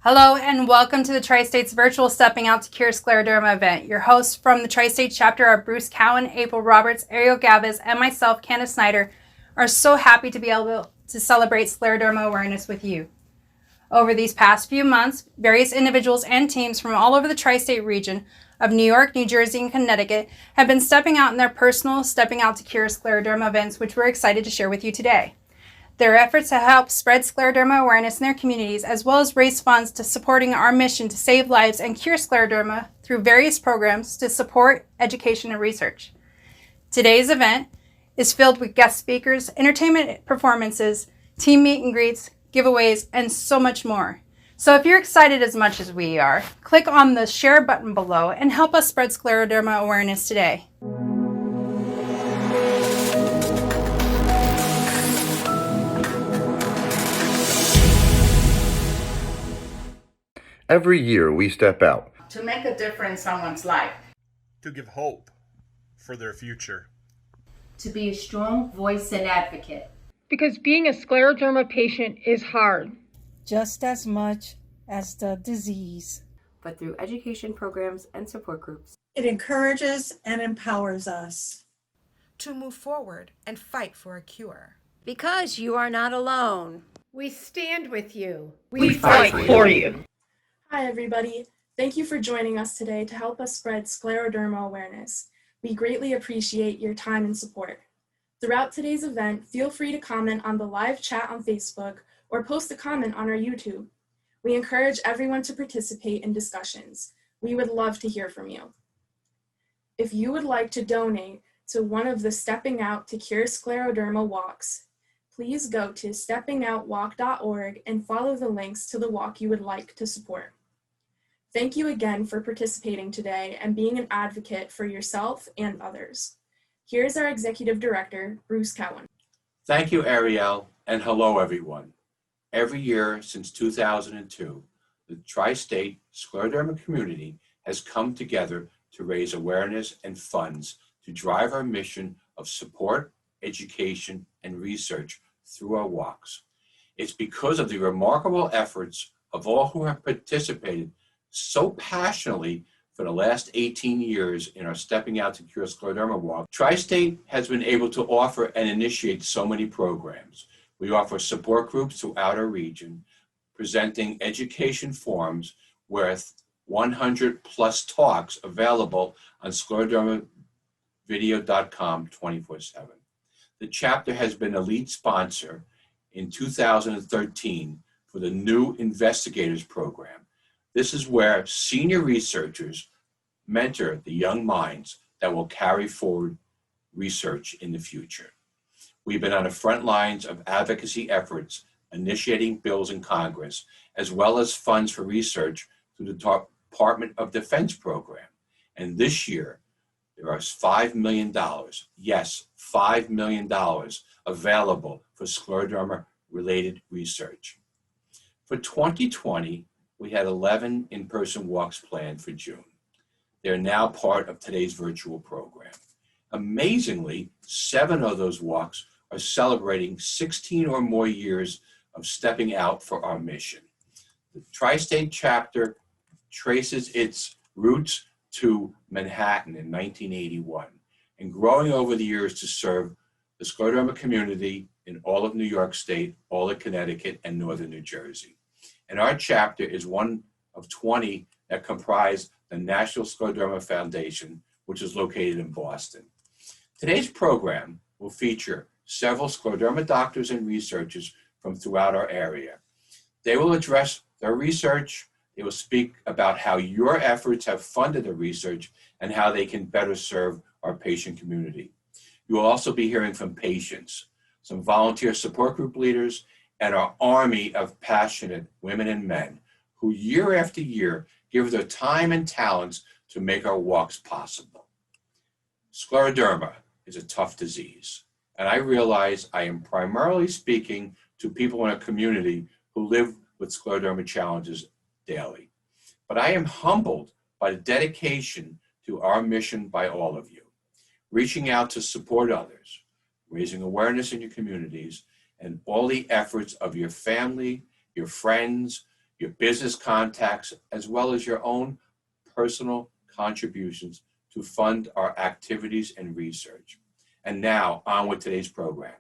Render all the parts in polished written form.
Hello and welcome to the Tristate's virtual Stepping Out to Cure Scleroderma event. Your hosts from the Tristate chapter are Bruce Cowan, April Roberts, Ariel Gavis, and myself, Candace Snyder, are so happy to be able to celebrate scleroderma awareness with you. Over these past few months, various individuals and teams from all over the Tri-State region of New York, New Jersey, and Connecticut have been stepping out in their personal Stepping Out to Cure Scleroderma events, which we're excited to share with you today. Their efforts to help spread scleroderma awareness in their communities, as well as raise funds to supporting our mission to save lives and cure scleroderma through various programs to support education and research. Today's event is filled with guest speakers, entertainment performances, team meet and greets, giveaways, and so much more. So if you're excited as much as we are, click on the share button below and help us spread scleroderma awareness today. Every year we step out to make a difference in someone's life, to give hope for their future, to be a strong voice and advocate. Because being a scleroderma patient is hard. Just as much as the disease. But through education programs and support groups, it encourages and empowers us to move forward and fight for a cure. Because you are not alone. We stand with you. We fight for you. Hi, everybody. Thank you for joining us today to help us spread scleroderma awareness. We greatly appreciate your time and support. Throughout today's event, feel free to comment on the live chat on Facebook or post a comment on our YouTube. We encourage everyone to participate in discussions. We would love to hear from you. If you would like to donate to one of the Stepping Out to Cure Scleroderma walks, please go to steppingoutwalk.org and follow the links to the walk you would like to support. Thank you again for participating today and being an advocate for yourself and others. Here's our Executive Director, Bruce Cowan. Thank you, Ariel, and hello, everyone. Every year since 2002, the Tri-State Scleroderma community has come together to raise awareness and funds to drive our mission of support, education, and research through our walks. It's because of the remarkable efforts of all who have participated so passionately for the last 18 years in our Stepping Out to Cure Scleroderma walk. Tri-State has been able to offer and initiate so many programs. We offer support groups throughout our region, presenting education forums with 100 plus talks available on sclerodermavideo.com 24/7. The chapter has been a lead sponsor in 2013 for the New Investigators Program. This is where senior researchers mentor the young minds that will carry forward research in the future. We've been on the front lines of advocacy efforts, initiating bills in Congress, as well as funds for research through the Department of Defense program. And this year, there is $5 million, yes, $5 million available for scleroderma-related research. For 2020, we had 11 in-person walks planned for June. They're now part of today's virtual program. Amazingly, 7 of those walks are celebrating 16 or more years of stepping out for our mission. The Tri-State chapter traces its roots to Manhattan in 1981 and growing over the years to serve the scleroderma community in all of New York State, all of Connecticut, and northern New Jersey. And our chapter is one of 20 that comprise the National Scleroderma Foundation, which is located in Boston. Today's program will feature several scleroderma doctors and researchers from throughout our area. They will address their research. They will speak about how your efforts have funded the research and how they can better serve our patient community. You will also be hearing from patients, some volunteer support group leaders, and our army of passionate women and men who year after year give their time and talents to make our walks possible. Scleroderma is a tough disease, and I realize I am primarily speaking to people in a community who live with scleroderma challenges daily. But I am humbled by the dedication to our mission by all of you, reaching out to support others, raising awareness in your communities, and all the efforts of your family, your friends, your business contacts, as well as your own personal contributions to fund our activities and research. And now, on with today's program.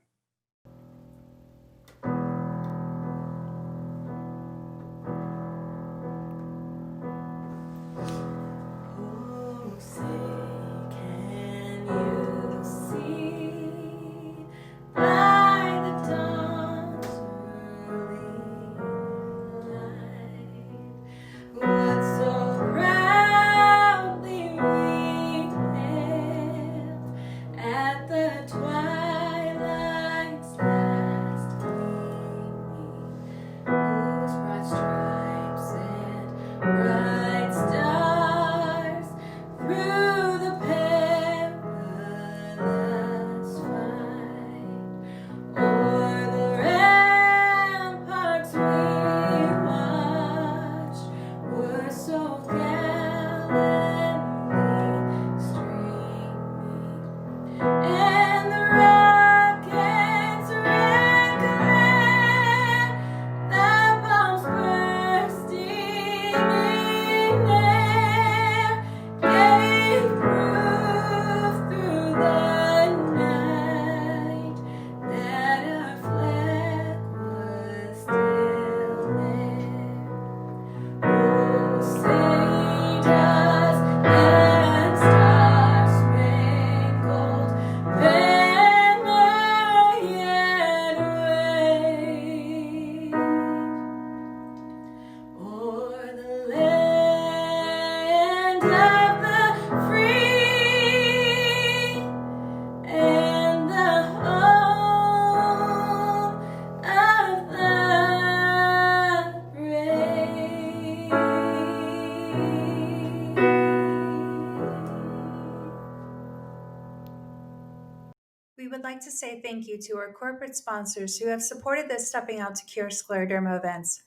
We would like to say thank you to our corporate sponsors who have supported this Stepping Out to Cure Scleroderma events.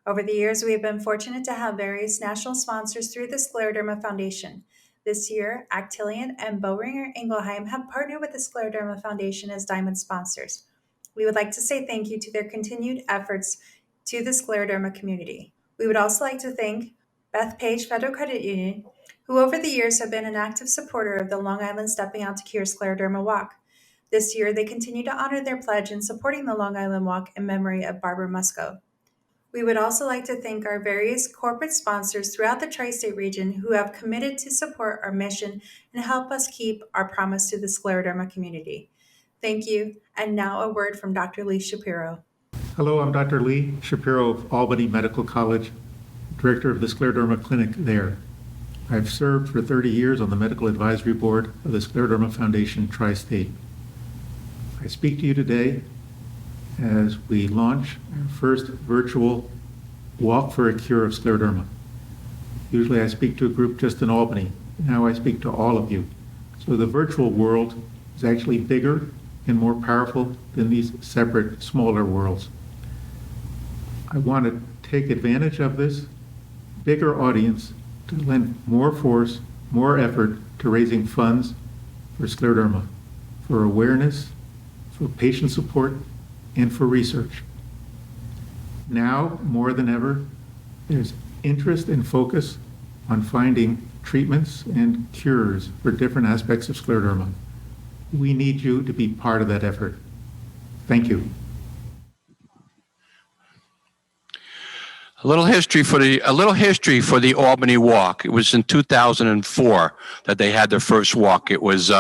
Over the years, we have been fortunate to have various national sponsors through the Scleroderma Foundation. This year, Actelion and Boehringer Ingelheim have partnered with the Scleroderma Foundation as diamond sponsors. We would like to say thank you to their continued efforts to the scleroderma community. We would also like to thank Beth Page Federal Credit Union, who over the years have been an active supporter of the Long Island Stepping Out to Cure Scleroderma Walk. This year, they continue to honor their pledge in supporting the Long Island Walk in memory of Barbara Musco. We would also like to thank our various corporate sponsors throughout the tri-state region who have committed to support our mission and help us keep our promise to the scleroderma community. Thank you. And now a word from Dr. Lee Shapiro. Hello, I'm Dr. Lee Shapiro of Albany Medical College, director of the Scleroderma Clinic there. I've served for 30 years on the medical advisory board of the Scleroderma Foundation Tri-State. I speak to you today as we launch our first virtual Walk for a Cure of Scleroderma. Usually I speak to a group just in Albany. Now I speak to all of you. So the virtual world is actually bigger and more powerful than these separate, smaller worlds. I want to take advantage of this bigger audience to lend more force, more effort to raising funds for scleroderma, for awareness, for patient support, and for research. Now, more than ever, there's interest and focus on finding treatments and cures for different aspects of scleroderma. We need you to be part of that effort. Thank you. A little history for the Albany Walk. It was in 2004 that they had their first walk. It was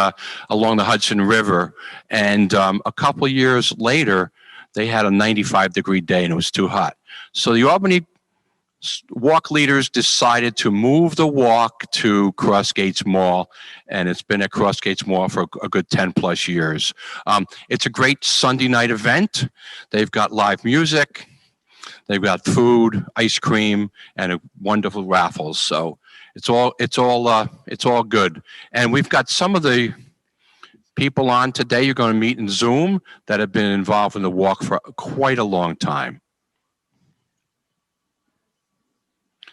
along the Hudson River, and a couple of years later, they had a 95-degree day, and it was too hot. So the Albany walk leaders decided to move the walk to Crossgates Mall, and it's been at Crossgates Mall for a good 10 plus years. It's a great Sunday night event. They've got live music. They've got food, ice cream, and wonderful raffles. So it's all good. And we've got some of the people on today you're going to meet in Zoom that have been involved in the walk for quite a long time.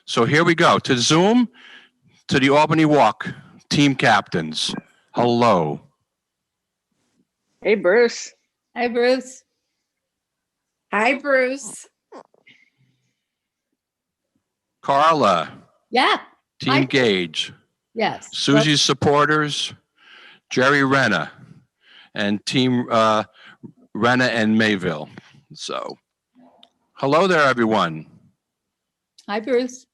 So here we go to Zoom, to the Albany Walk team captains. Hello. Hey, Bruce. Hi, Bruce. Hi, Bruce. Carla, Yeah. Team Gage, Yes. Susie's supporters, Jerry Renna, and Team Renna and Mayville. So, hello there, everyone. Hi, Bruce.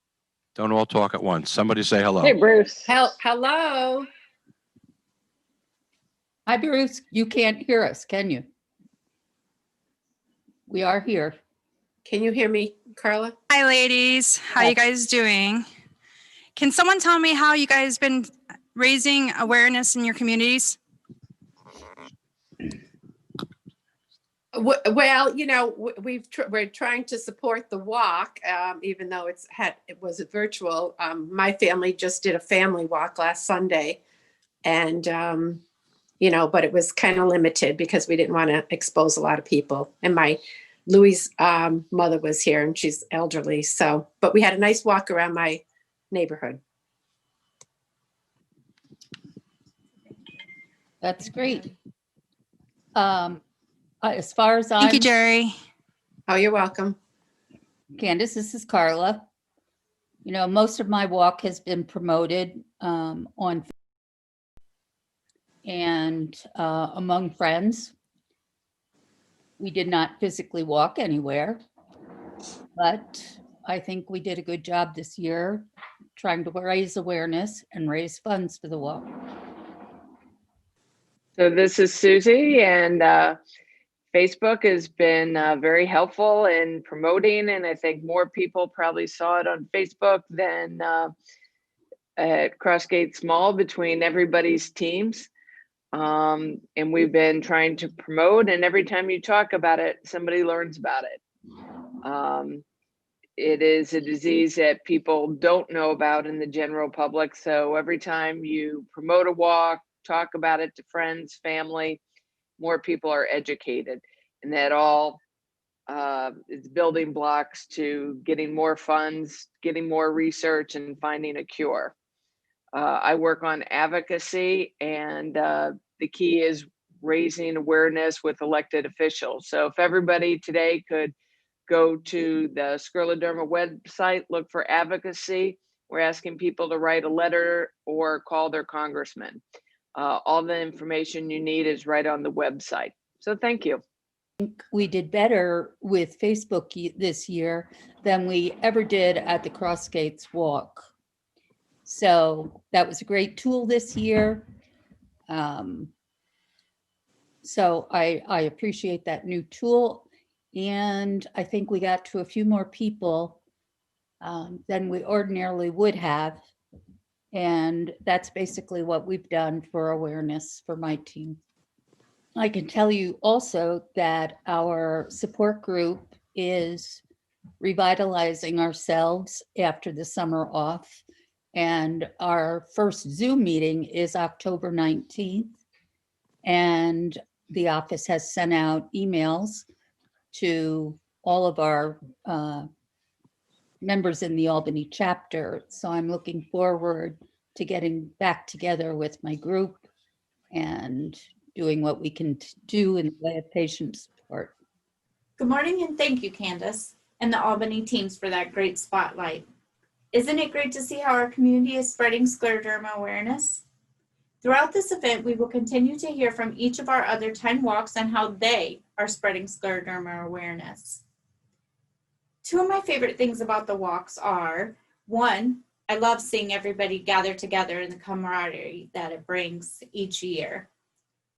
Don't all talk at once. Somebody say hello. Hey, Bruce. Hello. Hi, Bruce. You can't hear us, can you? We are here. Can you hear me, Carla? Hi, ladies. How you guys doing? Can someone tell me how you guys been raising awareness in your communities? Well, you know, we're trying to support the walk, even though it was virtual. My family just did a family walk last Sunday, and you know, but it was kind of limited because we didn't want to expose a lot of people. And my Louis' mother was here, and she's elderly, so. But we had a nice walk around my neighborhood. That's great. As far as Thank you, Jerry. Oh, you're welcome. Candace, this is Carla. You know, most of my walk has been promoted on and among friends. We did not physically walk anywhere, but I think we did a good job this year trying to raise awareness and raise funds for the walk. So this is Susie, and Facebook has been very helpful in promoting, and I think more people probably saw it on Facebook than at Crossgate Mall between everybody's teams. And we've been trying to promote, and every time you talk about it, somebody learns about it. It is a disease that people don't know about in the general public. So every time you promote a walk, talk about it to friends, family, more people are educated, and that all is building blocks to getting more funds, getting more research, and finding a cure. I work on advocacy, and the key is raising awareness with elected officials. So if everybody today could go to the Scleroderma website, look for advocacy. We're asking people to write a letter or call their congressman. All the information you need is right on the website. So thank you. I think we did better with Facebook this year than we ever did at the Crossgates Walk. So that was a great tool this year. So I appreciate that new tool. And I think we got to a few more people than we ordinarily would have. And that's basically what we've done for awareness for my team. I can tell you also that our support group is revitalizing ourselves after the summer off. And our first Zoom meeting is October 19th. And the office has sent out emails to all of our members in the Albany chapter. So I'm looking forward to getting back together with my group and doing what we can do in the way of patient support. Good morning, and thank you, Candace, and the Albany teams for that great spotlight. Isn't it great to see how our community is spreading scleroderma awareness? Throughout this event, we will continue to hear from each of our other 10 walks on how they are spreading scleroderma awareness. Two of my favorite things about the walks are, one, I love seeing everybody gather together in the camaraderie that it brings each year.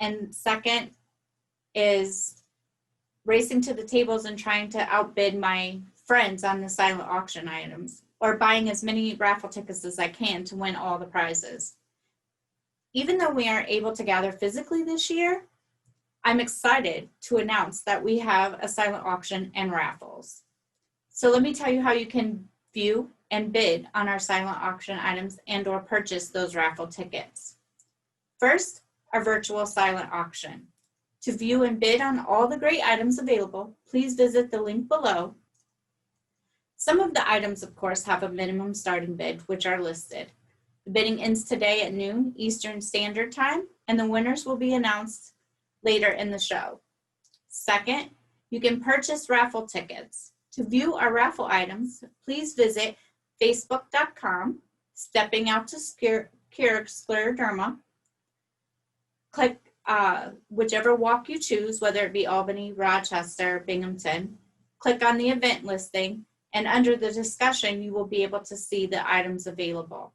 And second is racing to the tables and trying to outbid my friends on the silent auction items, or buying as many raffle tickets as I can to win all the prizes. Even though we aren't able to gather physically this year, I'm excited to announce that we have a silent auction and raffles. So let me tell you how you can view and bid on our silent auction items and or purchase those raffle tickets. First, our virtual silent auction. To view and bid on all the great items available, please visit the link below. Some of the items, of course, have a minimum starting bid, which are listed. The bidding ends today at noon Eastern Standard Time, and the winners will be announced later in the show. Second, you can purchase raffle tickets. To view our raffle items, please visit Facebook.com, Stepping Out to Cure Scleroderma. Click whichever walk you choose, whether it be Albany, Rochester, Binghamton. Click on the event listing, and under the discussion, you will be able to see the items available.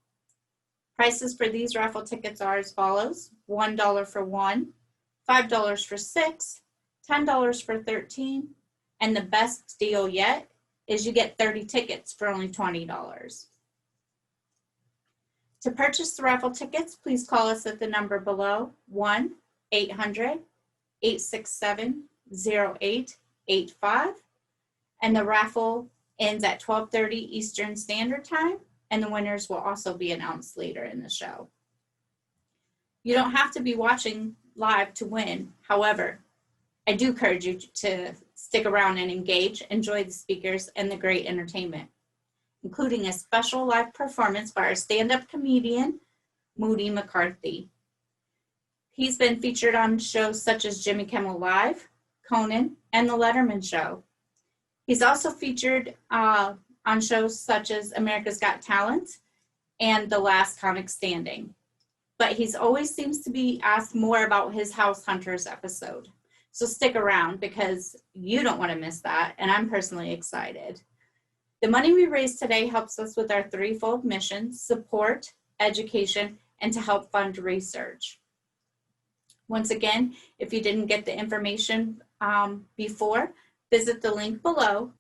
Prices for these raffle tickets are as follows: $1 for 1, $5 for 6, $10 for 13, and the best deal yet is you get 30 tickets for only $20. To purchase the raffle tickets, please call us at the number below, 1-800-867-0885, and the raffle ends at 12:30 Eastern Standard Time, and the winners will also be announced later in the show. You don't have to be watching live to win. However, I do encourage you to stick around and engage, enjoy the speakers and the great entertainment, including a special live performance by our stand-up comedian, Moody McCarthy. He's been featured on shows such as Jimmy Kimmel Live, Conan, and The Letterman Show. He's also featured on shows such as America's Got Talent and The Last Comic Standing. But he's always seems to be asked more about his House Hunters episode. So stick around because you don't want to miss that, and I'm personally excited. The money we raise today helps us with our threefold mission: support, education, and to help fund research. Once again, if you didn't get the information before, visit the link below,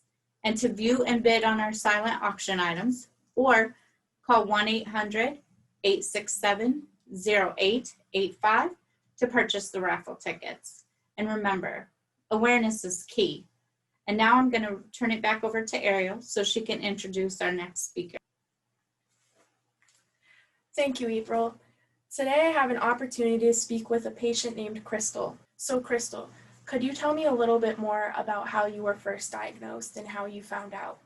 and to view and bid on our silent auction items, or call 1-800-867-0885 to purchase the raffle tickets. And remember, awareness is key. And now I'm going to turn it back over to Ariel so she can introduce our next speaker. Thank you, April. Today I have an opportunity to speak with a patient named Crystal. So Crystal, could you tell me a little bit more about how you were first diagnosed and how you found out?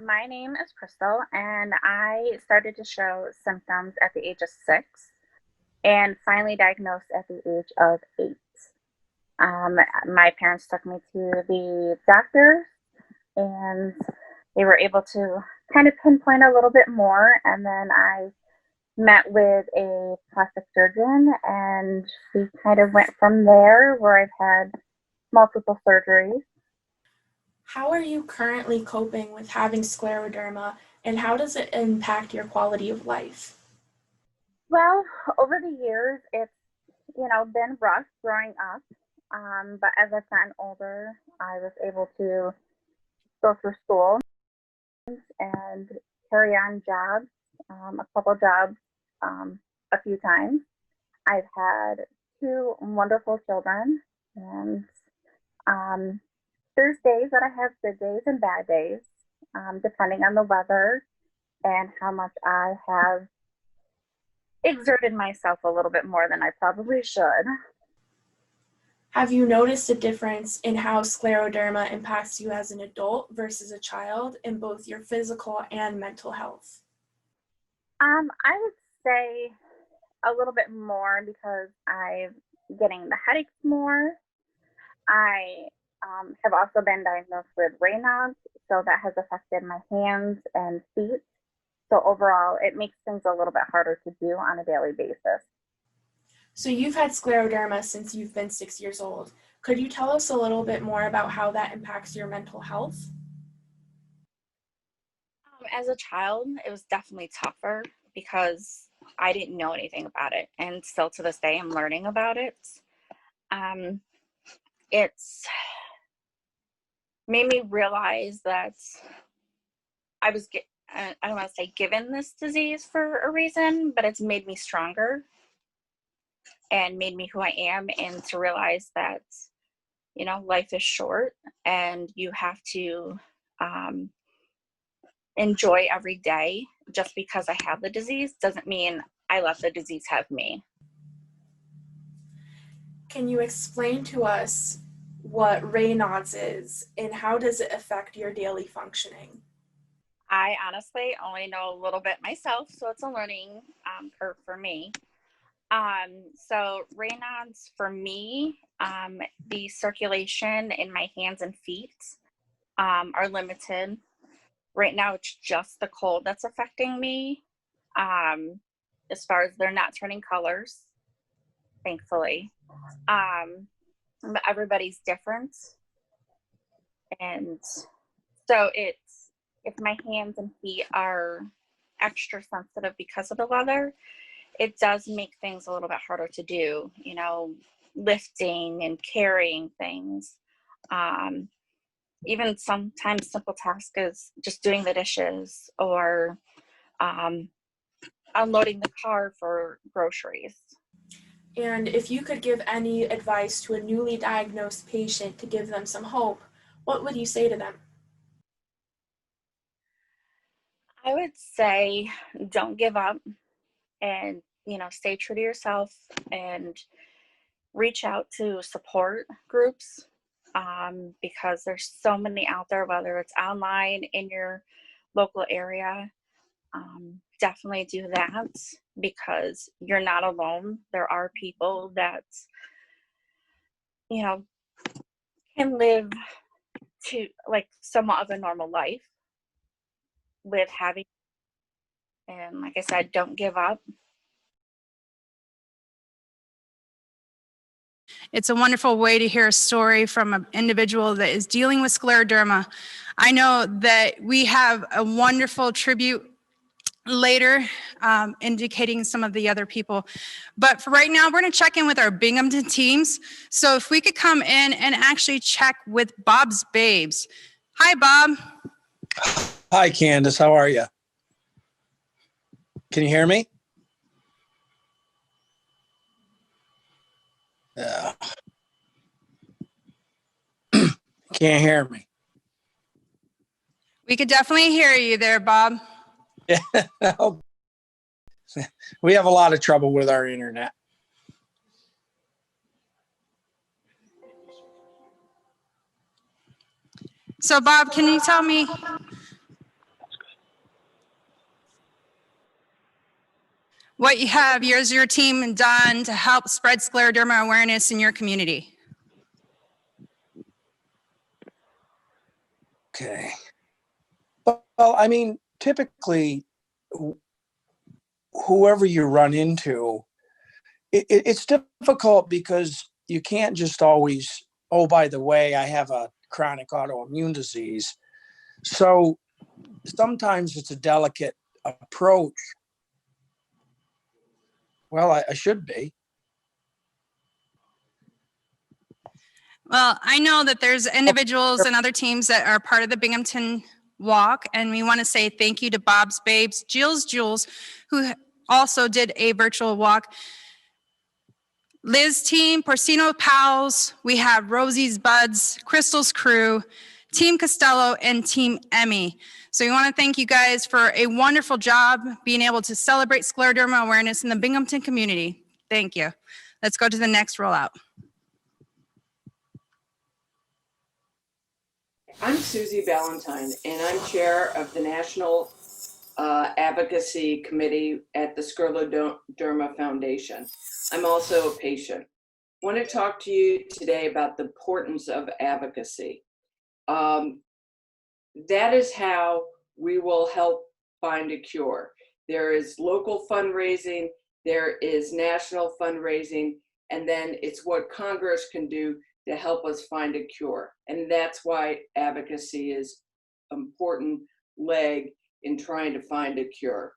My name is Crystal, and I started to show symptoms at the age of 6 and finally diagnosed at the age of 8. My parents took me to the doctor, and they were able to kind of pinpoint a little bit more, and then I met with a plastic surgeon, and we kind of went from there, where I've had multiple surgeries. How are you currently coping with having scleroderma, and how does it impact your quality of life? Well, over the years, it's, been rough growing up. But as I've gotten older, I was able to go through school and carry on jobs, a couple jobs, a few times. I've had 2 wonderful children, and there's days that I have good days and bad days, depending on the weather and how much I have exerted myself a little bit more than I probably should. Have you noticed a difference in how scleroderma impacts you as an adult versus a child in both your physical and mental health? I would say a little bit more because I'm getting the headaches more. I have also been diagnosed with Raynaud's, so that has affected my hands and feet. So overall, it makes things a little bit harder to do on a daily basis. So you've had scleroderma since you've been 6 years old. Could you tell us a little bit more about how that impacts your mental health? As a child, it was definitely tougher because I didn't know anything about it. And still to this day, I'm learning about it. It's made me realize that I was, I don't want to say given this disease for a reason, but it's made me stronger and made me who I am, and to realize that, life is short and you have to enjoy every day. Just because I have the disease doesn't mean I let the disease have me. Can you explain to us what Raynaud's is and how does it affect your daily functioning? I honestly only know a little bit myself, so it's a learning curve for me. So Raynaud's for me, the circulation in my hands and feet are limited. Right now, it's just the cold that's affecting me. As far as they're not turning colors, thankfully. But everybody's different. And so if my hands and feet are extra sensitive because of the weather, it does make things a little bit harder to do, you know, lifting and carrying things. Even sometimes simple tasks is just doing the dishes or unloading the car for groceries. And if you could give any advice to a newly diagnosed patient to give them some hope, what would you say to them? I would say don't give up and, you know, stay true to yourself and reach out to support groups because there's so many out there, whether it's online in your local area. Definitely do that because you're not alone. There are people that, you know, can live to like somewhat of a normal life with having, and like I said, don't give up. It's a wonderful way to hear a story from an individual that is dealing with scleroderma. I know that we have a wonderful tribute later indicating some of the other people. But for right now, we're going to check in with our Binghamton teams. So if we could come in and actually check with Bob's Babes. Hi, Bob. Hi, Candace. How are you? Can you hear me? Can't hear me. We could definitely hear you there, Bob. We have a lot of trouble with our internet. So, Bob, can you tell me what you have your team done to help spread scleroderma awareness in your community? Okay. Well, I mean, typically, whoever you run into, it's difficult because you can't just always, oh, by the way, I have a chronic autoimmune disease. So sometimes it's a delicate approach. Well, I should be. Well, I know that there's individuals and other teams that are part of the Binghamton Walk, and we want to say thank you to Bob's Babes, Jill's Jules, who also did a virtual walk. Liz team, Porcino Pals, we have Rosie's Buds, Crystal's Crew, Team Costello, and Team Emmy. So we want to thank you guys for a wonderful job being able to celebrate scleroderma awareness in the Binghamton community. Thank you. Let's go to the next rollout. I'm Susie Ballantyne, and I'm chair of the National Advocacy Committee at the Scleroderma Foundation. I'm also a patient. I want to talk to you today about the importance of advocacy. That is how we will help find a cure. There is local fundraising, there is national fundraising, and then it's what Congress can do to help us find a cure. And that's why advocacy is an important leg in trying to find a cure.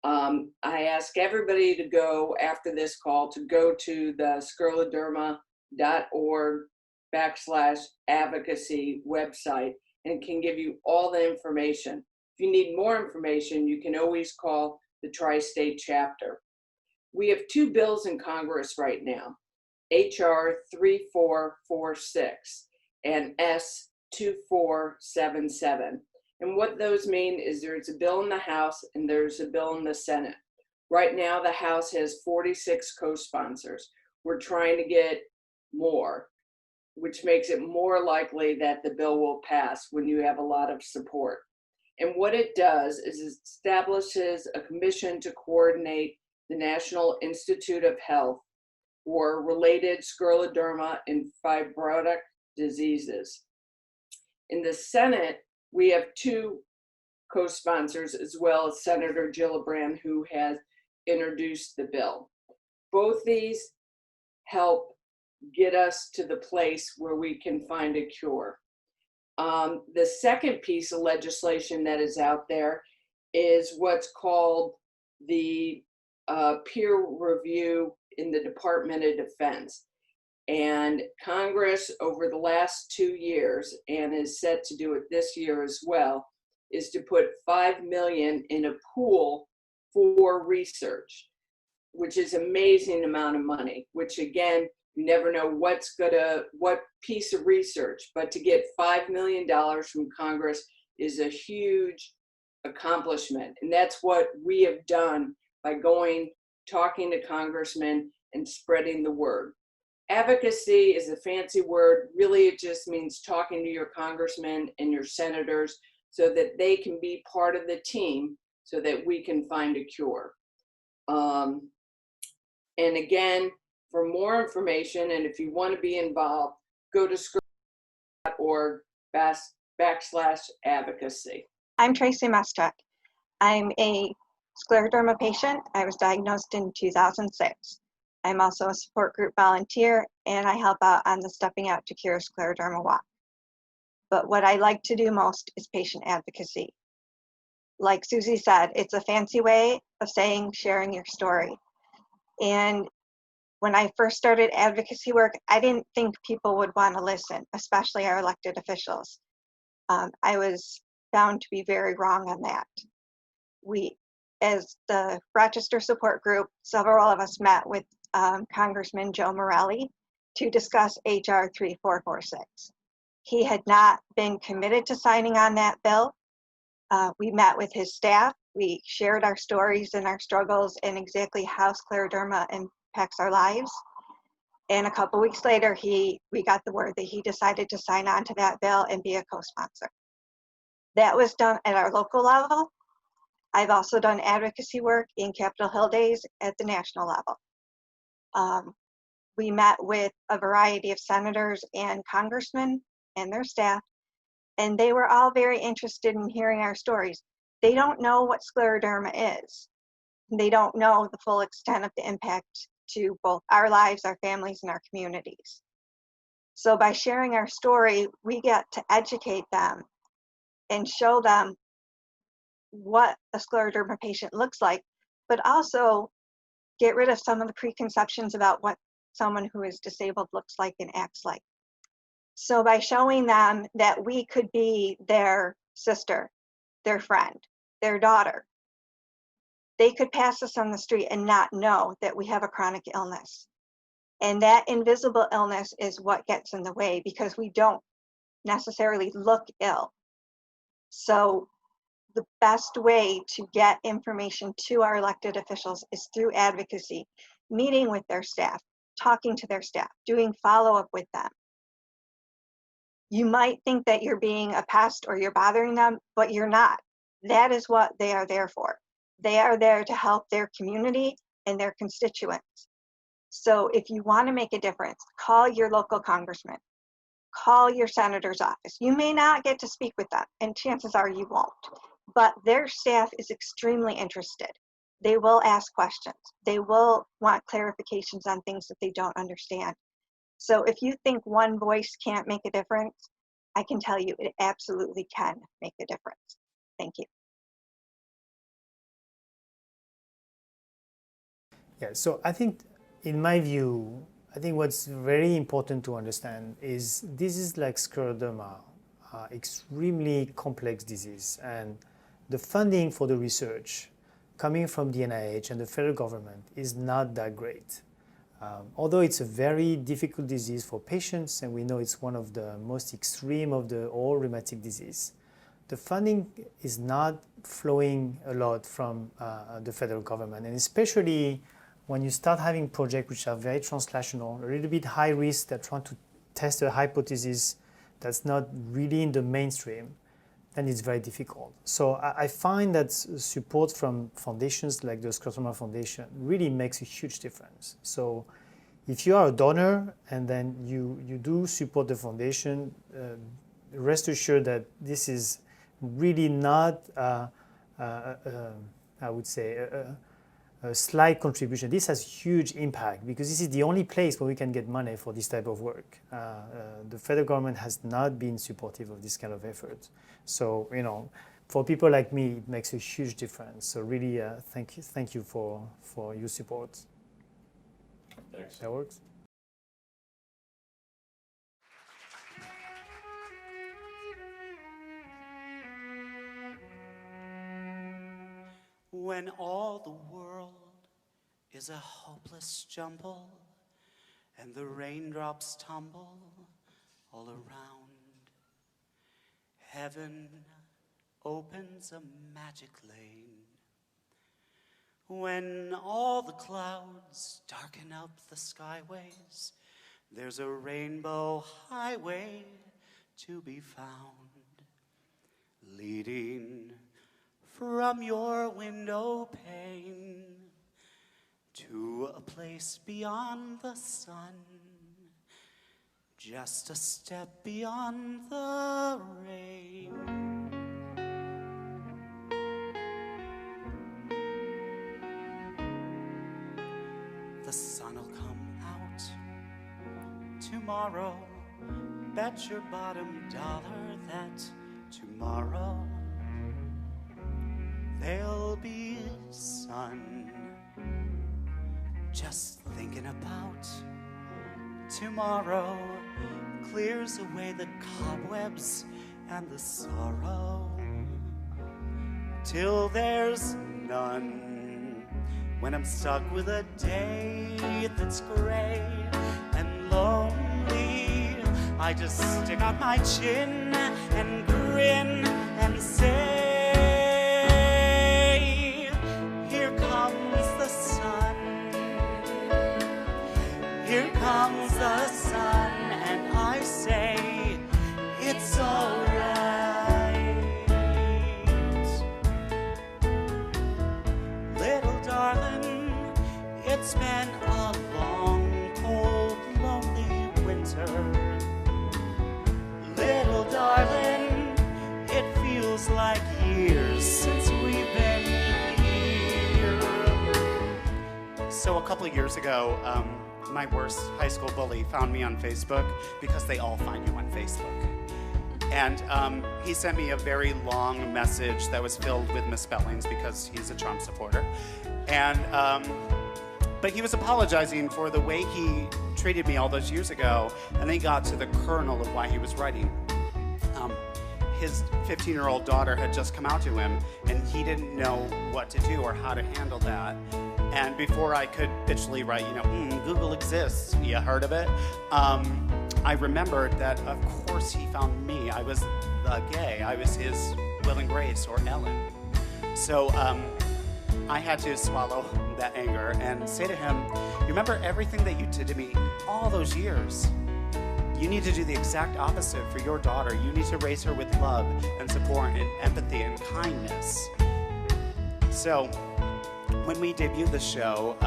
I ask everybody to go after this call to go to the scleroderma.org/advocacy website and can give you all the information. If you need more information, you can always call the Tri-State chapter. We have two bills in Congress right now. HR 3446 and S 2477. And what those mean is there's a bill in the House and there's a bill in the Senate. Right now, the House has 46 co-sponsors. We're trying to get more, which makes it more likely that the bill will pass when you have a lot of support. And what it does is it establishes a commission to coordinate the National Institute of Health or related scleroderma and fibrotic diseases. In the Senate, we have two co-sponsors, as well as Senator Gillibrand, who has introduced the bill. Both these help get us to the place where we can find a cure. The second piece of legislation that is out there is what's called the peer review in the Department of Defense. And Congress, over the last 2 years, and is set to do it this year as well, is to put $5 million in a pool for research, which is an amazing amount of money, which again, you never know what piece of research, but to get $5 million from Congress is a huge accomplishment. And that's what we have done by talking to congressmen and spreading the word. Advocacy is a fancy word. Really, it just means talking to your congressmen and your senators so that they can be part of the team so that we can find a cure. And again, for more information, and if you want to be involved, go to scleroderma.org/advocacy. I'm Tracy Mestek. I'm a scleroderma patient. I was diagnosed in 2006. I'm also a support group volunteer, and I help out on the Stepping Out to Cure Scleroderma walk. But what I like to do most is patient advocacy. Like Susie said, it's a fancy way of saying sharing your story. And when I first started advocacy work, I didn't think people would want to listen, especially our elected officials. I was found to be very wrong on that. We, as the Rochester support group, several of us met with Congressman Joe Morelli to discuss HR 3446. He had not been committed to signing on that bill. We met with his staff. We shared our stories and our struggles and exactly how scleroderma impacts our lives. And a couple weeks later, we got the word that he decided to sign on to that bill and be a co-sponsor. That was done at our local level. I've also done advocacy work in Capitol Hill days at the national level. We met with a variety of senators and congressmen and their staff, and they were all very interested in hearing our stories. They don't know what scleroderma is. They don't know the full extent of the impact to both our lives, our families, and our communities. So by sharing our story, we get to educate them and show them what a scleroderma patient looks like, but also get rid of some of the preconceptions about what someone who is disabled looks like and acts like. So by showing them that we could be their sister, their friend, their daughter, they could pass us on the street and not know that we have a chronic illness. And that invisible illness is what gets in the way because we don't necessarily look ill. So the best way to get information to our elected officials is through advocacy, meeting with their staff, talking to their staff, doing follow-up with them. You might think that you're being a pest or you're bothering them, but you're not. That is what they are there for. They are there to help their community and their constituents. So if you want to make a difference, call your local congressman, call your senator's office. You may not get to speak with them, and chances are you won't, but their staff is extremely interested. They will ask questions. They will want clarifications on things that they don't understand. So if you think one voice can't make a difference, I can tell you it absolutely can make a difference. Thank you. Yeah, so I think, in my view, I think what's very important to understand is this is like scleroderma, extremely complex disease, and the funding for the research coming from the NIH and the federal government is not that great. Although it's a very difficult disease for patients, and we know it's one of the most extreme of all rheumatic disease, the funding is not flowing a lot from the federal government, and especially when you start having projects which are very translational, a little bit high risk, that trying to test a hypothesis that's not really in the mainstream, then it's very difficult. So I find that support from foundations like the Scleroderma Foundation really makes a huge difference. So if you are a donor and then you do support the foundation, rest assured that this is really not, I would say, a slight contribution. This has huge impact because this is the only place where we can get money for this type of work. The federal government has not been supportive of this kind of effort. So, for people like me, it makes a huge difference. So really, thank you for your support. Thanks. That works. When all the world is a hopeless jumble and the raindrops tumble all around, heaven opens a magic lane. When all the clouds darken up the skyways, there's a rainbow highway to be found, leading from your window pane to a place beyond the sun, just a step beyond the rain. The sun'll come out tomorrow. Bet your bottom dollar that tomorrow there'll be sun. Just thinking about tomorrow clears away the cobwebs and the sorrow, till there's none. When I'm stuck with a day that's gray and lonely, I just stick out my chin and grin and say, here comes the sun. Here comes the sun, and I say, it's alright. Little darling, it's been a long, cold, lonely winter. Little darling, it feels like years since we've been here. So a couple of years ago, my worst high school bully found me on Facebook, because they all find you on Facebook. And he sent me a very long message that was filled with misspellings because he's a Trump supporter. And but he was apologizing for the way he treated me all those years ago, and then he got to the kernel of why he was writing. His 15-year-old daughter had just come out to him, and he didn't know what to do or how to handle that. And before I could bitchily write, Google exists, you heard of it? I remembered that, of course, he found me. I was the gay. I was his Will and Grace or Ellen. So I had to swallow that anger and say to him, you remember everything that you did to me all those years? You need to do the exact opposite for your daughter. You need to raise her with love and support and empathy and kindness. So when we debuted the show,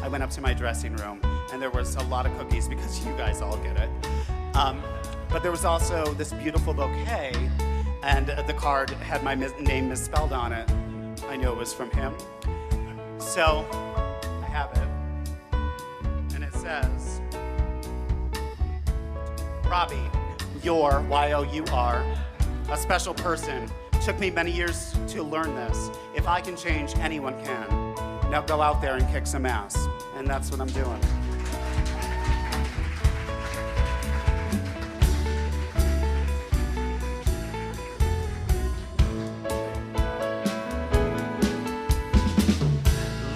I went up to my dressing room, and there was a lot of cookies because you guys all get it. But there was also this beautiful bouquet, and the card had my name misspelled on it. I knew it was from him. So I have it, and it says, Robbie, you're, Y-O-U-R, a special person. Took me many years to learn this. If I can change, anyone can. Now go out there and kick some ass. And that's what I'm doing.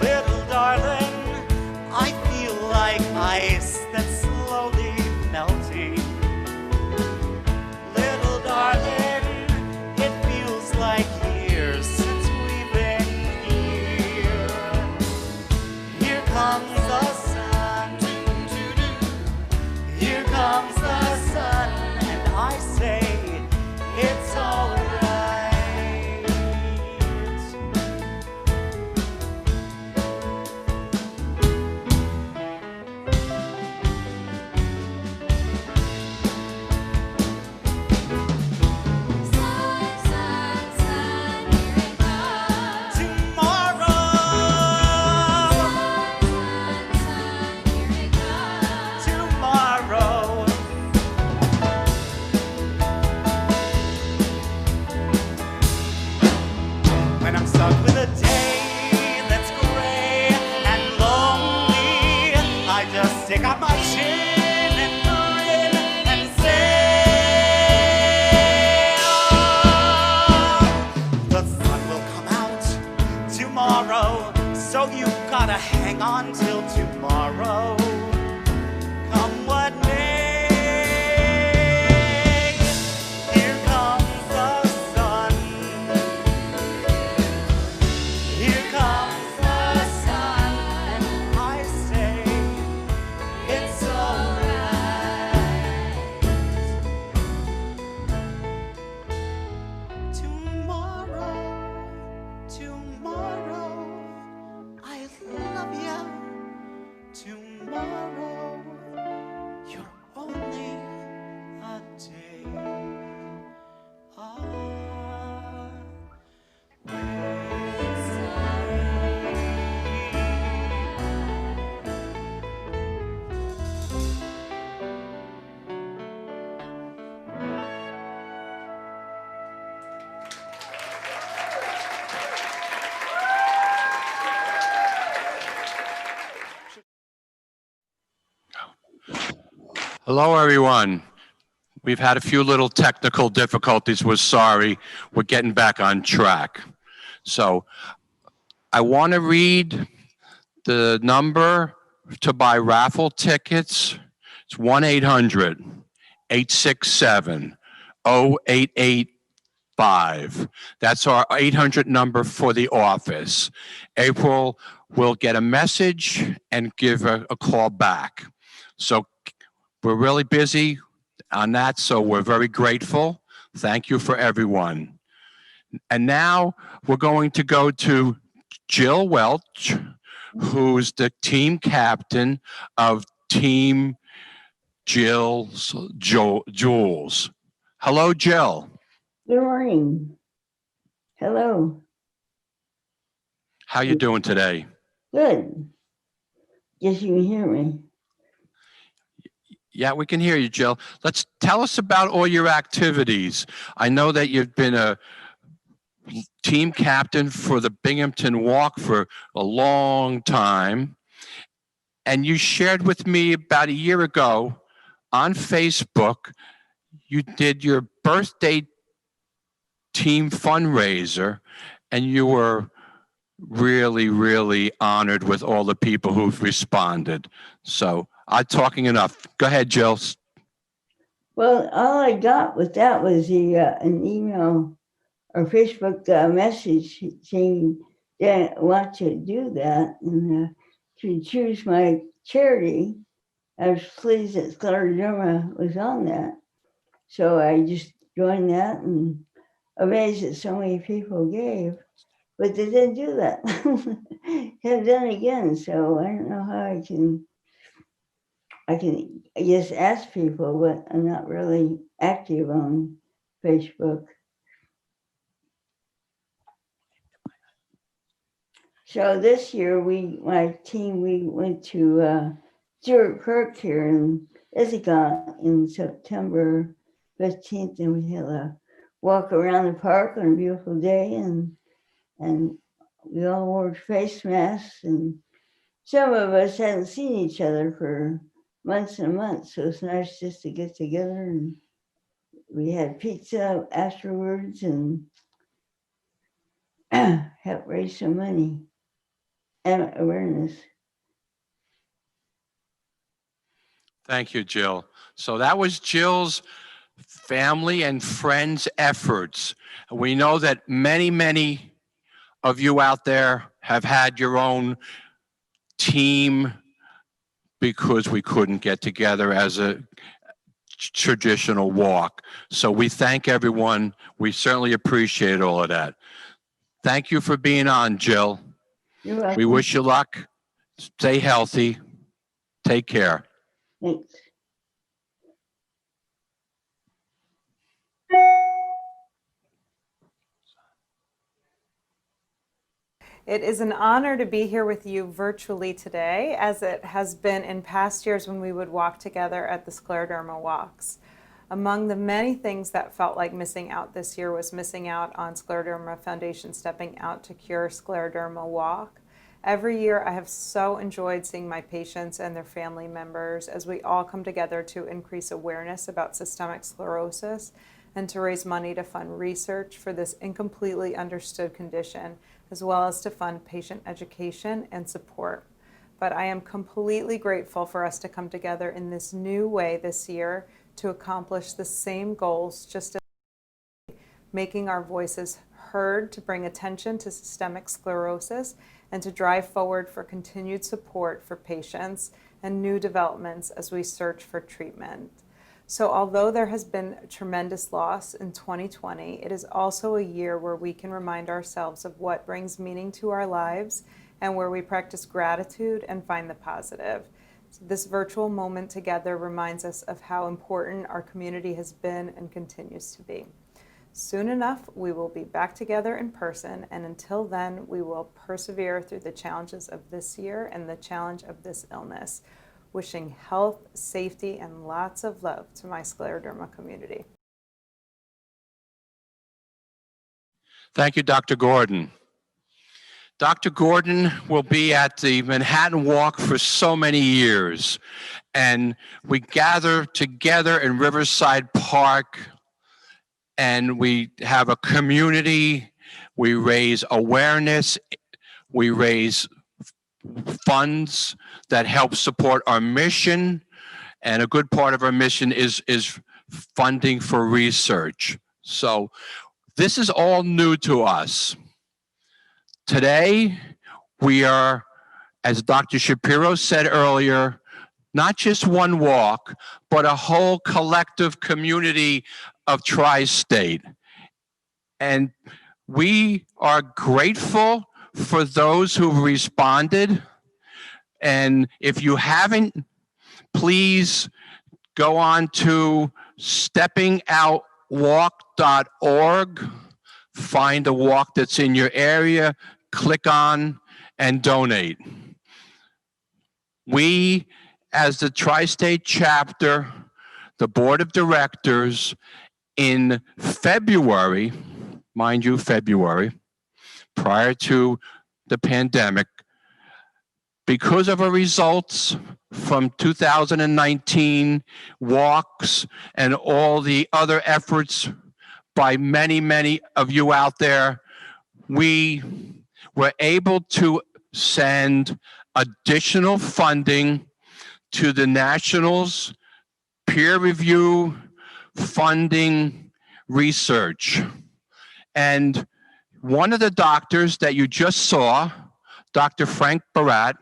Little darling, I feel like ice that's slowly melting. Little darling, it feels like years since we've been here. Here comes the sun. when I'm stuck with a day that's gray and lonely, I just stick out my chin and grin and say, oh, the sun will come out tomorrow, so you gotta hang on till tomorrow, come what may. Here comes the sun. Here comes the sun, and I say it's alright. Tomorrow, tomorrow, I love you. Tomorrow, you're only a day Hello, everyone. We've had a few little technical difficulties. We're sorry. We're getting back on track. So I want to read the number to buy raffle tickets. It's 1-800-867-0885. That's our 800 number for the office. April will get a message and give a call back. So we're really busy on that, so we're very grateful. Thank you for everyone. And now we're going to go to Jill Welch, who's the team captain of Team Jules. Hello, Jill. Good morning. Hello. How you doing today? Good. Yes, you can hear me. Yeah, we can hear you, Jill. Let's tell us about all your activities. I know that you've been a team captain for the Binghamton Walk for a long time. And you shared with me about a year ago on Facebook, you did your birthday team fundraiser, and you were really, really honored with all the people who've responded. So I'm talking enough. Go ahead, Jill. Well, all I got with that was an email or Facebook message saying that I want to do that and to choose my charity. I was pleased that Scleroderma was on that. So I just joined that and amazed that so many people gave, but they didn't do that. Have done again, so I don't know how I guess ask people, but I'm not really active on Facebook. So this year, my team, we went to Stewart Park here in Ithaca in September 15th, and we had a walk around the park on a beautiful day, and we all wore face masks, and some of us hadn't seen each other for months and months, so it's nice just to get together, and we had pizza afterwards and help raise some money and awareness. Thank you, Jill. So that was Jill's family and friends' efforts. We know that many, many of you out there have had your own team because we couldn't get together as a traditional walk. So we thank everyone. We certainly appreciate all of that. Thank you for being on, Jill. You're welcome. We wish you luck. Stay healthy. Take care. Thanks. It is an honor to be here with you virtually today, as it has been in past years when we would walk together at the Scleroderma walks. Among the many things that felt like missing out this year was missing out on Scleroderma Foundation Stepping Out to Cure Scleroderma Walk. Every year I have so enjoyed seeing my patients and their family members as we all come together to increase awareness about systemic sclerosis and to raise money to fund research for this incompletely understood condition, as well as to fund patient education and support. But I am completely grateful for us to come together in this new way this year to accomplish the same goals, just as making our voices heard to bring attention to systemic sclerosis and to drive forward for continued support for patients and new developments as we search for treatment. So although there has been tremendous loss in 2020, it is also a year where we can remind ourselves of what brings meaning to our lives and where we practice gratitude and find the positive. This virtual moment together reminds us of how important our community has been and continues to be. Soon enough, we will be back together in person, and until then, we will persevere through the challenges of this year and the challenge of this illness. Wishing health, safety, and lots of love to my scleroderma community. Thank you, Dr. Gordon. Dr. Gordon will be at the Manhattan Walk for so many years, and we gather together in Riverside Park, and we have a community, we raise awareness, we raise funds that help support our mission, and a good part of our mission is funding for research. So this is all new to us. Today, we are, as Dr. Shapiro said earlier, not just one walk, but a whole collective community of Tri-State. And we are grateful for those who responded. And if you haven't, please go on to steppingoutwalk.org. Find a walk that's in your area, click on and donate. We, as the Tri-State chapter, the board of directors, in February, mind you, February, prior to the pandemic, because of our results from 2019 walks and all the other efforts by many, many of you out there, we were able to send additional funding to the Nationals peer review funding research. And one of the doctors that you just saw, Dr. Frank Barat,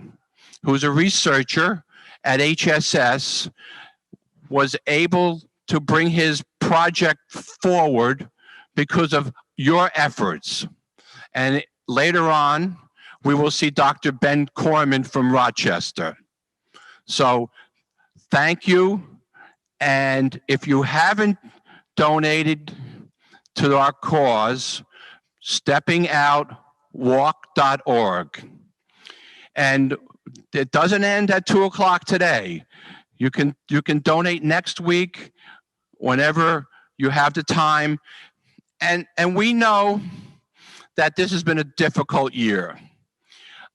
who's a researcher at HSS, was able to bring his project forward because of your efforts. And later on, we will see Dr. Ben Corman from Rochester. So thank you. And if you haven't donated to our cause, steppingoutwalk.org. And it doesn't end at 2 o'clock today. You can donate next week whenever you have the time. And we know that this has been a difficult year.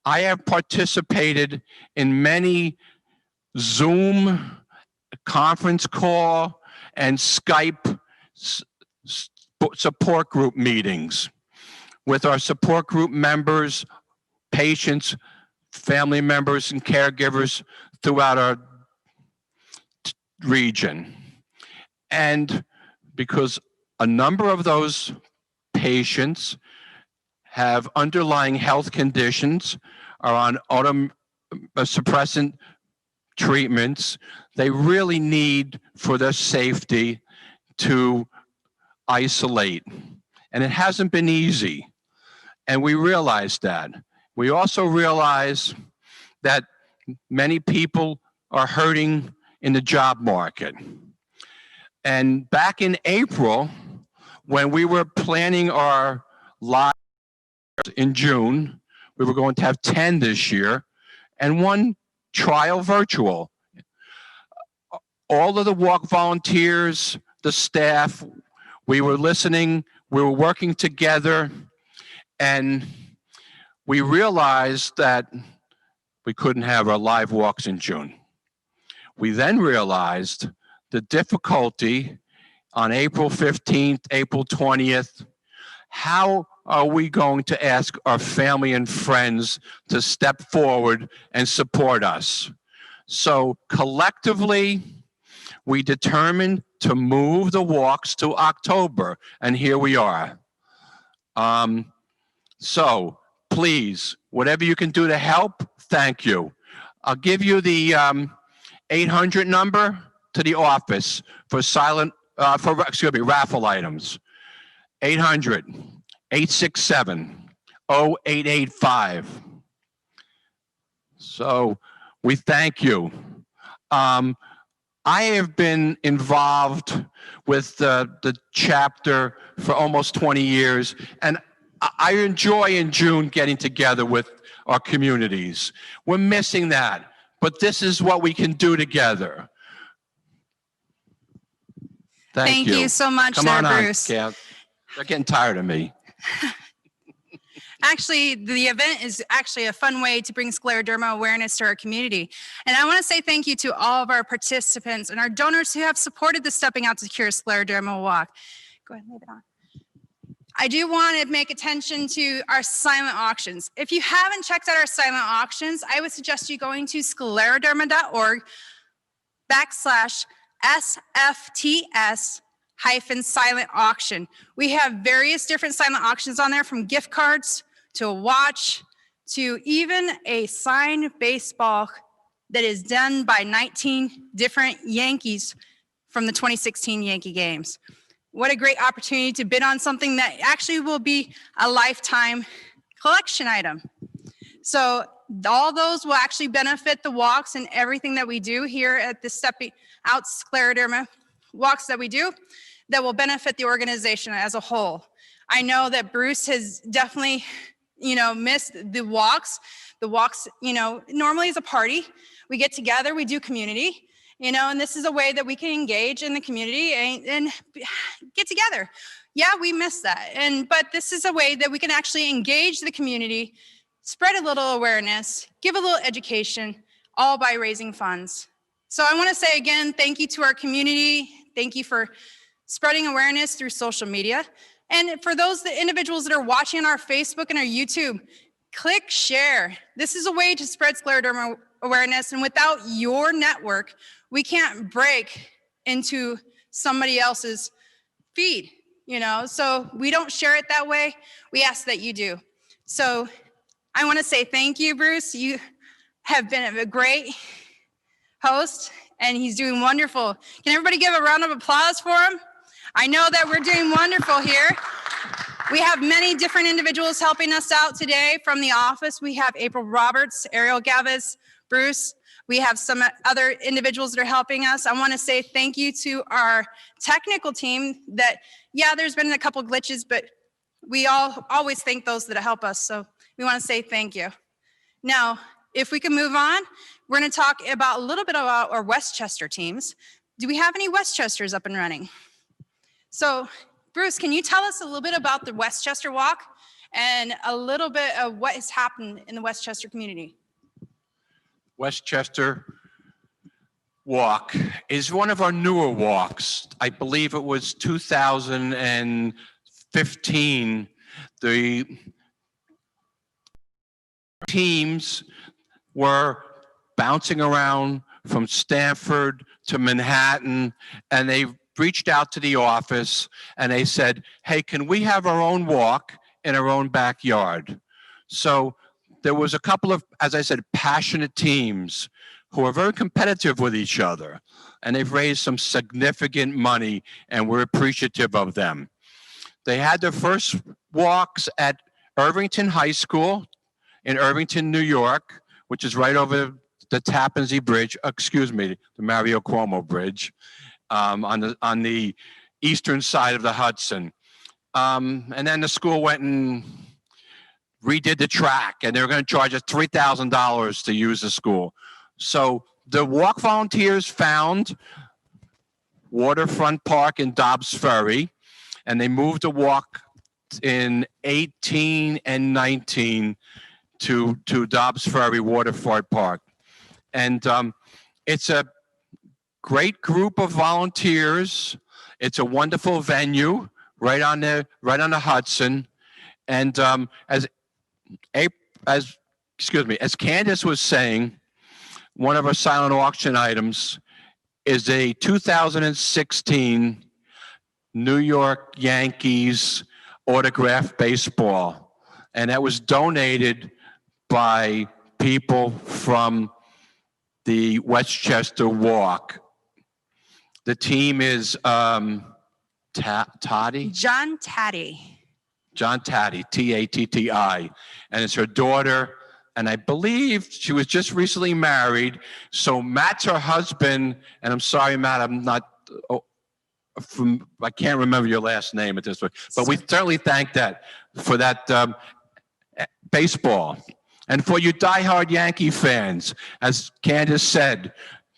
I have participated in many Zoom conference call and Skype support group meetings with our support group members, patients, family members, and caregivers throughout our region. And because a number of those patients have underlying health conditions, are on suppressant treatments, they really need, for their safety, to isolate. And it hasn't been easy. And we realize that. We also realize that many people are hurting in the job market. And back in April, when we were planning our live in June, we were going to have 10 this year and one trial virtual. All of the walk volunteers the staff, we were listening, we were working together, and we realized that we couldn't have our live walks in June. We then realized the difficulty on April 15th, April 20th. How are we going to ask our family and friends to step forward and support us? So collectively, we determined to move the walks to October, and here we are. So please, whatever you can do to help, thank you. I'll give you the 800 number to the office for raffle items. 800-867-0885. So we thank you. I have been involved with the chapter for almost 20 years, and I enjoy in June getting together with our communities. We're missing that, but this is what we can do together. Thank you so much, Come there, on, Bruce. Kath. They're getting tired of me. Actually, the event is actually a fun way to bring scleroderma awareness to our community. And I want to say thank you to all of our participants and our donors who have supported the Stepping Out to Cure Scleroderma Walk. Go ahead and leave it on. I do want to make attention to our silent auctions. If you haven't checked out our silent auctions, I would suggest you going to scleroderma.org/SFTS-silent auction. We have various different silent auctions on there, from gift cards to a watch to even a signed baseball that is done by 19 different Yankees from the 2016 Yankee games. What a great opportunity to bid on something that actually will be a lifetime collection item. So all those will actually benefit the walks and everything that we do here at the Stepping Out Scleroderma walks that we do, that will benefit the organization as a whole. I know that Bruce has definitely, missed the walks. The walks, normally is a party. We get together, we do community. And this is a way that we can engage in the community and get together. Yeah, we miss that. But this is a way that we can actually engage the community, spread a little awareness, give a little education, all by raising funds. So I want to say again, thank you to our community. Thank you for spreading awareness through social media. And for those individuals that are watching on our Facebook and our YouTube, click share. This is a way to spread scleroderma awareness, and without your network, we can't break into somebody else's feed, so we don't share it that way. We ask that you do. So I want to say thank you, Bruce. You have been a great host, and he's doing wonderful. Can everybody give a round of applause for him? I know that we're doing wonderful here. We have many different individuals helping us out today from the office. We have April Roberts, Ariel Gavis, Bruce. We have some other individuals that are helping us. I want to say thank you to our technical team that, there's been a couple glitches, but we always thank those that help us. So we want to say thank you. Now, if we can move on, we're going to talk about a little bit about our Westchester teams. Do we have any Westchesters up and running? So Bruce, can you tell us a little bit about the Westchester Walk and a little bit of what has happened in the Westchester community? Westchester Walk is one of our newer walks. I believe it was 2015. The teams were bouncing around from Stanford to Manhattan, and they reached out to the office and they said, hey, can we have our own walk in our own backyard? So there was a couple of, as I said, passionate teams who are very competitive with each other, and they've raised some significant money, and we're appreciative of them. They had their first walks at Irvington High School in Irvington, New York, which is right over the Tappan Zee Bridge, the Mario Cuomo Bridge, on the eastern side of the Hudson. And then the school went and redid the track, and they were going to charge us $3,000 to use the school. So the walk volunteers found Waterfront Park in Dobbs Ferry, and they moved the walk in 18 and 19 to Dobbs Ferry Waterfront Park. And it's a great group of volunteers. It's a wonderful venue right on the Hudson. And as Candace was saying, one of our silent auction items is a 2016 New York Yankees autographed baseball. And that was donated by people from the Westchester Walk. The team is Toddy? John Taddy. John Taddy, Tatti, and it's her daughter, and I believe she was just recently married. So Matt's her husband, and I'm sorry, Matt, I'm not I can't remember your last name at this point, but we certainly thank that for that baseball. And for you diehard Yankee fans, as Candace said,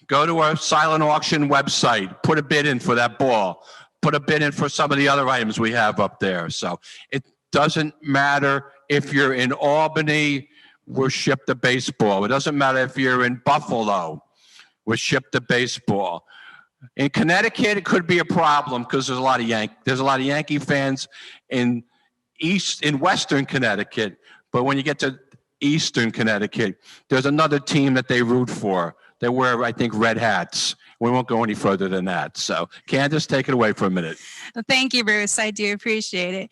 go to our silent auction website, put a bid in for that ball. Put a bid in for some of the other items we have up there. So it doesn't matter if you're in Albany, we're shipped a baseball. It doesn't matter if you're in Buffalo, we're shipped a baseball. In Connecticut, it could be a problem because there's a lot of Yankee fans in Western Connecticut. But when you get to Eastern Connecticut, there's another team that they root for. They wear, I think, red hats. We won't go any further than that. So, Candace, take it away for a minute. Thank you, Bruce. I do appreciate it.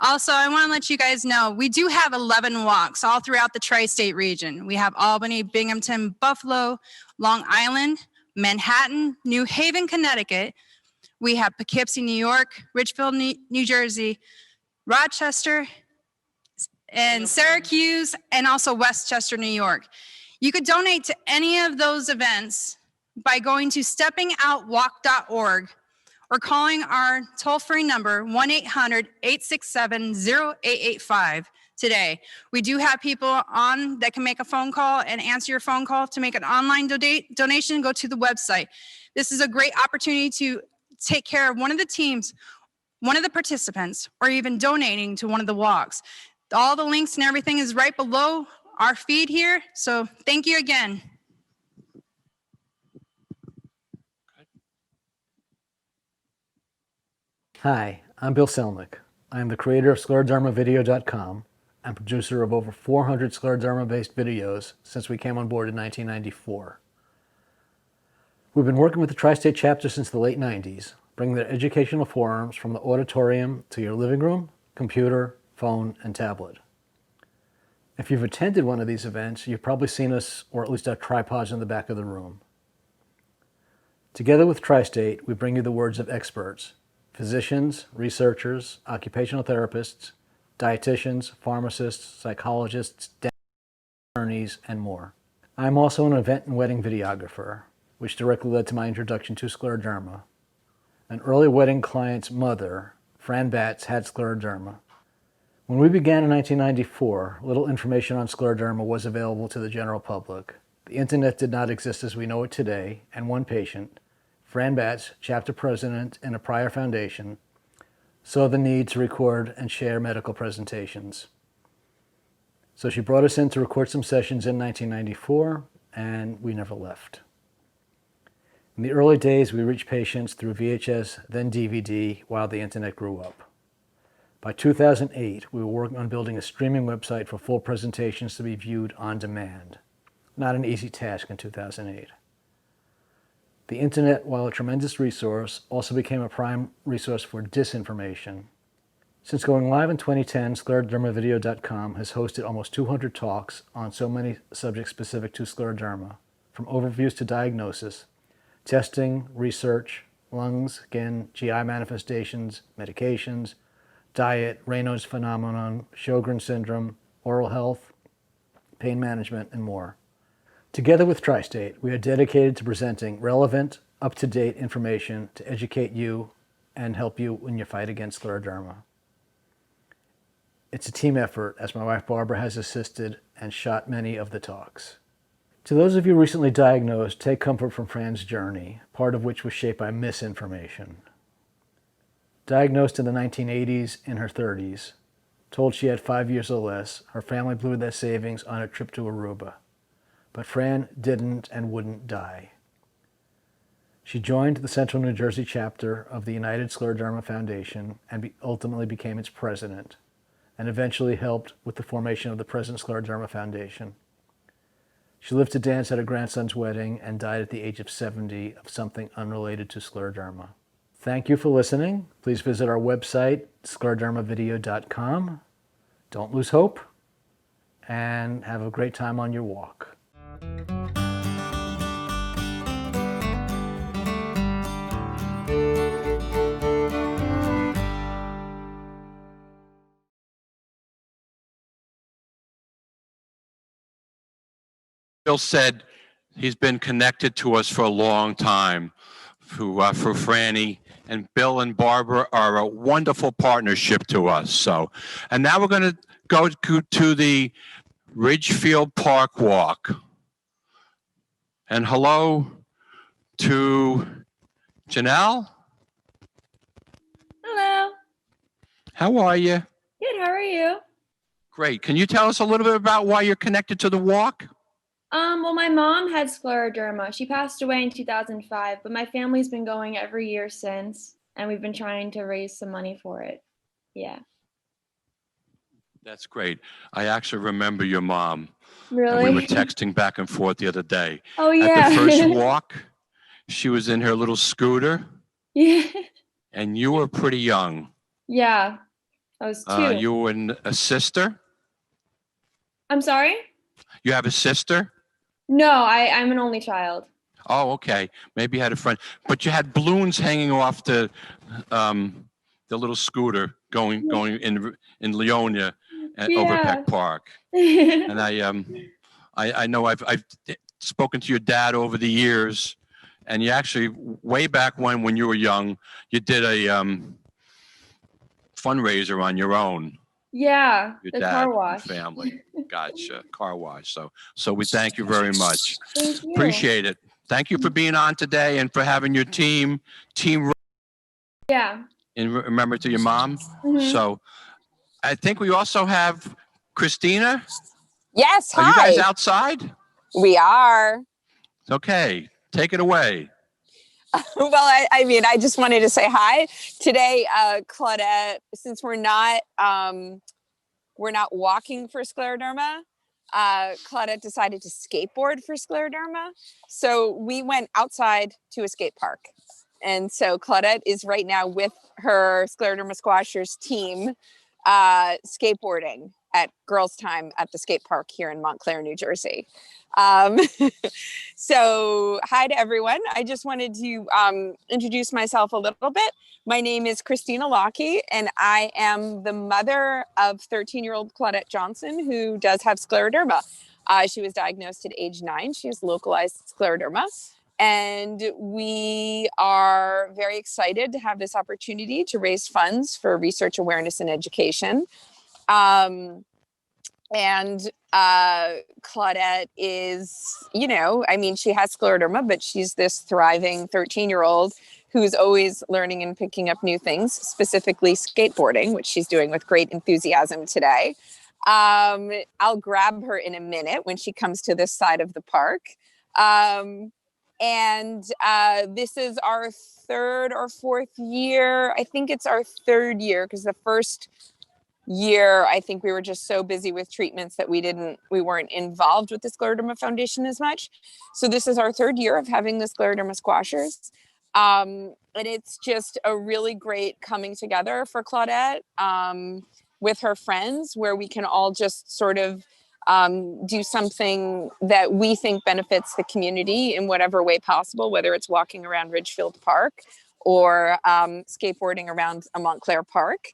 Also, I want to let you guys know, we do have 11 walks all throughout the tri-state region. We have Albany, Binghamton, Buffalo, Long Island, Manhattan, New Haven, Connecticut. We have Poughkeepsie, New York, Richfield, New Jersey, Rochester, and Syracuse, and also Westchester, New York. You could donate to any of those events by going to steppingoutwalk.org or calling our toll-free number 1-800-867-0885 today. We do have people on that can make a phone call and answer your phone call. To make an online donation, go to the website. This is a great opportunity to take care of one of the teams, one of the participants, or even donating to one of the walks. All the links and everything is right below our feed here. So thank you again. Hi, I'm Bill Selnick. I am the creator of Sclerodermavideo.com and producer of over 400 scleroderma-based videos since we came on board in 1994. We've been working with the Tri-State chapter since the late 90s, bringing their educational forums from the auditorium to your living room, computer, phone, and tablet. If you've attended one of these events, you've probably seen us, or at least our tripods in the back of the room. Together with Tri-State, we bring you the words of experts, physicians, researchers, occupational therapists, dietitians, pharmacists, psychologists, attorneys, and more. I'm also an event and wedding videographer, which directly led to my introduction to scleroderma. An early wedding client's mother, Fran Batts, had scleroderma. When we began in 1994, little information on scleroderma was available to the general public. The internet did not exist as we know it today, and one patient, Fran Batts, chapter president in a prior foundation, saw the need to record and share medical presentations. So she brought us in to record some sessions in 1994, and we never left. In the early days, we reached patients through VHS, then DVD, while the internet grew up. By 2008, we were working on building a streaming website for full presentations to be viewed on demand. Not an easy task in 2008. The internet, while a tremendous resource, also became a prime resource for disinformation. Since going live in 2010, Sclerodermavideo.com has hosted almost 200 talks on so many subjects specific to scleroderma, from overviews to diagnosis, testing, research, lungs, skin, GI manifestations, medications, diet, Raynaud's phenomenon, Sjogren's syndrome, oral health, pain management, and more. Together with Tri-State, we are dedicated to presenting relevant, up-to-date information to educate you and help you in your fight against scleroderma. It's a team effort, as my wife Barbara has assisted and shot many of the talks. To those of you recently diagnosed, take comfort from Fran's journey, part of which was shaped by misinformation. Diagnosed in the 1980s, in her 30s, told she had 5 years or less, her family blew their savings on a trip to Aruba. But Fran didn't and wouldn't die. She joined the Central New Jersey chapter of the United Scleroderma Foundation and ultimately became its president, and eventually helped with the formation of the present Scleroderma Foundation. She lived to dance at her grandson's wedding and died at the age of 70 of something unrelated to scleroderma. Thank you for listening. Please visit our website, sclerodermavideo.com. Don't lose hope, and have a great time on your walk. Bill said he's been connected to us for a long time for Franny, and Bill and Barbara are a wonderful partnership to us. So, and now we're going to go to the Ridgefield Park Walk. And hello to Janelle. Hello. How are you? Good. How are you? Great. Can you tell us a little bit about why you're connected to the walk? Well, my mom had scleroderma. She passed away in 2005, but my family's been going every year since, and we've been trying to raise some money for it. Yeah. That's great. I actually remember your mom. Really? And we were texting back and forth the other day. Oh, yeah. At the first walk, she was in her little scooter. Yeah. And you were pretty young. Yeah. I was 2. You were a sister? I'm sorry? You have a sister? No, I'm an only child. Oh, okay. Maybe you had a friend. But you had balloons hanging off the little scooter going in Leonia at Overpeck Park. And I know I've spoken to your dad over the years, and you actually, way back when you were young, you did a fundraiser on your own. Yeah, Your the dad car and wash. family. Gotcha. Car wash. So we thank you very much. Thank you. Appreciate it. Thank you for being on today and for having your team. Yeah. And remember to your mom. Mhm. So I think we also have Christina. Yes, hi. Are you guys outside? We are. Okay, take it away. Well, I mean, I just wanted to say hi. Today, Claudette, since we're not walking for scleroderma, Claudette decided to skateboard for scleroderma. So we went outside to a skate park. And so Claudette is right now with her Scleroderma Squashers team skateboarding at girls' time at the skate park here in Montclair, New Jersey. So hi to everyone. I just wanted to introduce myself a little bit. My name is Christina Lockie, and I am the mother of 13-year-old Claudette Johnson, who does have scleroderma. She was diagnosed at age 9. She has localized scleroderma. And we are very excited to have this opportunity to raise funds for research, awareness, and education. And Claudette is, I mean, she has scleroderma, but she's this thriving 13-year-old who's always learning and picking up new things, specifically skateboarding, which she's doing with great enthusiasm today. I'll grab her in a minute when she comes to this side of the park. And this is our 3rd or 4th year. I think it's our 3rd year, because the first year, I think we were just so busy with treatments that we weren't involved with the Scleroderma Foundation as much. So this is our 3rd year of having the Scleroderma Squashers. And it's just a really great coming together for Claudette with her friends, where we can all just sort of do something that we think benefits the community in whatever way possible, whether it's walking around Ridgefield Park or skateboarding around Montclair Park.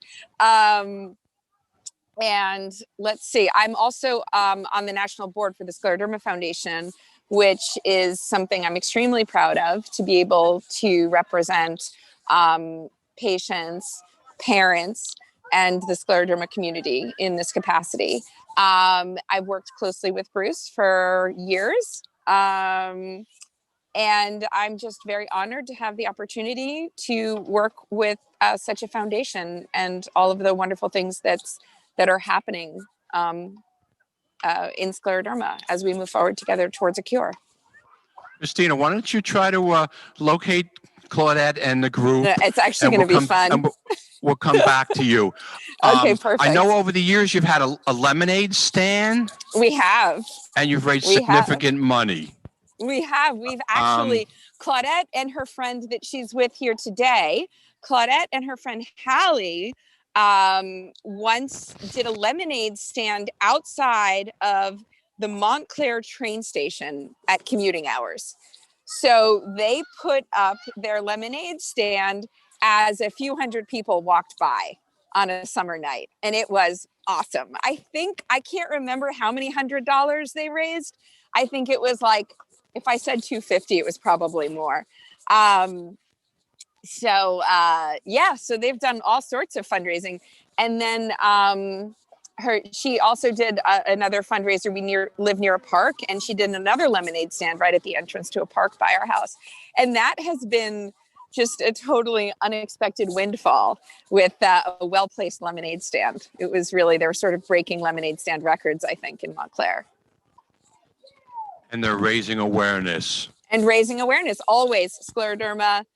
And let's see, I'm also on the national board for the Scleroderma Foundation, which is something I'm extremely proud of, to be able to represent patients, parents, and the scleroderma community in this capacity. I've worked closely with Bruce for years, And I'm just very honored to have the opportunity to work with such a foundation and all of the wonderful things that are happening in scleroderma as we move forward together towards a cure. Christina, why don't you try to locate Claudette and the group? It's actually and going to we'll be come- fun. and we'll come back to you. Okay, I perfect. know over the years you've had a lemonade stand. We have. And you've raised We have. significant money. We have. We've actually, Claudette and her friend that she's with here today, Claudette and her friend Hallie, once did a lemonade stand outside of the Montclair train station at commuting hours. So they put up their lemonade stand as a few hundred people walked by on a summer night. And it was awesome. I can't remember how many $100 they raised. I think it was like, if I said 250, it was probably more. So they've done all sorts of fundraising. And then she also did another fundraiser. We live near a park, and she did another lemonade stand right at the entrance to a park by our house. And that has been just a totally unexpected windfall with a well-placed lemonade stand. It was really, they were sort of breaking lemonade stand records, I think, in Montclair. And they're raising awareness. And raising awareness, always. Scleroderma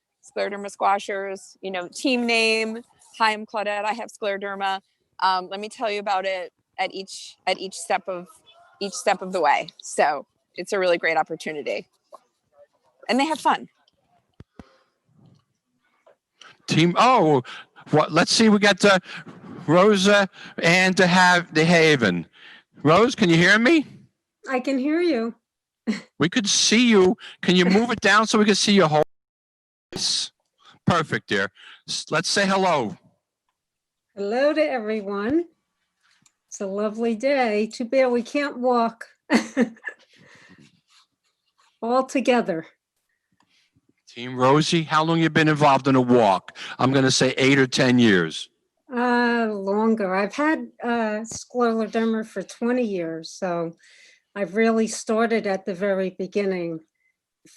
squashers, team name. Hi, I'm Claudette. I have scleroderma. Let me tell you about it at each step of the way. So it's a really great opportunity, and they have fun. Let's see. We got Rosa and DeHaven. Rose, can you hear me? I can hear you. We could see you. Can you move it down so we can see your whole face? Perfect, dear. Let's say hello. Hello to everyone. It's a lovely day. Too bad we can't walk all together. Team Rosie, how long you been involved in a walk? I'm going to say 8 or 10 years. Longer. I've had scleroderma for 20 years, so I've really started at the very beginning.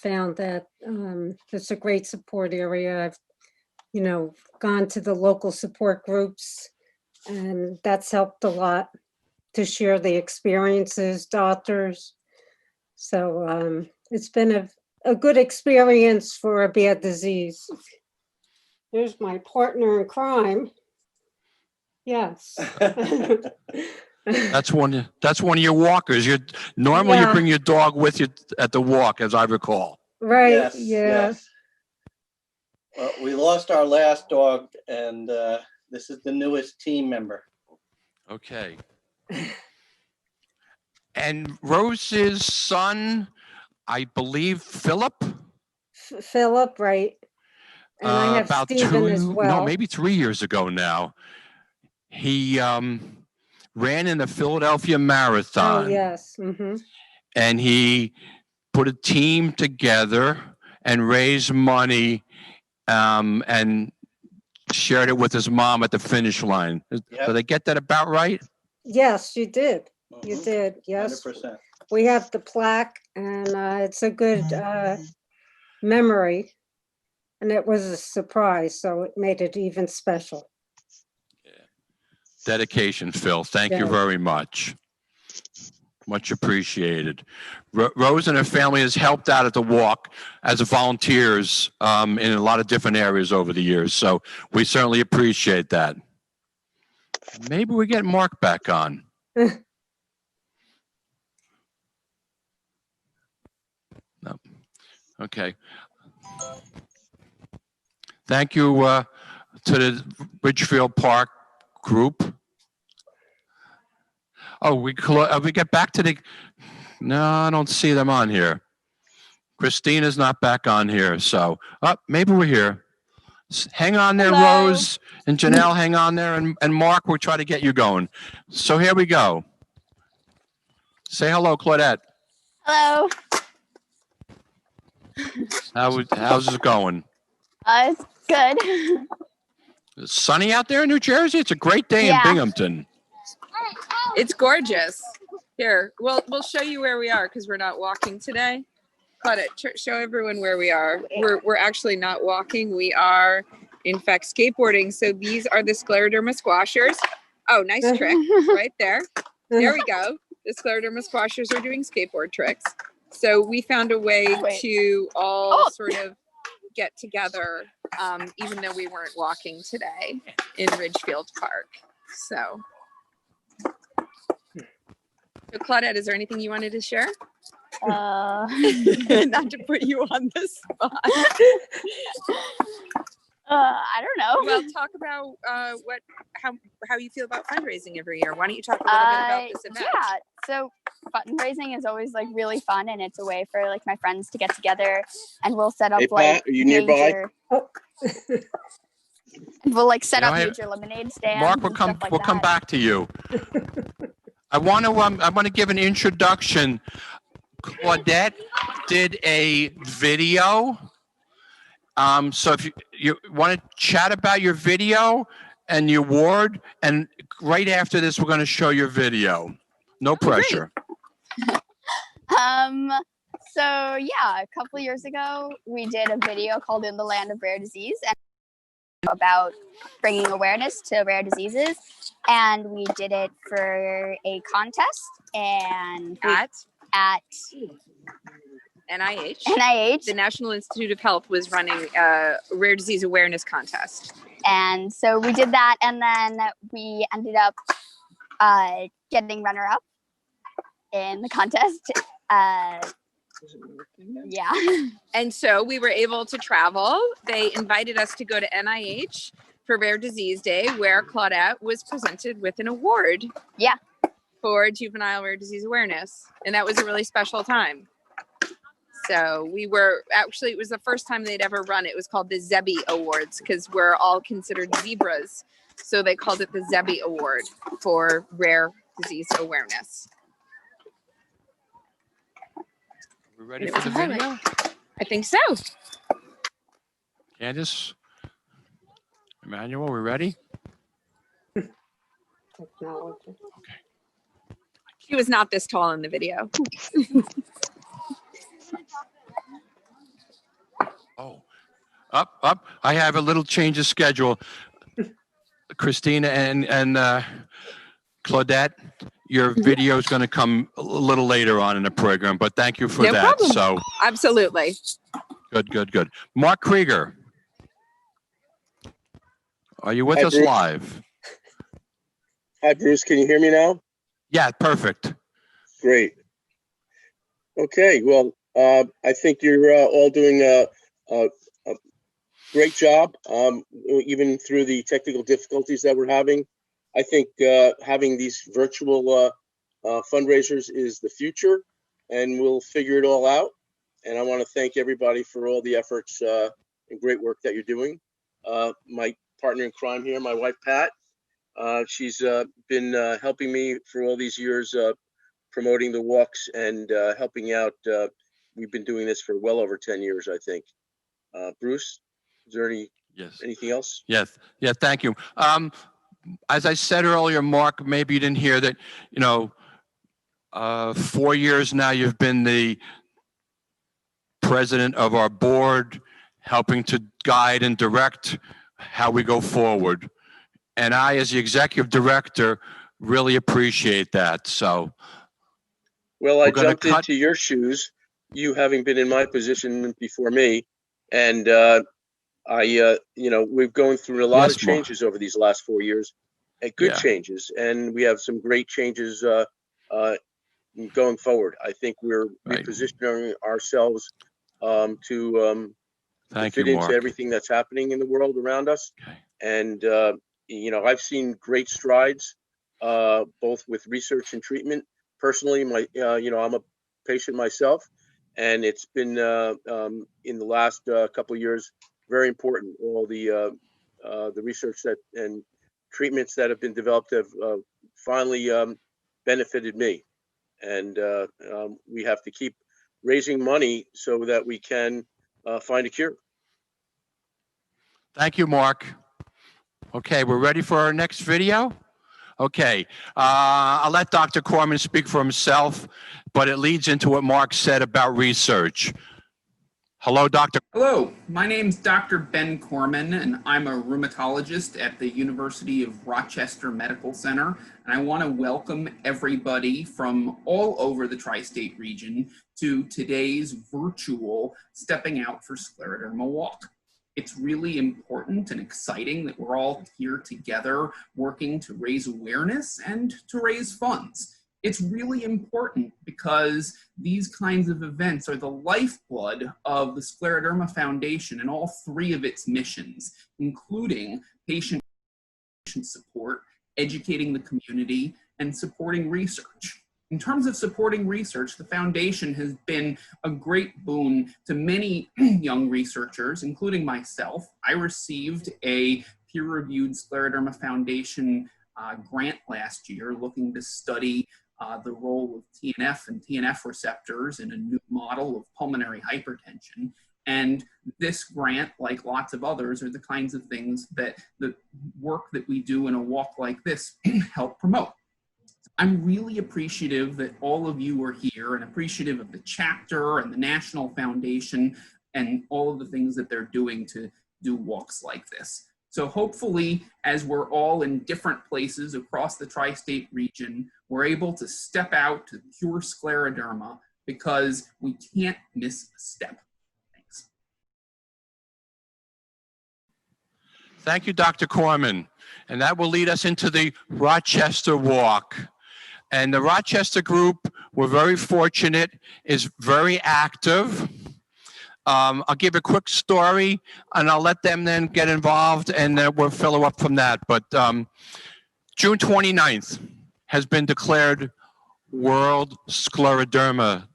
Found that it's a great support area. I've, gone to the local support groups, and that's helped a lot to share the experiences, doctors. So it's been a good experience for a bad disease. There's my partner in crime. Yes. That's one of your walkers. Normally you bring your dog with you at the walk, as I recall. Right. Yes, Yeah. yes. Well, we lost our last dog, and this is the newest team member. Okay. And Rose's son, I believe, Philip? Philip, right. And I have about Stephen as well. maybe 3 years ago now. He ran in the Philadelphia Marathon. Oh, yes. Mm-hmm. And he put a team together and raised money and shared it with his mom at the finish line. Yep. Did I get that about right? Yes, you did. You did. Yes. 100%. We have the plaque, and it's a good memory. And it was a surprise, so it made it even special. Dedication, Phil. Thank you Yeah. very much. Much appreciated. Rose and her family has helped out at the walk as volunteers in a lot of different areas over the years. So we certainly appreciate that. Maybe we get Mark back on. No. Okay. Thank you to the Ridgefield Park group. Oh, we get back to the. No, I don't see them on here. Christina's not back on here, so maybe we're here. Hang on there, Hello. Rose and Janelle. Hang on there, and Mark, we'll try to get you going. So here we go. Say hello, Claudette. Hello. How's it going? It's good. It's sunny out there in New Jersey. It's a great day in Yeah. Binghamton. It's gorgeous. Here, we'll show you where we are because we're not walking today. Claudette, show everyone where we are. We're actually not walking. We are, in fact, skateboarding. So these are the Scleroderma squashers. Oh, nice trick right there. There we go. The Scleroderma squashers are doing skateboard tricks. So we found a way to all sort of get together, even though we weren't walking today in Ridgefield Park. So Claudette, is there anything you wanted to share? Not to put you on the spot. I don't know. Well, talk about how you feel about fundraising every year. Why don't you talk a little bit about this event? Yeah, so fundraising is always like really fun, and it's a way for like my friends to get together, and we'll set up Hey, like Pat, are you nearby? we'll like set up I- major lemonade stands. Mark, and stuff like we'll come that. back to you. I want to give an introduction. Claudette did a video. So if you want to chat about your video and the award, and right after this, we're going to show your video. No pressure. So yeah, a couple of years ago, we did a video called "In the Land of Rare Disease" and about bringing awareness to rare diseases, and we did it for a contest and at NIH. The National Institute of Health was running a rare disease awareness contest. And so we did that, and then we ended up getting runner-up in the contest. Yeah. And so we were able to travel. They invited us to go to NIH for Rare Disease Day, where Claudette was presented with an award. Yeah. For juvenile rare disease awareness. And that was a really special time. So we were, actually, it was the first time they'd ever run. It was called the Zebby Awards because we're all considered zebras. So they called it the Zebby Award for rare disease awareness. We ready for the video? I think so. Candace, Emmanuel, we ready? She was not this tall in the video. Oh, up. I have a little change of schedule. Christina and Claudette, your video is going to come a little later on in the program, but thank you for No that. problem. So absolutely. Good. Mark Krieger, are you with Hi, us Bruce. live? Hi, Bruce. Can you hear me now? Yeah, perfect. Great. Okay. Well, I think you're all doing a great job, even through the technical difficulties that we're having. I think having these virtual fundraisers is the future, and we'll figure it all out. And I want to thank everybody for all the efforts and great work that you're doing. My partner in crime here, my wife, Pat, she's been helping me for all these years, promoting the walks and helping out. We've been doing this for well over 10 years, I think. Bruce, is there anything else? Yes. Yeah, thank you. As I said earlier, Mark, maybe you didn't hear that, 4 years now you've been the president of our board, helping to guide and direct how we go forward. And I, as the executive director, really appreciate that. So, Well, I we're gonna jumped into your shoes, you having been in my position before me, and we've gone through a lot of Yes, Mark. changes over these last 4 years, and good changes, and we have some great changes going forward. I think we're repositioning ourselves to Thank fit you, into Mark. everything that's happening in the world around us. And I've seen great strides, both with research and treatment. Personally, I'm a patient myself, and it's been in the last couple of years very important. All the research and treatments that have been developed have finally benefited me, and we have to keep raising money so that we can find a cure. Thank you, Mark. Okay, we're ready for our next video. Okay, I'll let Dr. Corman speak for himself, but it leads into what Mark said about research. Hello, Dr. Hello, my name's Dr. Ben Corman, and I'm a rheumatologist at the University of Rochester Medical Center. And I want to welcome everybody from all over the tri-state region to today's virtual Stepping Out for Scleroderma Walk. It's really important and exciting that we're all here together working to raise awareness and to raise funds. It's really important because these kinds of events are the lifeblood of the Scleroderma Foundation and all three of its missions, including patient support, educating the community, and supporting research. In terms of supporting research, the foundation has been a great boon to many young researchers, including myself. I received a peer-reviewed Scleroderma Foundation grant last year looking to study the role of TNF and TNF receptors in a new model of pulmonary hypertension. And this grant, like lots of others, are the kinds of things that the work that we do in a walk like this help promote. I'm really appreciative that all of you are here and appreciative of the chapter and the National Foundation and all of the things that they're doing to do walks like this. So hopefully, as we're all in different places across the tri-state region, we're able to step out to cure scleroderma because we can't miss a step. Thanks. Thank you, Dr. Corman. And that will lead us into the Rochester Walk. And the Rochester group, we're very fortunate, is very active. I'll give a quick story and I'll let them then get involved and then we'll follow up from that. But June 29th has been declared World Scleroderma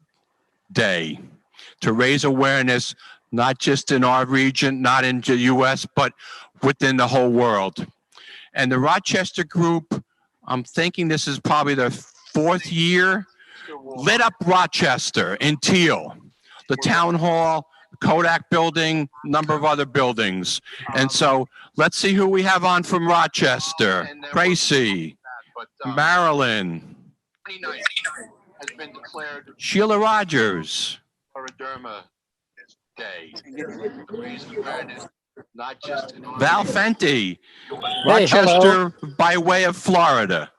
Day to raise awareness, not just in our region, not in the US, but within the whole world. And the Rochester group, I'm thinking this is probably the 4th year, lit up Rochester in teal, the town hall, Kodak building, number of other buildings. And so let's see who we have on from Rochester. Gracie, Marilyn, has been declared Sheila Rogers. Scleroderma Day. Not just Val Fenty, Rochester by way of Florida.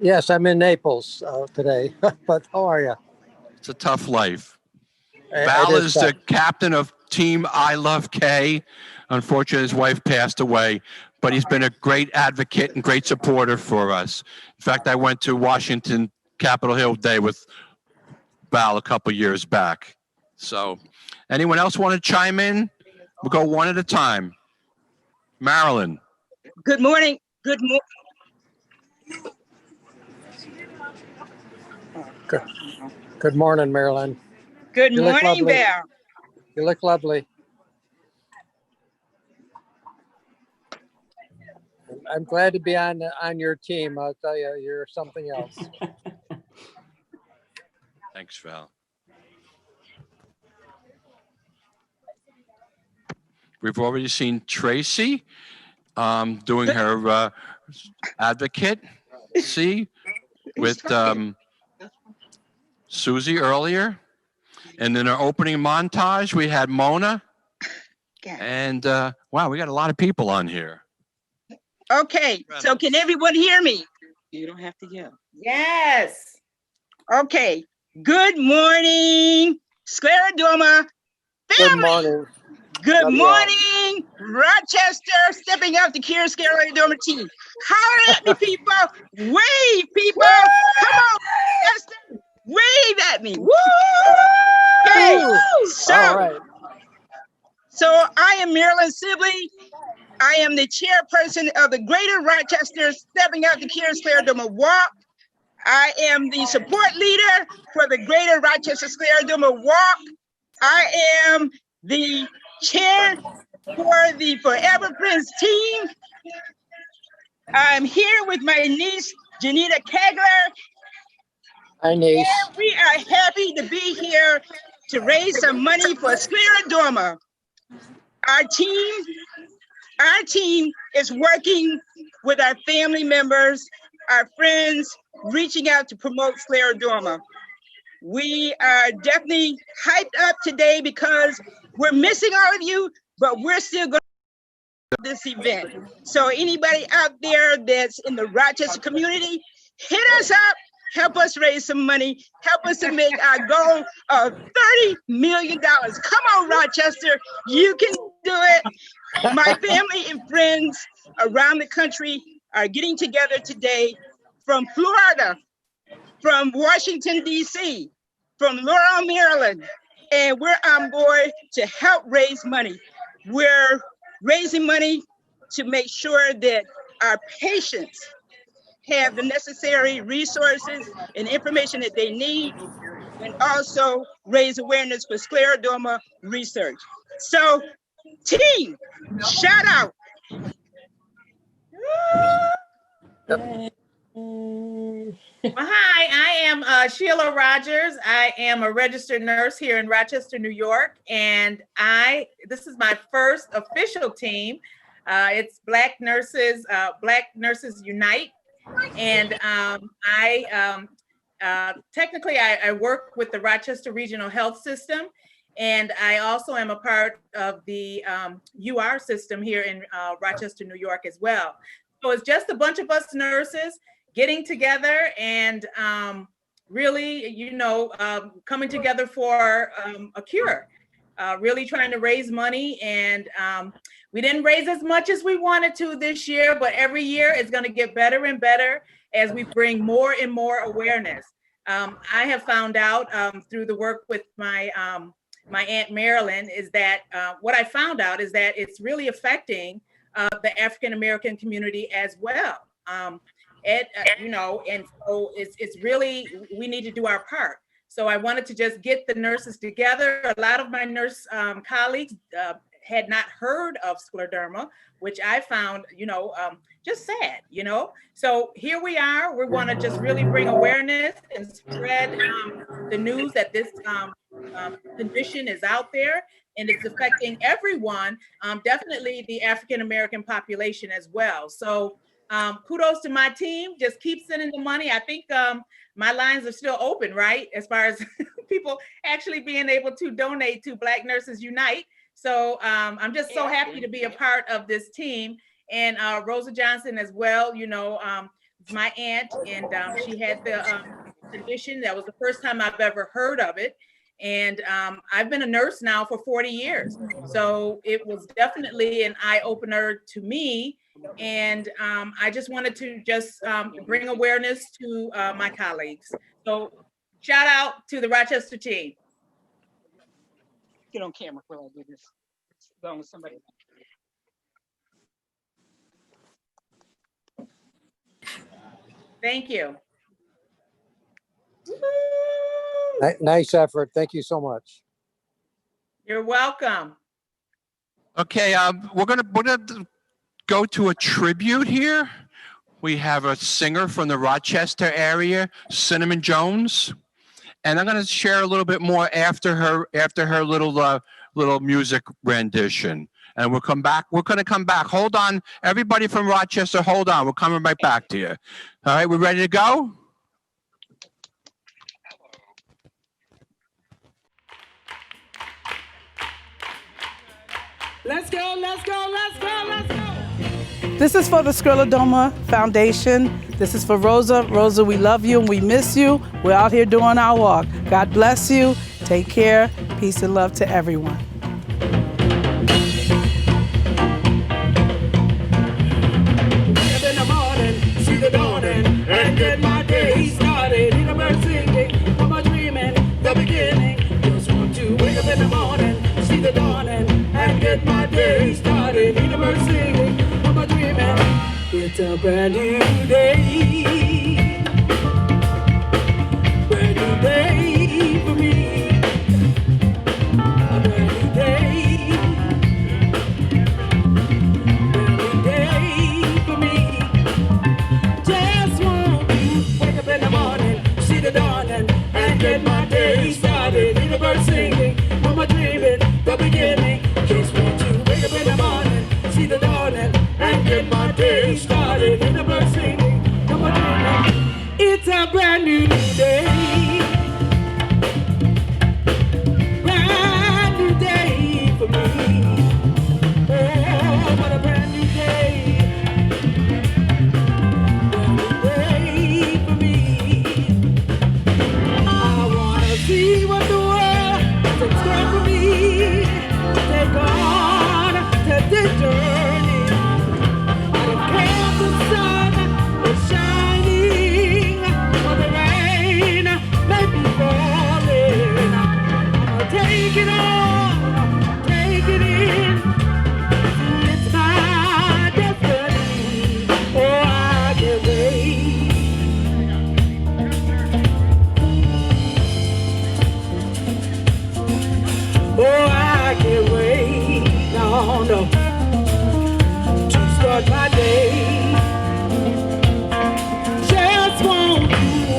Yes, I'm in Naples today, but how are you? It's a tough life. Val is the captain of Team I Love K. Unfortunately, his wife passed away, but he's been a great advocate and great supporter for us. In fact, I went to Washington Capitol Hill Day with Val a couple years back. So, anyone else want to chime in? We'll go one at a time. Marilyn. Good morning. Good morning. Good morning, Marilyn. Good morning, Bear. You look lovely. I'm glad to be on your team. I'll tell you, you're something else. Thanks, Val. We've already seen Tracy doing her advocate, with Susie earlier. And in our opening montage, we had Mona. And wow, we got a lot of people on here. Okay, so can everyone hear me? You don't have to yell. Yes. Okay. Good morning, Scleroderma family. Good morning. Good morning, Rochester, stepping out to cure Scleroderma team. Holler at me, people. Wave, people. Come on, Rochester. Wave at me. Woo! Okay. So I am Marilyn Sibley. I am the chairperson of the Greater Rochester Stepping Out to Cure Scleroderma Walk. I am the support leader for the Greater Rochester Scleroderma Walk. I am the chair for the Forever Friends team. I'm here with my niece, Janita Kegler. Hi, niece. And we are happy to be here to raise some money for Scleroderma. Our team is working with our family members, our friends reaching out to promote Scleroderma. We are definitely hyped up today because we're missing all of you, but we're still going to do this event. So anybody out there that's in the Rochester community, hit us up, help us raise some money, help us to make our goal of $30 million. Come on, Rochester, you can do it. My family and friends around the country are getting together today from Florida, from Washington, D.C., from Laurel, Maryland, and we're on board to help raise money. We're raising money to make sure that our patients have the necessary resources and information that they need, and also raise awareness for scleroderma research. So, team, shout out. Well, hi, I am Sheila Rogers. I am a registered nurse here in Rochester, New York, and this is my first official team. It's Black Nurses Unite, and technically I work with the Rochester Regional Health System, and I also am a part of the UR system here in Rochester, New York as well. So it's just a bunch of us nurses getting together and really, coming together for a cure, really trying to raise money. And we didn't raise as much as we wanted to this year, but every year it's going to get better and better as we bring more and more awareness. I have found out through the work with my Aunt Marilyn is that what I found out is that it's really affecting the African-American community as well. And so it's really, we need to do our part. So I wanted to just get the nurses together. A lot of my nurse colleagues had not heard of scleroderma, which I found, just sad, So here we are. We want to just really bring awareness and spread the news that this condition is out there and it's affecting everyone, definitely the African-American population as well. So kudos to my team. Just keep sending the money. I think my lines are still open, right? As far as people actually being able to donate to Black Nurses Unite. So I'm just so happy to be a part of this team. And Rosa Johnson as well, my aunt, and she had the condition. That was the first time I've ever heard of it. And I've been a nurse now for 40 years. So it was definitely an eye-opener to me. And I just wanted to just bring awareness to my colleagues. So shout out to the Rochester team. Get on camera while I do this. As long as somebody. Thank you. Nice effort. Thank you so much. You're welcome. Okay, we're gonna go to a tribute here. We have a singer from the Rochester area, Cinnamon Jones, and I'm gonna share a little bit more after her little music rendition. And we'll come back. We're gonna come back. Hold on, everybody from Rochester. Hold on. We're coming right back to you. All right, we ready to go? Let's go, let's go, let's go, let's go. This is for the Scleroderma Foundation. This is for Rosa. Rosa, we love you and we miss you. We're out here doing our walk. God bless you. Take care. Peace and love to everyone. In the morning, see the dawning, and get my day started. In the bird singing, from my dreaming, the beginning. Just want to wake up in the morning, see the dawning, and get my day started. In the bird singing, from my dreaming. It's a brand new day. Brand new day for me. A brand new day. Brand new day for me. Just want to wake up in the morning, see the dawning, and get my day started. Hear the birds singing, from my dreaming, the beginning. Just want to wake up in the morning, see the dawning, and get my day started. Hear the birds singing, from my see what the world has in store for me. Take on to this journey. I don't care if the sun is shining or the rain may be falling. I'll take it all, take it in. It's my destiny. Oh, I can't wait. Oh, I can't wait, no, no, to start my day. Just want to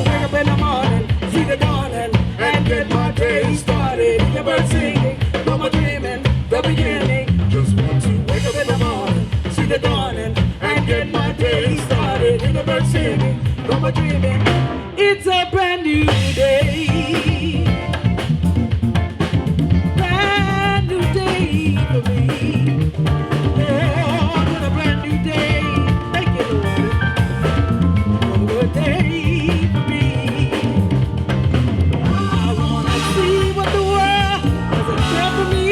wake up in the morning, see the dawning, and get my day started. Hear birds singing, no more dreaming, the beginning. Just want to wake up in the morning, see the dawning, and get my day started. Hear the birds singing, no more dreaming. It's a brand new day. For me, Lord, what a brand new day. Thank you, Lord. What a day for me. I wanna see what the world has in store for me.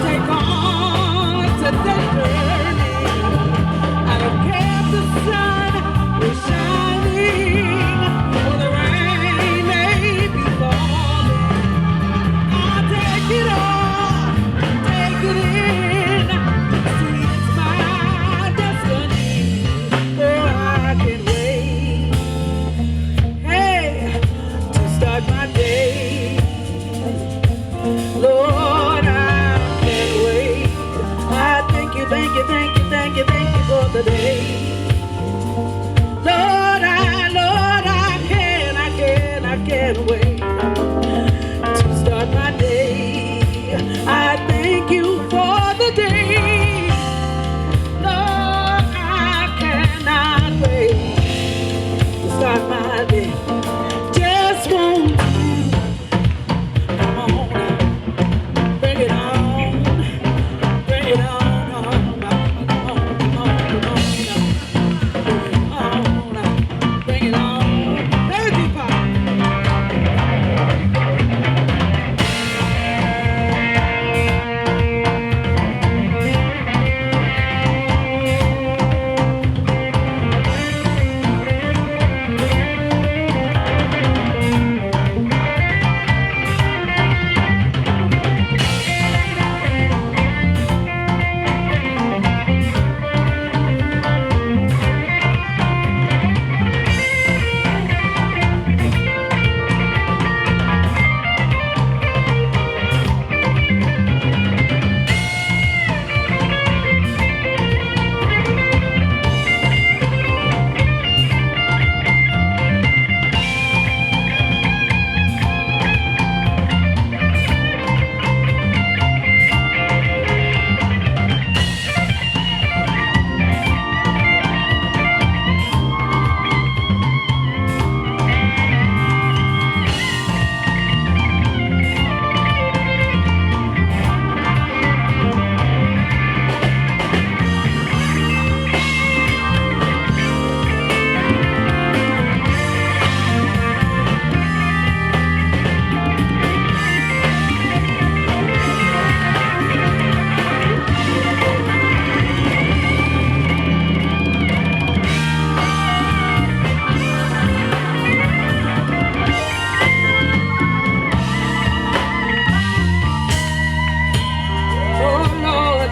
Take on to that journey. I don't care if the sun is shining or the rain may be falling. I'll take it all. Take it in, see it's my destiny. Oh, I can't wait, hey, to start my day. Lord, I can't wait. I thank you, thank you, thank you, thank you, thank you for the day. Lord, I can't wait to start my day. I thank you for the day. Lord, I cannot wait to start my day. Just want to come on, bring it on, bring it on, come on, come on, come on, bring it on, very deep part.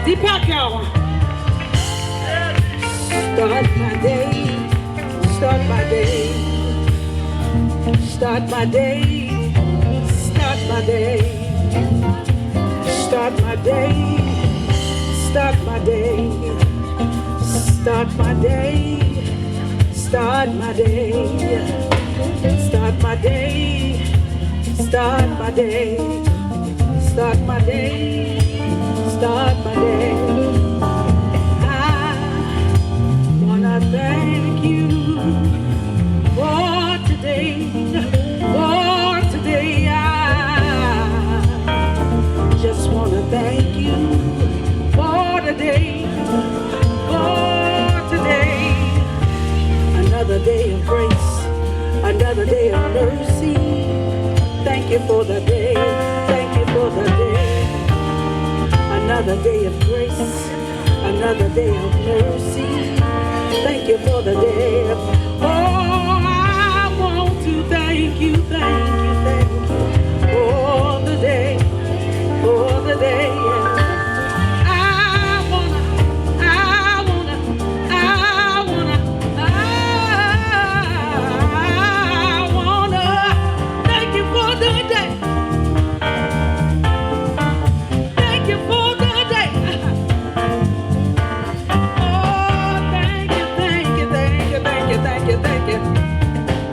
Deepak hour. Start my day. Start my day. Start my day. Start my day. Start my day. Start my day. Start my day. Start my day. Start my day. Start my day. Start my day. Start my day. I wanna thank you for today. For today, I just wanna thank you for today. For today, another day of grace, another day of mercy. Thank you for the day. Thank you for the day. Another day of grace, another day of mercy. Thank you for the day. Oh, I want to thank you, thank you, thank you for the day, for the day. I wanna thank you for the day. Thank you for the day. Oh, thank you, thank you, thank you, thank you, thank you, thank you.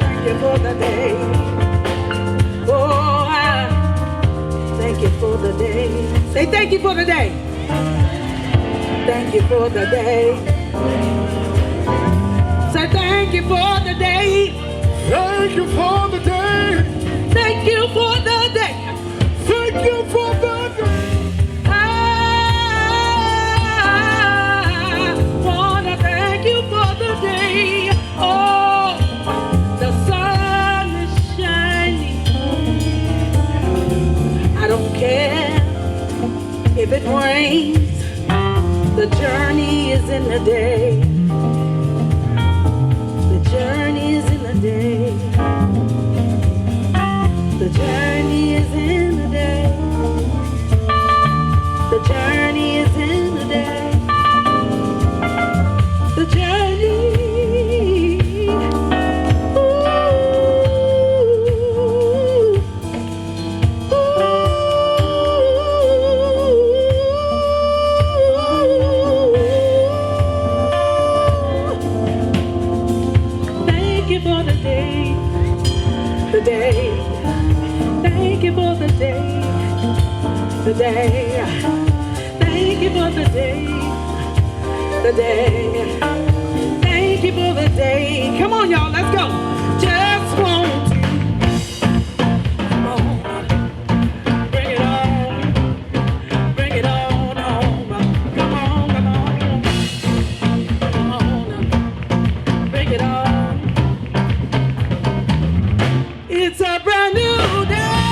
Thank you for the day. Oh, I thank you for the day. Say thank you for the day. Thank you for the day. Say thank you for the day. Thank you for the day. Thank you for the day. Thank you for the day. I wanna thank you for the day. Oh, the sun is shining. I don't care if it rains. The journey is in the day. The journey is in the day. The journey is in the day. The journey is in the day. The journey. Ooh, thank you for the day. The day. Thank you for the day. The day. Thank you for the day. The day. Thank you for the day. Come on, y'all, let's go. Just want to. Come on. Bring it on. Bring it on home. Come on, come on. Come on. Bring it on. It's a brand new day.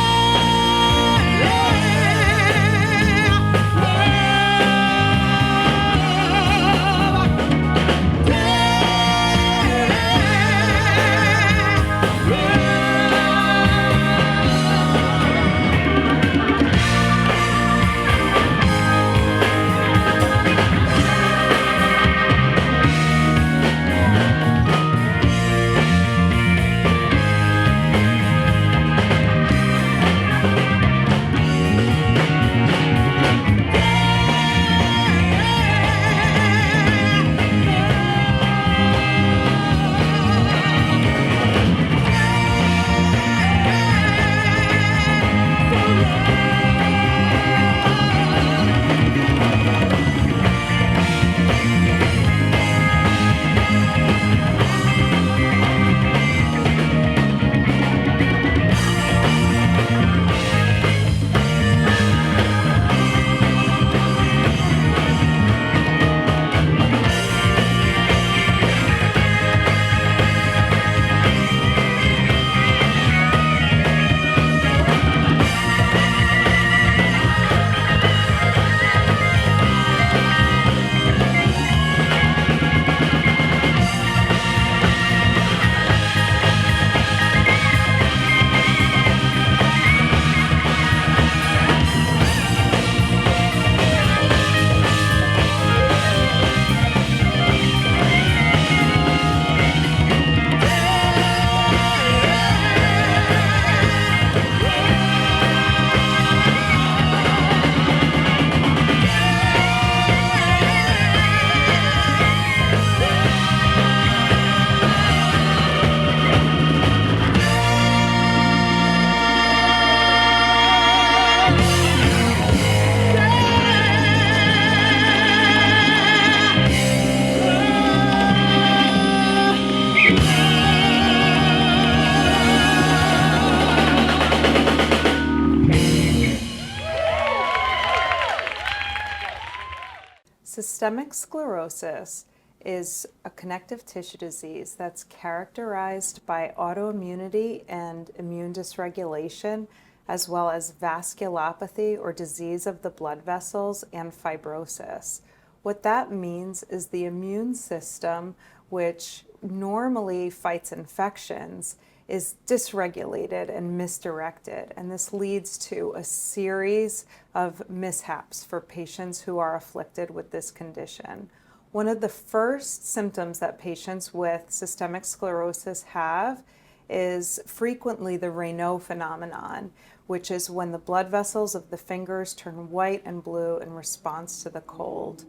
Systemic sclerosis is a connective tissue disease that's characterized by autoimmunity and immune dysregulation, as well as vasculopathy or disease of the blood vessels and fibrosis. What that means is the immune system, which normally fights infections, is dysregulated and misdirected, and this leads to a series of mishaps for patients who are afflicted with this condition. One of the first symptoms that patients with systemic sclerosis have is frequently the Raynaud phenomenon, which is when the blood vessels of the fingers turn white and blue in response to the cold.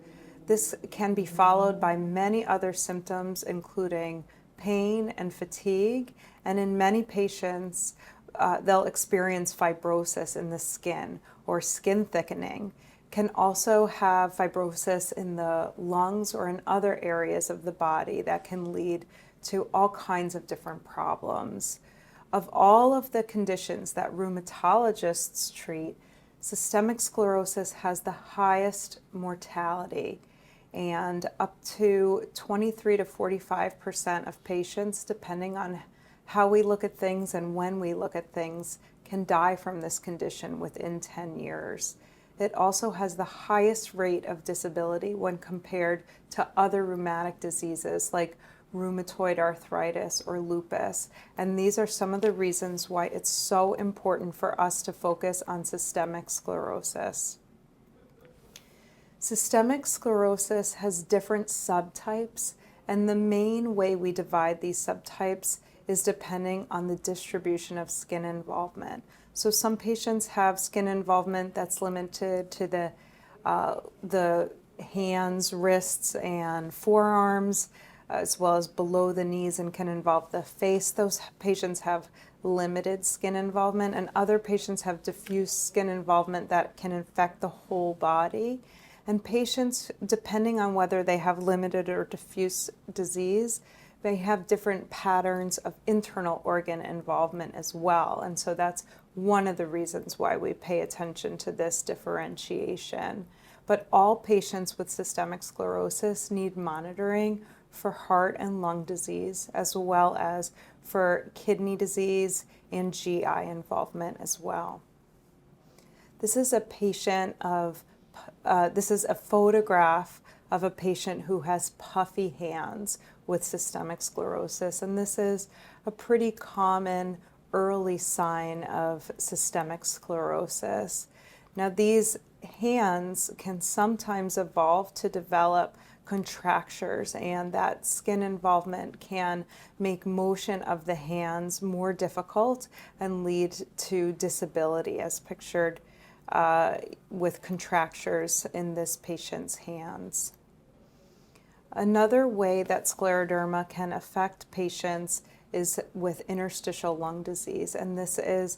This can be followed by many other symptoms, including pain and fatigue, and in many patients, they'll experience fibrosis in the skin or skin thickening. Can also have fibrosis in the lungs or in other areas of the body that can lead to all kinds of different problems. Of all of the conditions that rheumatologists treat, systemic sclerosis has the highest mortality, and up to 23 to 45% of patients, depending on how we look at things and when we look at things, can die from this condition within 10 years. It also has the highest rate of disability when compared to other rheumatic diseases like rheumatoid arthritis or lupus. And these are some of the reasons why it's so important for us to focus on systemic sclerosis. Systemic sclerosis has different subtypes, and the main way we divide these subtypes is depending on the distribution of skin involvement. So some patients have skin involvement that's limited to the hands, wrists, and forearms, as well as below the knees, and can involve the face. Those patients have limited skin involvement, and other patients have diffuse skin involvement that can infect the whole body. And patients, depending on whether they have limited or diffuse disease, they have different patterns of internal organ involvement as well. And so that's one of the reasons why we pay attention to this differentiation. But all patients with systemic sclerosis need monitoring for heart and lung disease, as well as for kidney disease and GI involvement as well. This is a photograph of a patient who has puffy hands with systemic sclerosis, and this is a pretty common early sign of systemic sclerosis. Now, these hands can sometimes evolve to develop contractures, and that skin involvement can make motion of the hands more difficult and lead to disability, as pictured with contractures in this patient's hands. Another way that scleroderma can affect patients is with interstitial lung disease, and this is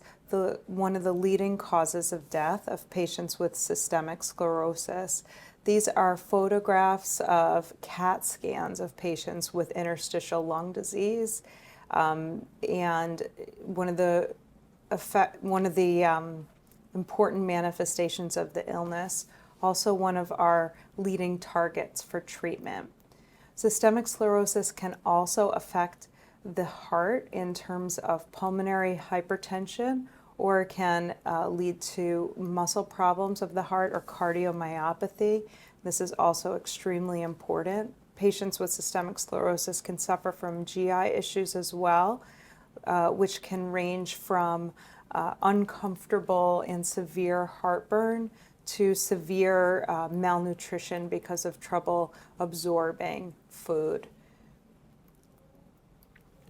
one of the leading causes of death of patients with systemic sclerosis. These are photographs of CAT scans of patients with interstitial lung disease, and one of the important manifestations of the illness, also one of our leading targets for treatment. Systemic sclerosis can also affect the heart in terms of pulmonary hypertension, or can lead to muscle problems of the heart or cardiomyopathy. This is also extremely important. Patients with systemic sclerosis can suffer from GI issues as well, which can range from uncomfortable and severe heartburn to severe malnutrition because of trouble absorbing food.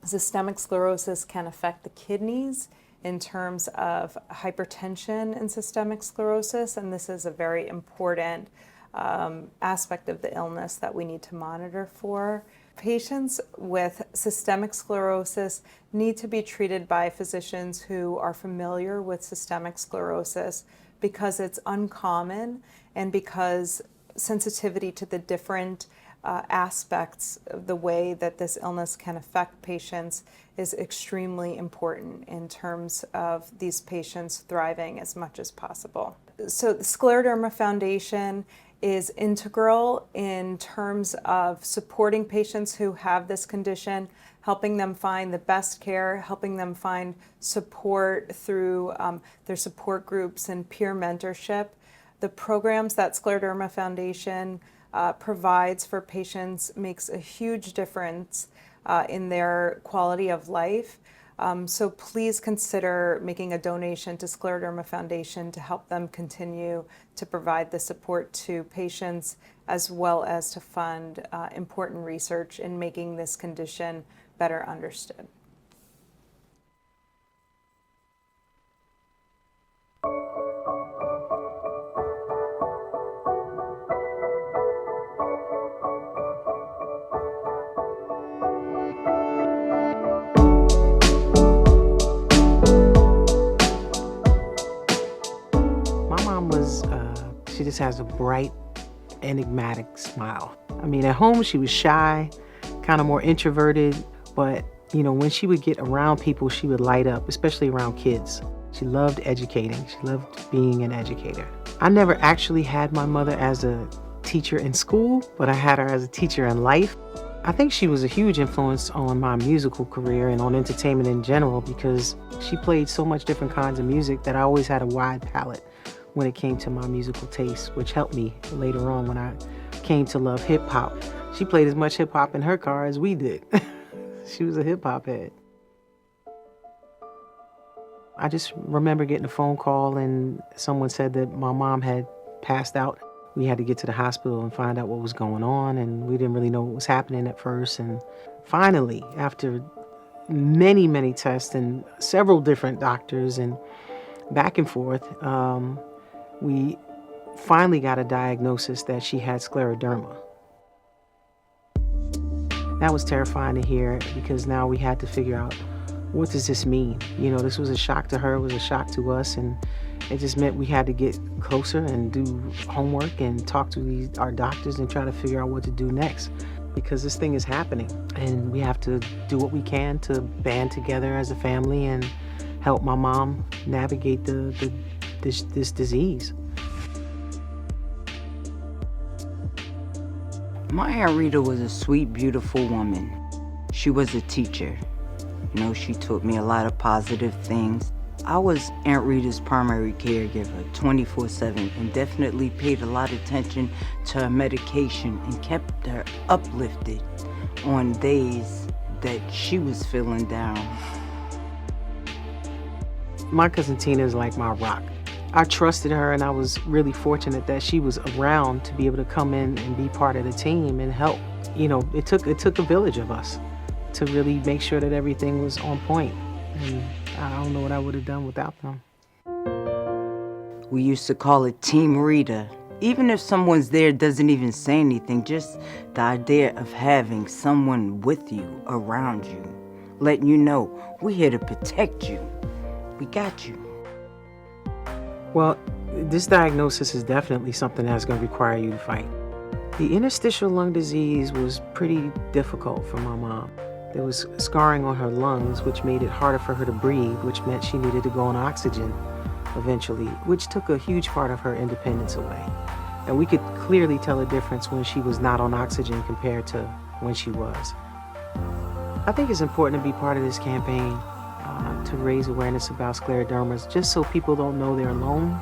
Systemic sclerosis can affect the kidneys in terms of hypertension and systemic sclerosis, and this is a very important aspect of the illness that we need to monitor for. Patients with systemic sclerosis need to be treated by physicians who are familiar with systemic sclerosis, because it's uncommon and because sensitivity to the different aspects of the way that this illness can affect patients is extremely important in terms of these patients thriving as much as possible. So the Scleroderma Foundation is integral in terms of supporting patients who have this condition, helping them find the best care, helping them find support through their support groups and peer mentorship. The programs that Scleroderma Foundation provides for patients makes a huge difference in their quality of life. So please consider making a donation to Scleroderma Foundation to help them continue to provide the support to patients, as well as to fund important research in making this condition better understood. My mom was, she just has a bright, enigmatic smile. I mean, at home she was shy, kind of more introverted, but you know, when she would get around people, she would light up, especially around kids. She loved educating. She loved being an educator. I never actually had my mother as a teacher in school, but I had her as a teacher in life. I think she was a huge influence on my musical career and on entertainment in general because she played so much different kinds of music that I always had a wide palette when it came to my musical taste, which helped me later on when I came to love hip hop. She played as much hip hop in her car as we did. She was a hip hop head. I just remember getting a phone call and someone said that my mom had passed out. We had to get to the hospital and find out what was going on, and we didn't really know what was happening at first. And finally, after many, many tests and several different doctors and back and forth, we finally got a diagnosis that she had scleroderma. That was terrifying to hear because now we had to figure out, what does this mean? You know, this was a shock to her, it was a shock to us, and it just meant we had to get closer and do homework and talk to our doctors and try to figure out what to do next, because this thing is happening and we have to do what we can to band together as a family and help my mom navigate this disease. My Aunt Rita was a sweet, beautiful woman. She was a teacher. You know, she taught me a lot of positive things. I was Aunt Rita's primary caregiver 24/7 and definitely paid a lot of attention to her medication and kept her uplifted on days that she was feeling down. My cousin Tina is like my rock. I trusted her and I was really fortunate that she was around to be able to come in and be part of the team and help. You know, it took a village of us to really make sure that everything was on point. And I don't know what I would have done without them. We used to call it Team Rita. Even if someone's there doesn't even say anything, just the idea of having someone with you, around you, letting you know, we're here to protect you. We got you. Well, this diagnosis is definitely something that's going to require you to fight. The interstitial lung disease was pretty difficult for my mom. There was scarring on her lungs, which made it harder for her to breathe, which meant she needed to go on oxygen eventually, which took a huge part of her independence away. And we could clearly tell a difference when she was not on oxygen compared to when she was. I think it's important to be part of this campaign to raise awareness about sclerodermas, just so people don't know they're alone.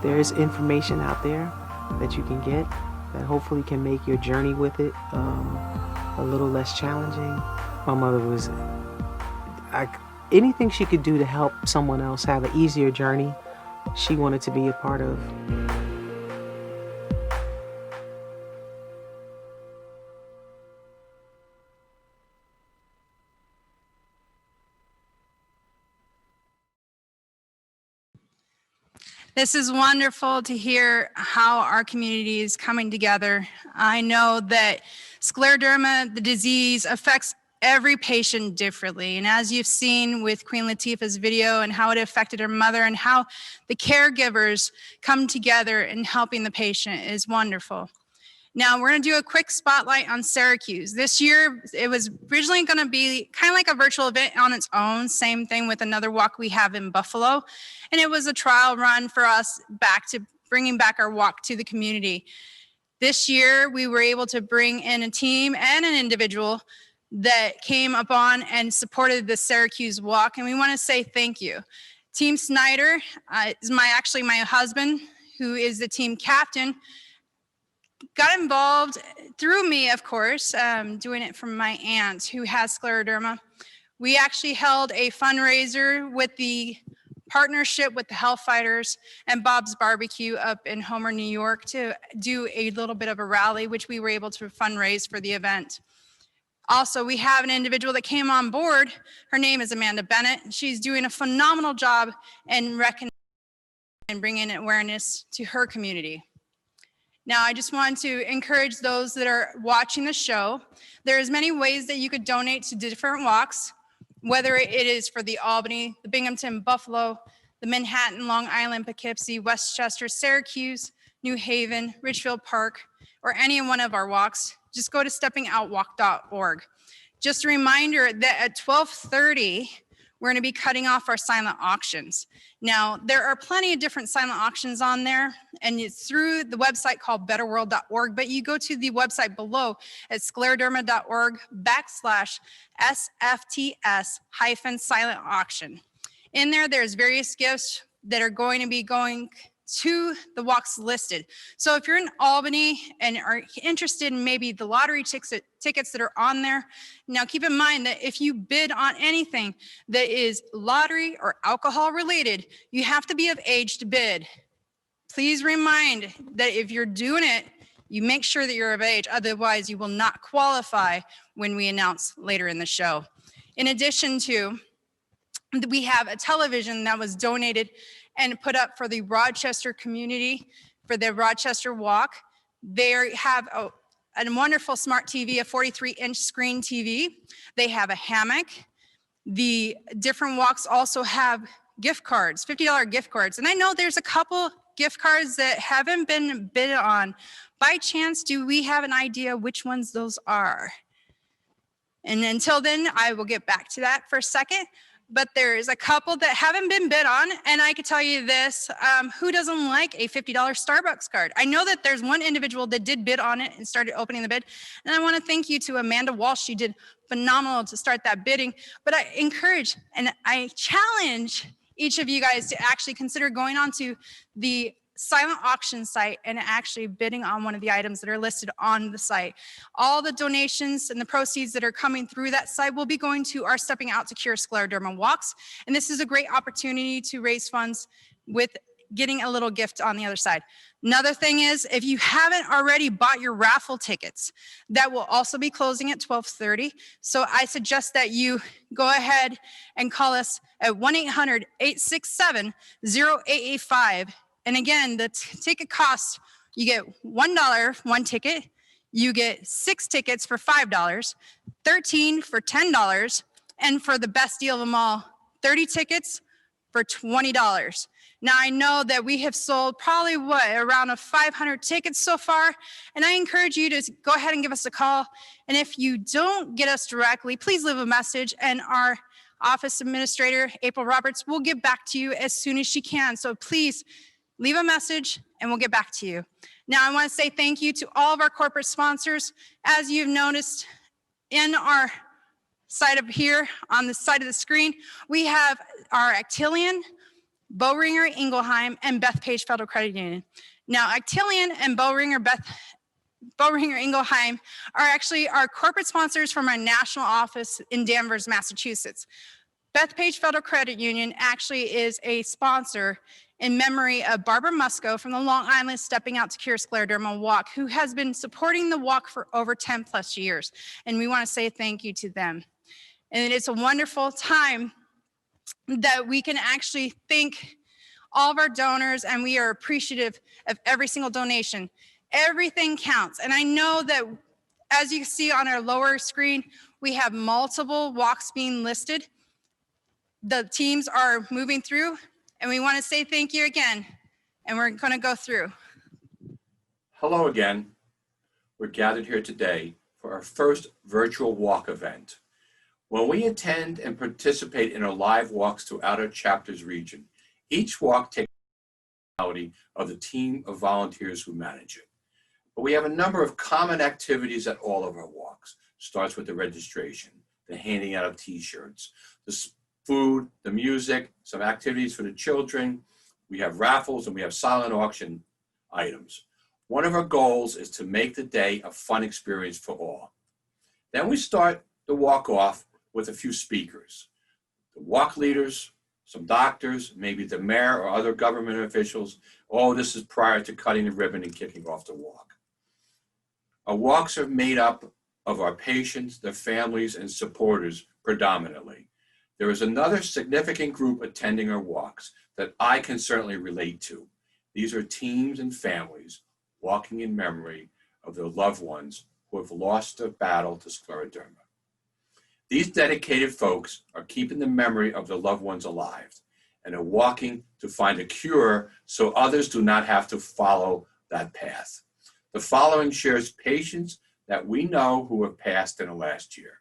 There is information out there that you can get that hopefully can make your journey with it a little less challenging. My mother was, anything she could do to help someone else have an easier journey, she wanted to be a part of. This is wonderful to hear how our community is coming together. I know that scleroderma, the disease, affects every patient differently. And as you've seen with Queen Latifah's video and how it affected her mother and how the caregivers come together in helping the patient is wonderful. Now we're going to do a quick spotlight on Syracuse. This year, it was originally going to be kind of like a virtual event on its own, same thing with another walk we have in Buffalo. And it was a trial run for us back to bringing back our walk to the community. This year, we were able to bring in a team and an individual that came upon and supported the Syracuse walk, and we want to say thank you. Team Snyder is actually my husband, who is the team captain. Got involved through me, of course, doing it from my aunt who has scleroderma. We actually held a fundraiser with the partnership with the Health Fighters and Bob's Barbecue up in Homer, New York, to do a little bit of a rally, which we were able to fundraise for the event. Also, we have an individual that came on board. Her name is Amanda Bennett. She's doing a phenomenal job in recognizing and bringing awareness to her community. Now, I just want to encourage those that are watching the show. There's many ways that you could donate to different walks, whether it is for the Albany, the Binghamton, Buffalo, the Manhattan, Long Island, Poughkeepsie, Westchester, Syracuse, New Haven, Ridgefield Park, or any one of our walks. Just go to steppingoutwalk.org. Just a reminder that at 12:30, we're going to be cutting off our silent auctions. Now, there are plenty of different silent auctions on there, and it's through the website called betterworld.org, but you go to the website below at scleroderma.org/SFTS-silent auction. In there, there's various gifts that are going to be going to the walks listed. So if you're in Albany and are interested in maybe the lottery tickets that are on there, now keep in mind that if you bid on anything that is lottery or alcohol related, you have to be of age to bid. Please remind that if you're doing it, you make sure that you're of age, otherwise you will not qualify when we announce later in the show. In addition to, we have a television that was donated and put up for the Rochester community, for the Rochester Walk. They have a wonderful smart TV, a 43-inch screen TV. They have a hammock. The different walks also have gift cards, $50 gift cards. And I know there's a couple gift cards that haven't been bid on. By chance, do we have an idea which ones those are? And until then, I will get back to that for a second. But there's a couple that haven't been bid on, and I could tell you this, who doesn't like a $50 Starbucks card? I know that there's one individual that did bid on it and started opening the bid, and I want to thank you to Amanda Walsh. She did phenomenal to start that bidding, but I encourage and I challenge each of you guys to actually consider going on to the silent auction site and actually bidding on one of the items that are listed on the site. All the donations and the proceeds that are coming through that site will be going to our Stepping Out to Cure Scleroderma walks. And this is a great opportunity to raise funds with getting a little gift on the other side. Another thing is, if you haven't already bought your raffle tickets, that will also be closing at 12:30. So I suggest that you go ahead and call us at 1-800-867-0885. And again, the ticket costs, you get $1 one ticket, you get 6 tickets for $5, 13 for $10, and for the best deal of them all, 30 tickets for $20. Now I know that we have sold probably around 500 tickets so far, and I encourage you to go ahead and give us a call. And if you don't get us directly, please leave a message, and our office administrator, April Roberts, will get back to you as soon as she can. So please leave a message and we'll get back to you. Now, I want to say thank you to all of our corporate sponsors. As you've noticed in our side up here on the side of the screen, we have our Actelion, Boehringer Ingelheim, and Bethpage Federal Credit Union. Now, Actelion and Boehringer Ingelheim are actually our corporate sponsors from our national office in Danvers, Massachusetts. Bethpage Federal Credit Union actually is a sponsor in memory of Barbara Musco from the Long Island Stepping Out to Cure Scleroderma Walk, who has been supporting the walk for over 10 plus years. And we want to say thank you to them. And it's a wonderful time that we can actually thank all of our donors, and we are appreciative of every single donation. Everything counts. And I know that, as you see on our lower screen, we have multiple walks being listed. The teams are moving through, and we want to say thank you again, and we're going to go through. Hello again. we're gathered here today for our first virtual walk event. When we attend and participate in our live walks throughout our chapter's region, each walk takes the personality of the team of volunteers who manage it. But we have a number of common activities at all of our walks. Starts with the registration, the handing out of t-shirts, the food, the music, some activities for the children. We have raffles and we have silent auction items. One of our goals is to make the day a fun experience for all. Then we start the walk off with a few speakers, the walk leaders, some doctors, maybe the mayor or other government officials. All this is prior to cutting the ribbon and kicking off the walk. Our walks are made up of our patients, their families, and supporters predominantly. There is another significant group attending our walks that I can certainly relate to. These are teams and families walking in memory of their loved ones who have lost a battle to scleroderma. These dedicated folks are keeping the memory of their loved ones alive and are walking to find a cure so others do not have to follow that path. The following shares patients that we know who have passed in the last year.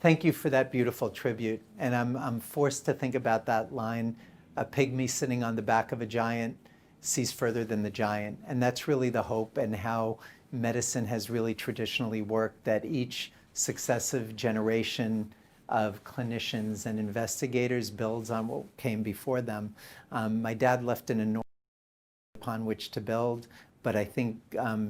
Thank you for that beautiful tribute. And I'm forced to think about that line, a pygmy sitting on the back of a giant sees further than the giant. And that's really the hope and how medicine has really traditionally worked, that each successive generation of clinicians and investigators builds on what came before them. My dad left an enormous upon which to build, but I think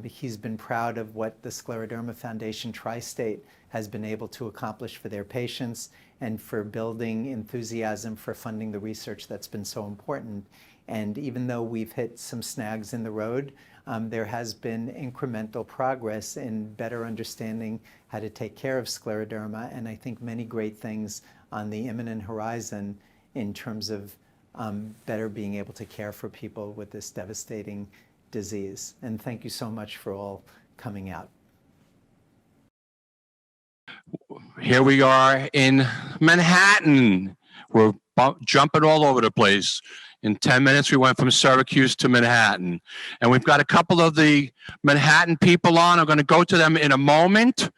he's been proud of what the Scleroderma Foundation Tristate has been able to accomplish for their patients and for building enthusiasm for funding the research that's been so important. And even though we've hit some snags in the road, there has been incremental progress in better understanding how to take care of scleroderma, and I think many great things on the imminent horizon in terms of better being able to care for people with this devastating disease. And thank you so much for all coming out. Here we are in Manhattan. We're jumping all over the place. In 10 minutes, we went from Syracuse to Manhattan. And we've got a couple of the Manhattan people on. I'm going to go to them in a moment.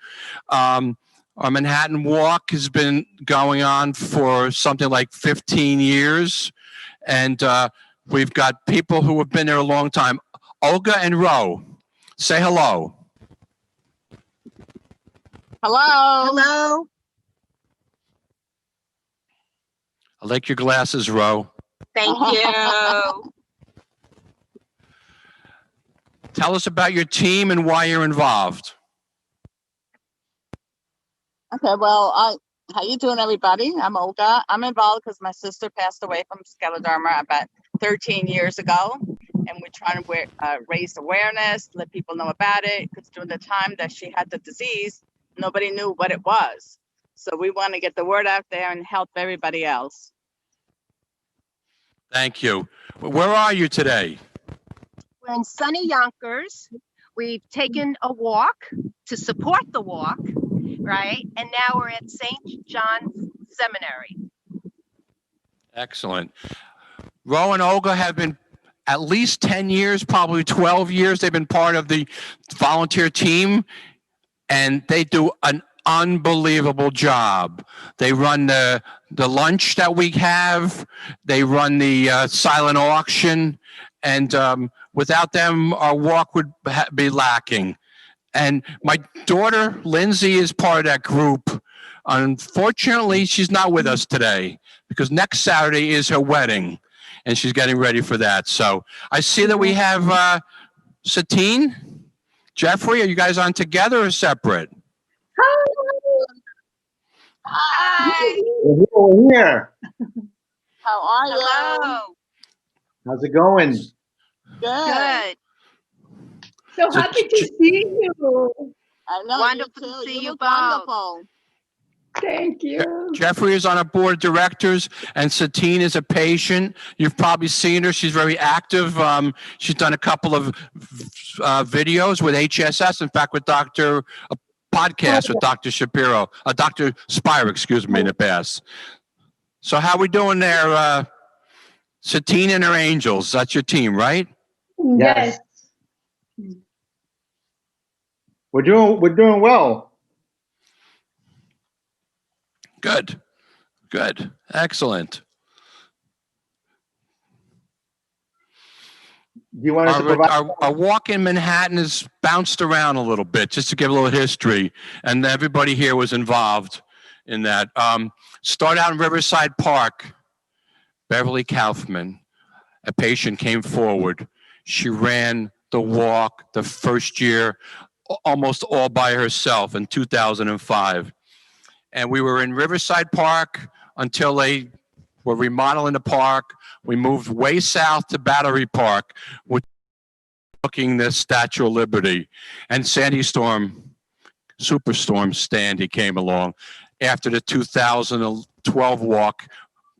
Our Manhattan Walk has been going on for something like 15 years. And we've got people who have been there a long time. Olga and Ro, say hello. Hello. Hello. I like your glasses, Ro. Thank you. Tell us about your team and why you're involved. Okay, well, how you doing, everybody? I'm Olga. I'm involved because my sister passed away from scleroderma about 13 years ago, and we're trying to raise awareness, let people know about it, because during the time that she had the disease, nobody knew what it was. So we want to get the word out there and help everybody else. Thank you. Where are you today? We're in sunny Yonkers. We've taken a walk to support the walk, right? And now we're at St. John's Seminary. Excellent. Ro and Olga have been at least 10 years, probably 12 years. They've been part of the volunteer team, and they do an unbelievable job. They run the lunch that we have. They run the silent auction. And without them, our walk would be lacking. And my daughter, Lindsay, is part of that group. Unfortunately, she's not with us today because next Saturday is her wedding, and she's getting ready for that. So I see that we have Satine, Jeffrey. Are you guys on together or separate? Hi. We're here. How are you? Hello. How's it going? Good. So happy to see you. I know. Wonderful you to too. see You you look both. wonderful. Thank you. Jeffrey is on our board of directors, and Satine is a patient. You've probably seen her. She's very active. She's done a couple of videos with HSS. In fact, with a podcast with Dr. Shapiro, Dr. Spire, excuse me, in the past. So how we doing there, Satine and her angels? That's your team, right? Yes. We're doing well. Good. Good. Excellent. Do you want us to provide? Our walk in Manhattan has bounced around a little bit, just to give a little history, and everybody here was involved in that. Start out in Riverside Park. Beverly Kaufman, a patient, came forward. She ran the walk the first year almost all by herself in 2005. And we were in Riverside Park until they were remodeling the park. We moved way south to Battery Park, which looking the Statue of Liberty. And Superstorm Sandy came along after the 2012 walk,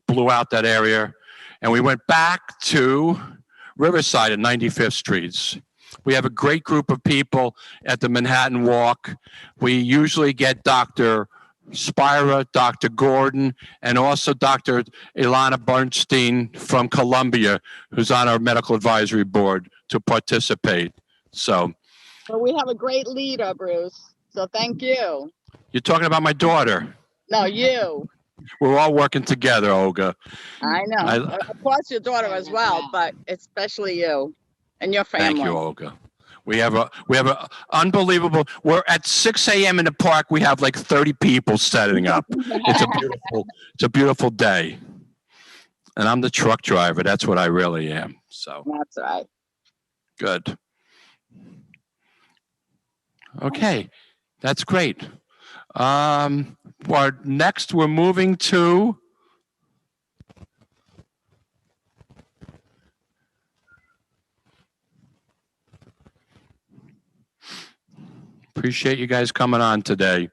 blew out that area. And we went back to Riverside at 95th Street. We have a great group of people at the Manhattan Walk. We usually get Dr. Spira, Dr. Gordon, and also Dr. Ilana Bernstein from Columbia, who's on our medical advisory board, to participate. So Well, we have a great leader, Bruce. So thank you. you're talking about my daughter. No, you. We're all working together, Olga. I know. Of course, your daughter as well, but especially you and your family. Thank you, Olga. We have a unbelievable. We're at 6 a.m. in the park. We have like 30 people setting up. It's a beautiful day. And I'm the truck driver. That's what I really am. So that's right. Good. Okay, that's great. Next, we're moving to appreciate you guys coming on today.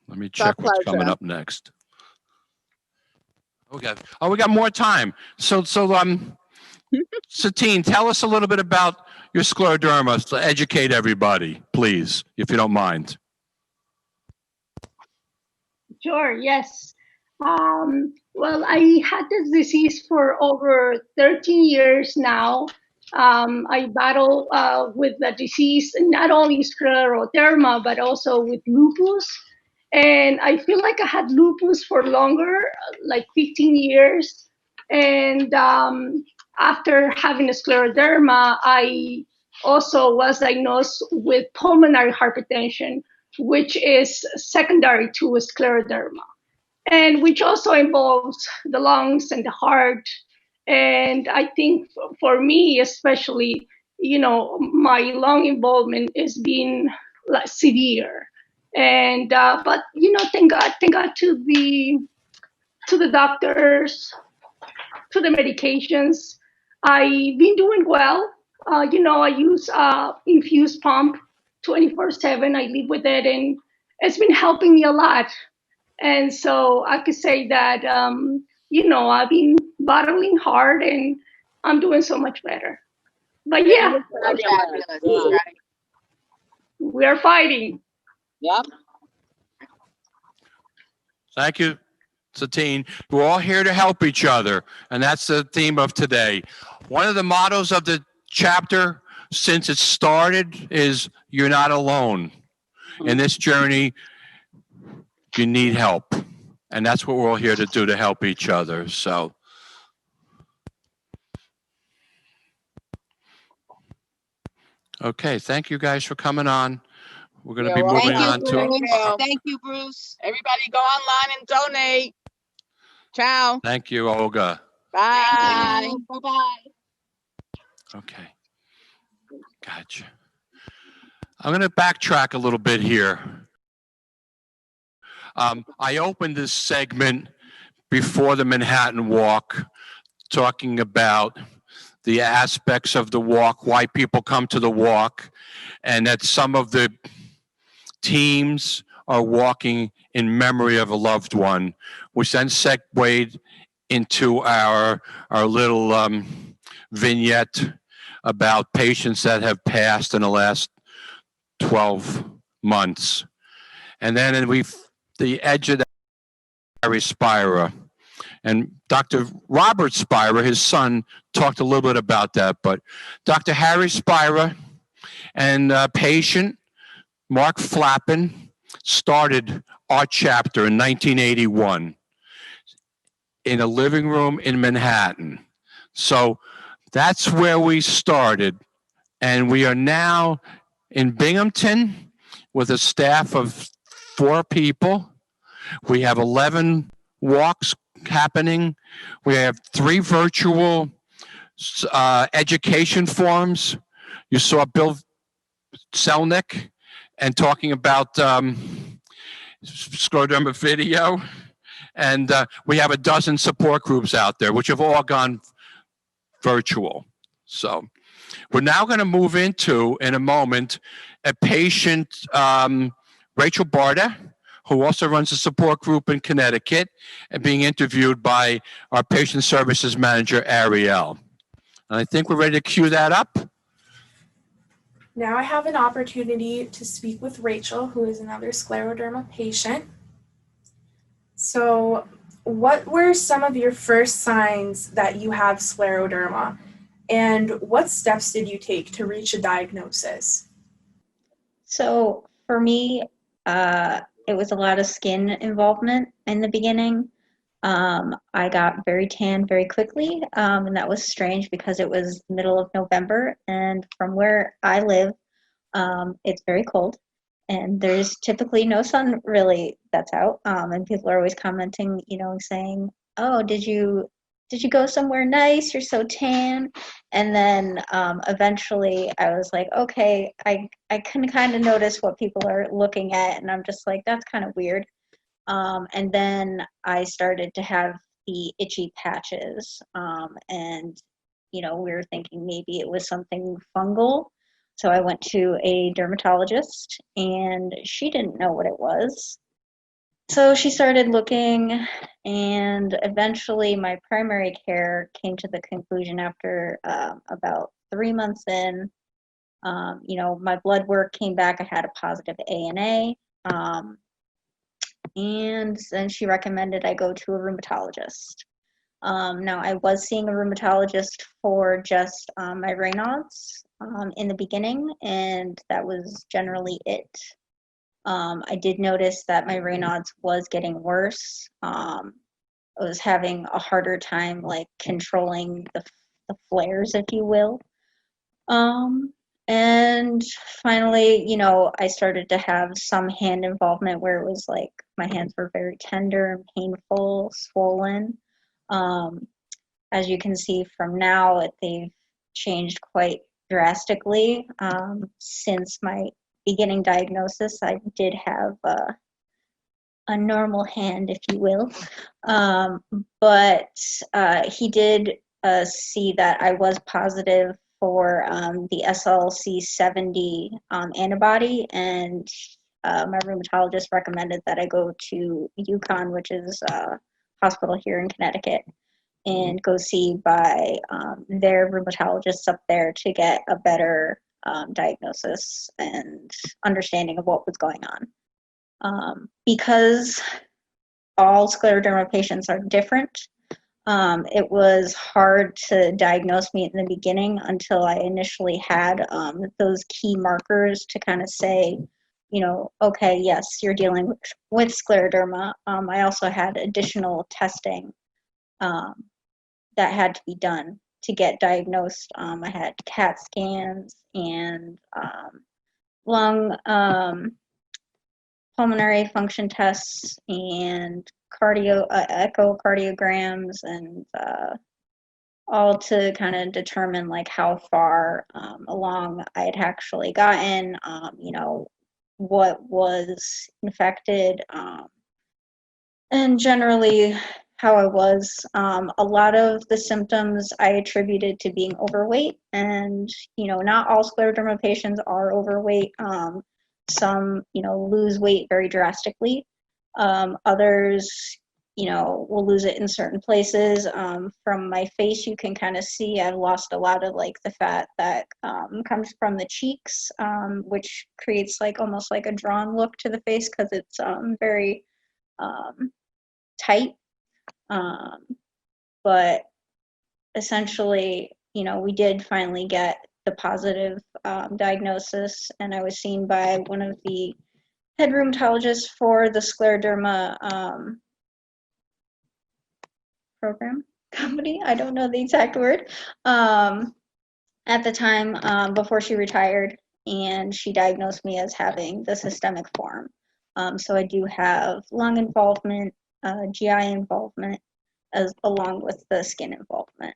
Let me check what's coming up next. Okay. Oh, we got more time. So Satine, tell us a little bit about your scleroderma to educate everybody, please, if you don't mind. Sure, yes. Well, I had this disease for over 13 years now. I battle with the disease, not only scleroderma, but also with lupus. And I feel like I had lupus for longer, like 15 years. And after having a scleroderma, I also was diagnosed with pulmonary hypertension, which is secondary to scleroderma, and which also involves the lungs and the heart. And I think for me, especially, my lung involvement is being like severe. And but thank God to the doctors, to the medications. I've been doing well. I use infused pump 24/7. I live with it, and it's been helping me a lot. And so I could say that, I've been battling hard, and I'm doing so much better. But yeah, we are fighting. Yep. Thank you, Satine. We're all here to help each other, and that's the theme of today. One of the mottos of the chapter since it started is you're not alone. In this journey, you need help. And that's what we're all here to do, to help each other. So, okay, thank you guys for coming on. We're going to be moving on to... Thank you, Bruce. Everybody go online and donate. Ciao. Thank you, Olga. Bye. Bye-bye. Okay. Gotcha. I'm going to backtrack a little bit here. I opened this segment before the Manhattan Walk talking about the aspects of the walk, why people come to the walk, and that some of the teams are walking in memory of a loved one, which then segued into our little vignette about patients that have passed in the last 12 months. And then the edge of that, Harry Spira. And Dr. Robert Spira, his son, talked a little bit about that. But Dr. Harry Spira and patient Mark Flappin started our chapter in 1981 in a living room in Manhattan. So that's where we started. And we are now in Binghamton with a staff of 4 people. We have 11 walks happening. We have 3 virtual education forums. You saw Bill Selnick and talking about scleroderma video. And we have a dozen support groups out there, which have all gone virtual. So we're now going to move into, in a moment, a patient, Rachel Barda, who also runs a support group in Connecticut, and being interviewed by our patient services manager, Ariel. And I think we're ready to cue that up. Now I have an opportunity to speak with Rachel, who is another scleroderma patient. So, what were some of your first signs that you have scleroderma? And what steps did you take to reach a diagnosis? So for me, it was a lot of skin involvement in the beginning. I got very tan very quickly, and that was strange because it was middle of November, and from where I live, it's very cold, and there's typically no sun really that's out, and people are always commenting, saying, "Oh, did you go somewhere nice? You're so tan." And then eventually I was like, okay, I can kind of notice what people are looking at, and I'm just like, that's kind of weird. And then I started to have the itchy patches, and we were thinking maybe it was something fungal. So I went to a dermatologist, and she didn't know what it was. So she started looking, and eventually my primary care came to the conclusion after about 3 months in. My blood work came back. I had a positive ANA. And then she recommended I go to a rheumatologist. Now, I was seeing a rheumatologist for just my Raynaud's in the beginning, and that was generally it. I did notice that my Raynaud's was getting worse. I was having a harder time like controlling the flares, if you will. And finally, I started to have some hand involvement where it was like my hands were very tender and painful, swollen. As you can see from now, they've changed quite drastically. Since my beginning diagnosis, I did have a normal hand, if you will. But he did see that I was positive for the SLC70 antibody, and my rheumatologist recommended that I go to UConn, which is a hospital here in Connecticut, and go see by their rheumatologists up there to get a better diagnosis and understanding of what was going on. Because all scleroderma patients are different, it was hard to diagnose me in the beginning until I initially had those key markers to kind of say, okay, yes, you're dealing with scleroderma. I also had additional testing that had to be done to get diagnosed. I had CAT scans and lung pulmonary function tests and echocardiograms, and all to kind of determine like how far along I had actually gotten, what was infected, and generally how I was. A lot of the symptoms I attributed to being overweight, and not all scleroderma patients are overweight. Some lose weight very drastically. Others will lose it in certain places. From my face, you can kind of see I've lost a lot of like the fat that comes from the cheeks, which creates like almost like a drawn look to the face because it's very tight. But essentially, we did finally get the positive diagnosis, and I was seen by one of the head rheumatologists for the scleroderma program company. I don't know the exact word. At the time, before she retired, and she diagnosed me as having the systemic form. So I do have lung involvement, GI involvement, along with the skin involvement.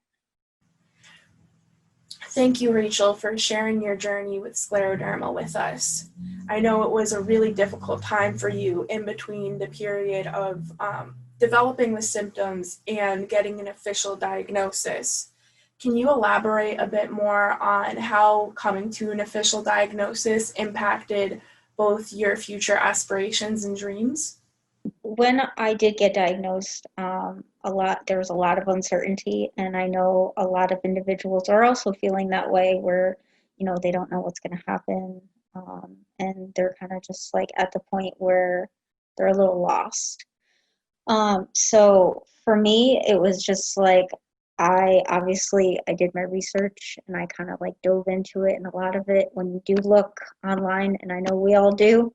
Thank you, Rachel, for sharing your journey with scleroderma with us. I know it was a really difficult time for you in between the period of developing the symptoms and getting an official diagnosis. Can you elaborate a bit more on how coming to an official diagnosis impacted both your future aspirations and dreams? When I did get diagnosed, there was a lot of uncertainty, and I know a lot of individuals are also feeling that way, where they don't know what's going to happen, and they're kind of just like at the point where they're a little lost. So for me, it was just like I did my research, and I kind of like dove into it, and a lot of it, when you do look online, and I know we all do,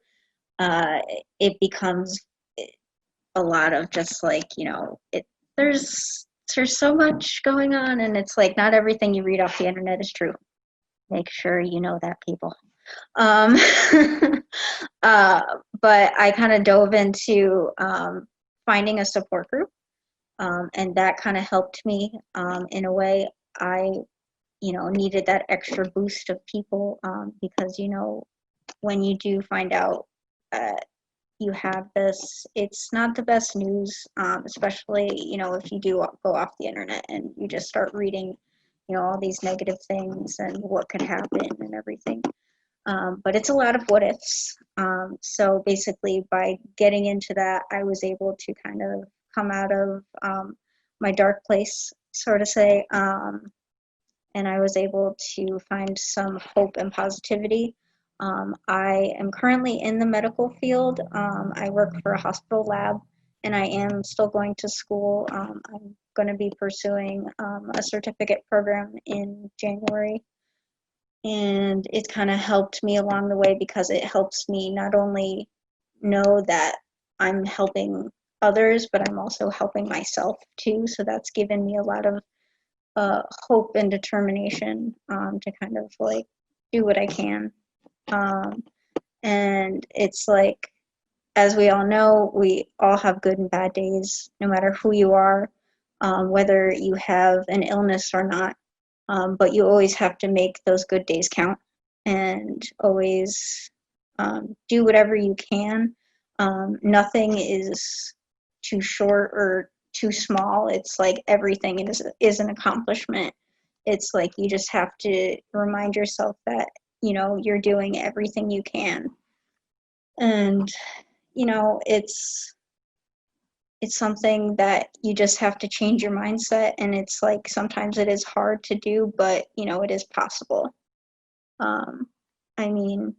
it becomes a lot of just like, there's so much going on, and it's like not everything you read off the internet is true. Make sure you know that, people. But I kind of dove into finding a support group, and that kind of helped me in a way. I needed that extra boost of people, because when you do find out you have this, it's not the best news, especially if you do go off the internet and you just start reading all these negative things and what could happen and everything. But it's a lot of what ifs. So basically, by getting into that, I was able to kind of come out of my dark place, sort of say, and I was able to find some hope and positivity. I am currently in the medical field. I work for a hospital lab, and I am still going to school. I'm going to be pursuing a certificate program in January. And it kind of helped me along the way because it helps me not only know that I'm helping others, but I'm also helping myself too. So that's given me a lot of hope and determination to kind of like do what I can. And it's like, as we all know, we all have good and bad days, no matter who you are, whether you have an illness or not. But you always have to make those good days count and always do whatever you can. Nothing is too short or too small. It's like everything is an accomplishment. It's like you just have to remind yourself that, you know, you're doing everything you can. And, you know, it's something that you just have to change your mindset, and it's like sometimes it is hard to do, but you know, it is possible. I mean,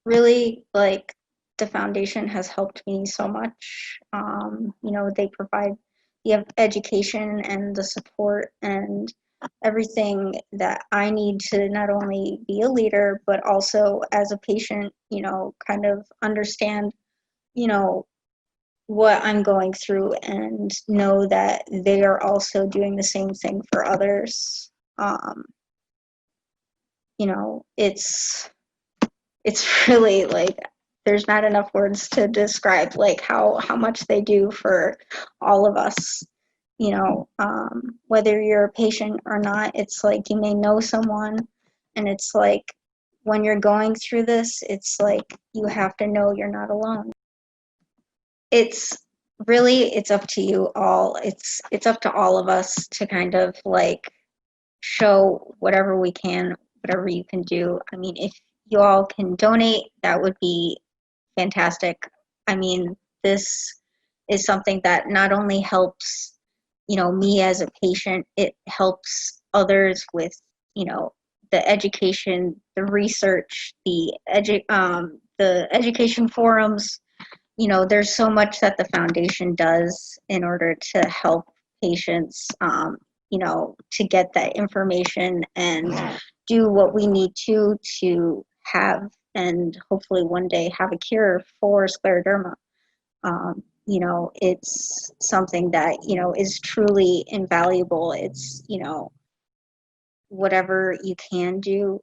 really, like, the foundation has helped me so much. You know, they provide the education and the support and everything that I need to not only be a leader, but also as a patient, you know, kind of understand, you know, what I'm going through and know that they are also doing the same thing for others. You know, it's really like there's not enough words to describe like how much they do for all of us. You know, whether you're a patient or not, it's like you may know someone, and it's like when you're going through this, it's like you have to know you're not alone. It's up to you all. It's up to all of us to kind of like show whatever we can, whatever you can do. I mean, if you all can donate, that would be fantastic. I mean, this is something that not only helps, you know, me as a patient, it helps others with, you know, the education, the research, the education forums. You know, there's so much that the foundation does in order to help patients, you know, to get that information and do what we need to have and hopefully one day have a cure for scleroderma. You know, it's something that, you know, is truly invaluable. It's, you know, whatever you can do,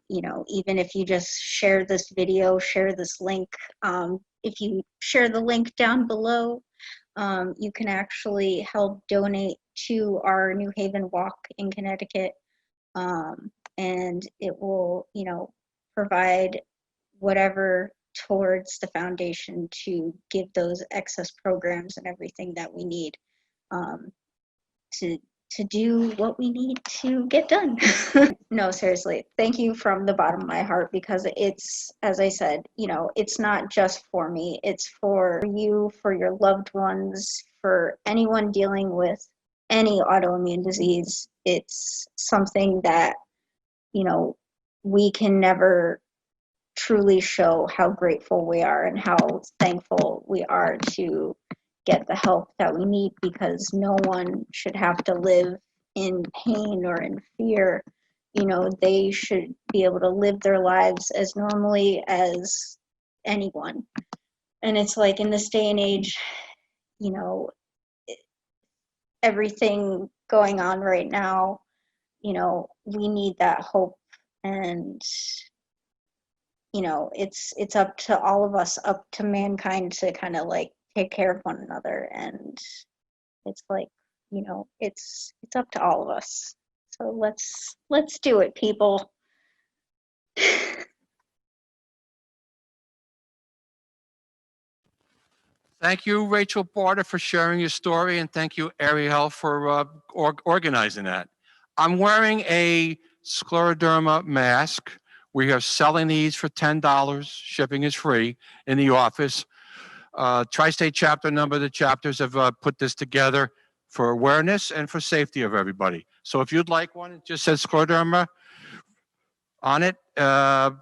you know, even if you just share this video, share this link. If you share the link down below, you can actually help donate to our New Haven Walk in Connecticut. And it will, you know, provide whatever towards the foundation to give those excess programs and everything that we need to do what we need to get done. No, seriously, thank you from the bottom of my heart, because it's, as I said, you know, it's not just for me, it's for you, for your loved ones, for anyone dealing with any autoimmune disease. It's something that, you know, we can never truly show how grateful we are and how thankful we are to get the help that we need, because no one should have to live in pain or in fear. You know, they should be able to live their lives as normally as anyone. And it's like in this day and age, you know, everything going on right now, you know, we need that hope. And you know, it's up to all of us, up to mankind to kind of like take care of one another. And it's like, you know, it's up to all of us. So let's do it, people. Thank you, Rachel Barter, for sharing your story, and thank you, Ariel, for organizing that. I'm wearing a Scleroderma mask We are selling these for $10. Shipping is free in the office. Tri-State chapter, number of the chapters have put this together for awareness and for safety of everybody. So if you'd like one, it just says Scleroderma on it.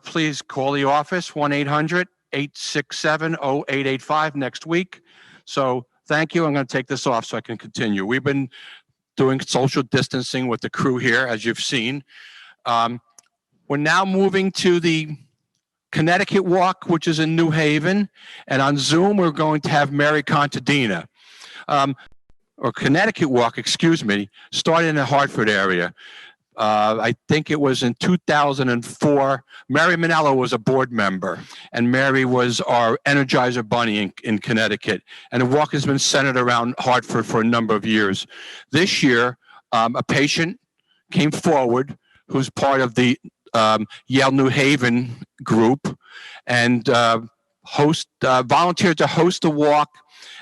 Please call the office, 1-800-867-0885 next week. So thank you. I'm going to take this off so I can continue. We've been doing social distancing with the crew here, as you've seen. We're now moving to the Connecticut Walk, which is in New Haven. And on Zoom, we're going to have Mary Contadina. Or Connecticut Walk, excuse me, started in the Hartford area. I think it was in 2004. Mary Manello was a board member, and Mary was our Energizer Bunny in Connecticut. And the walk has been centered around Hartford for a number of years. This year, a patient came forward who's part of the Yale New Haven group and volunteered to host a walk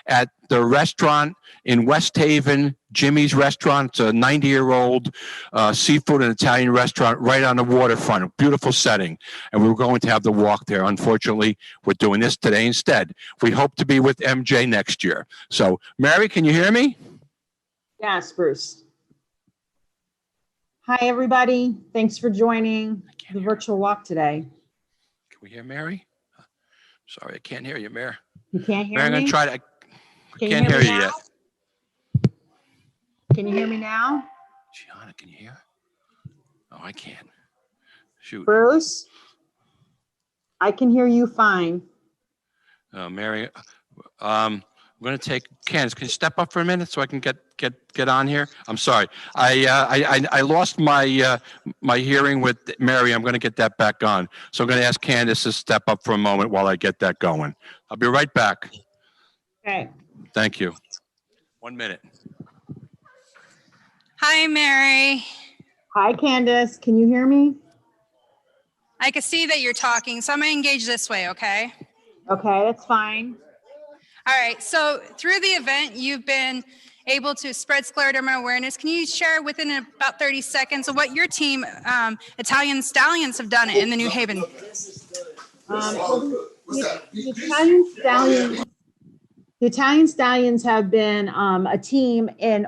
at the restaurant in West Haven, Jimmy's Restaurant. It's a 90-year-old seafood and Italian restaurant right on the waterfront, a beautiful setting. And we were going to have the walk there. Unfortunately, we're doing this today instead. We hope to be with MJ next year. So, Mary, can you hear me? Yes, Bruce. Hi, everybody. Thanks for joining the virtual walk today. Can we hear Mary? Sorry, I can't hear you, Mary. You can't hear Mary, me? I'm going to try to. I Can can't hear me you now? yet. Can you hear me now? Gianna, can you hear? Oh, I can't. Shoot. Bruce? I can hear you fine. Mary, I'm going to take Candace. Can you step up for a minute so I can get on here? I'm sorry. I lost my my hearing with Mary. I'm going to get that back on. So I'm going to ask Candace to step up for a moment while I get that going. I'll be right back. Okay. Thank you. 1 minute. Hi, Mary. Hi, Candace. Can you hear me? I can see that you're talking, so I'm going to engage this way, okay? Okay, that's fine. All right, so through the event, you've been able to spread scleroderma awareness. Can you share within about 30 seconds of what your team, Italian Stallions, have done in the New Haven? The Italian Stallions have been a team in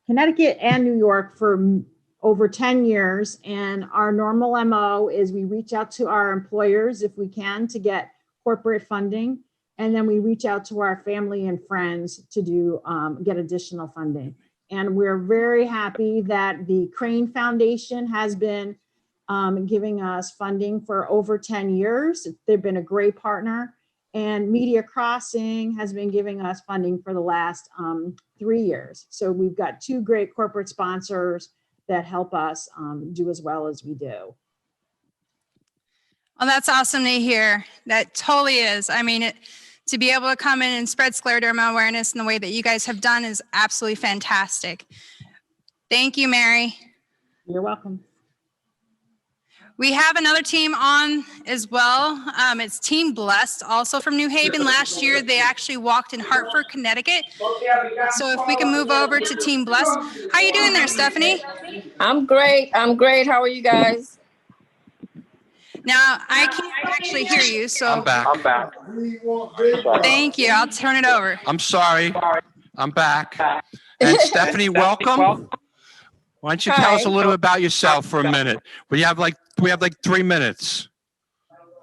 Connecticut and New York for over 10 years. And our normal MO is we reach out to our employers if we can to get corporate funding. And then we reach out to our family and friends to do get additional funding. And we're very happy that the Crane Foundation has been giving us funding for over 10 years. They've been a great partner. And Media Crossing has been giving us funding for the last 3 years. So we've got two great corporate sponsors that help us do as well as we do. Well, that's awesome to hear. That totally is. I mean, to be able to come in and spread scleroderma awareness in the way that you guys have done is absolutely fantastic. Thank you, Mary. You're welcome. We have another team on as well. It's Team Blessed, also from New Haven. Last year, they actually walked in Hartford, Connecticut. So if we can move over to Team Blessed. How are you doing there, Stephanie? I'm great. I'm great. How are you guys? Now, I can't actually hear you, so. I'm back. Thank you. I'll turn it over. I'm sorry. I'm back. And Stephanie, welcome. Why don't you tell us a little bit about yourself for a minute? We have like 3 minutes.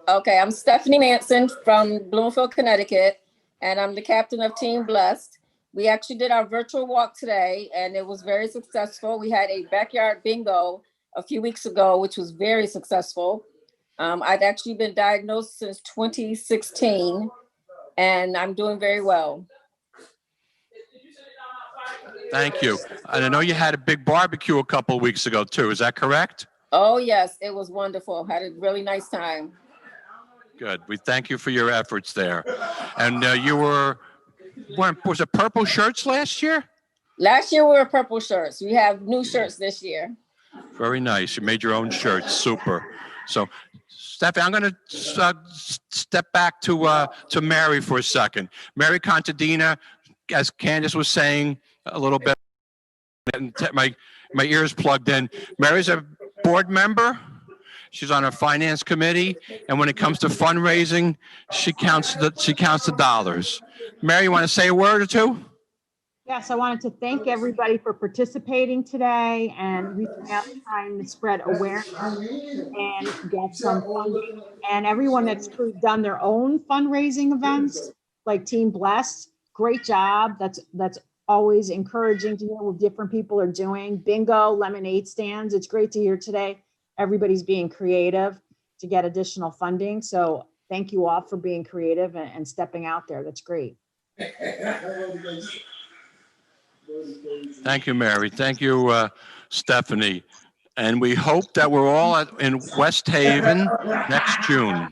Okay, I'm Stephanie Manson from Bloomfield, Connecticut, and I'm the captain of Team Blessed. We actually did our virtual walk today, and it was very successful. We had a backyard bingo a few weeks ago, which was very successful. I've actually been diagnosed since 2016, and I'm doing very well. Thank you. And I know you had a big barbecue a couple of weeks ago, too. Is that correct? Oh, yes, it was wonderful. Had a really nice time. Good. We thank you for your efforts there. And you were, was it purple shirts last year? Last year we were purple shirts. We have new shirts this year. Very nice. You made your own shirts. Super. So, Stephanie, I'm going to step back to Mary for a second. Mary Contadina, as Candace was saying a little bit, and my ears plugged in. Mary's a board member, She's on our finance committee, and when it comes to fundraising, she counts the dollars. Mary, you want to say a word or two? Yes, I wanted to thank everybody for participating today and reaching out, trying to spread awareness and get some funding. And everyone that's done their own fundraising events, like Team Blessed, great job. That's always encouraging to hear what different people are doing. Bingo, lemonade stands. It's great to hear today. Everybody's being creative to get additional funding. So thank you all for being creative and stepping out there. That's great. Thank you, Mary. Thank you, Stephanie. And we hope that we're all in West Haven next June.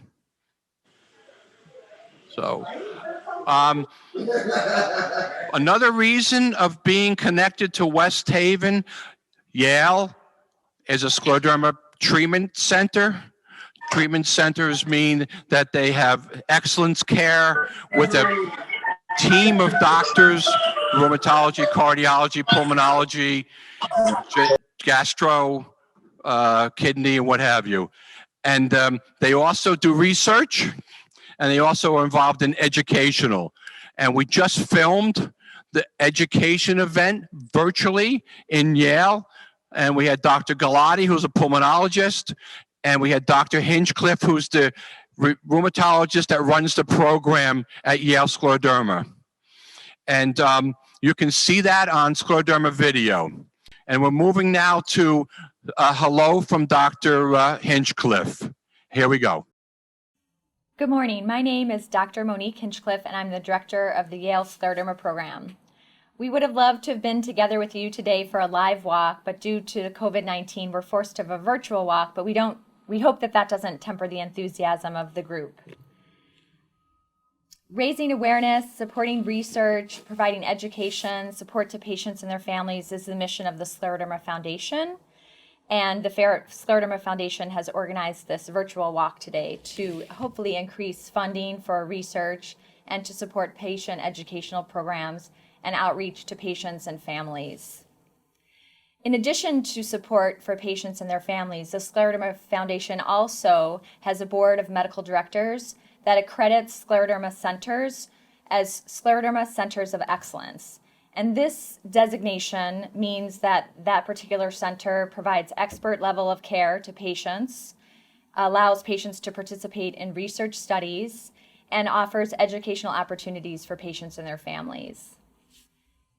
So, another reason of being connected to West Haven, Yale is a scleroderma treatment center. Treatment centers mean that they have excellence care with a team of doctors, rheumatology, cardiology, pulmonology, gastro, kidney, and what have you. And they also do research, and they also are involved in educational. And we just filmed the education event virtually in Yale. And we had Dr. Galati, who's a pulmonologist, and we had Dr. Hinchcliffe, who's the rheumatologist that runs the program at Yale Scleroderma. And you can see that on Scleroderma video. And we're moving now to a hello from Dr. Hinchcliffe. Here we go. Good morning. My name is Dr. Monique Hinchcliffe, and I'm the director of the Yale Scleroderma program. We would have loved to have been together with you today for a live walk, but due to COVID-19, we're forced to have a virtual walk, but we hope that that doesn't temper the enthusiasm of the group. Raising awareness, supporting research, providing education, support to patients and their families is the mission of the Scleroderma Foundation. And the Scleroderma Foundation has organized this virtual walk today to hopefully increase funding for research and to support patient educational programs and outreach to patients and families. In addition to support for patients and their families, the Scleroderma Foundation also has a board of medical directors that accredits scleroderma centers as Scleroderma Centers of Excellence. And this designation means that that particular center provides expert level of care to patients, allows patients to participate in research studies, and offers educational opportunities for patients and their families.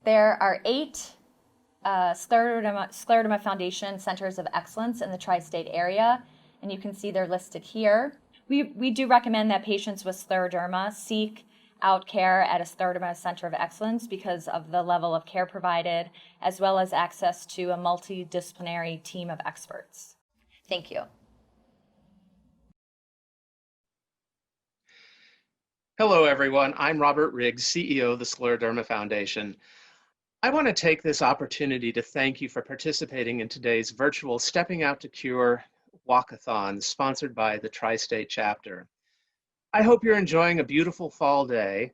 There are 8 Scleroderma Foundation Centers of Excellence in the Tri-State area, and you can see they're listed here. We do recommend that patients with scleroderma seek out care at a Scleroderma Center of Excellence because of the level of care provided, as well as access to a multidisciplinary team of experts. Thank you. Hello, everyone. I'm Robert Riggs, CEO of the Scleroderma Foundation. I want to take this opportunity to thank you for participating in today's virtual Stepping Out to Cure walkathon sponsored by the Tri-State chapter. I hope you're enjoying a beautiful fall day.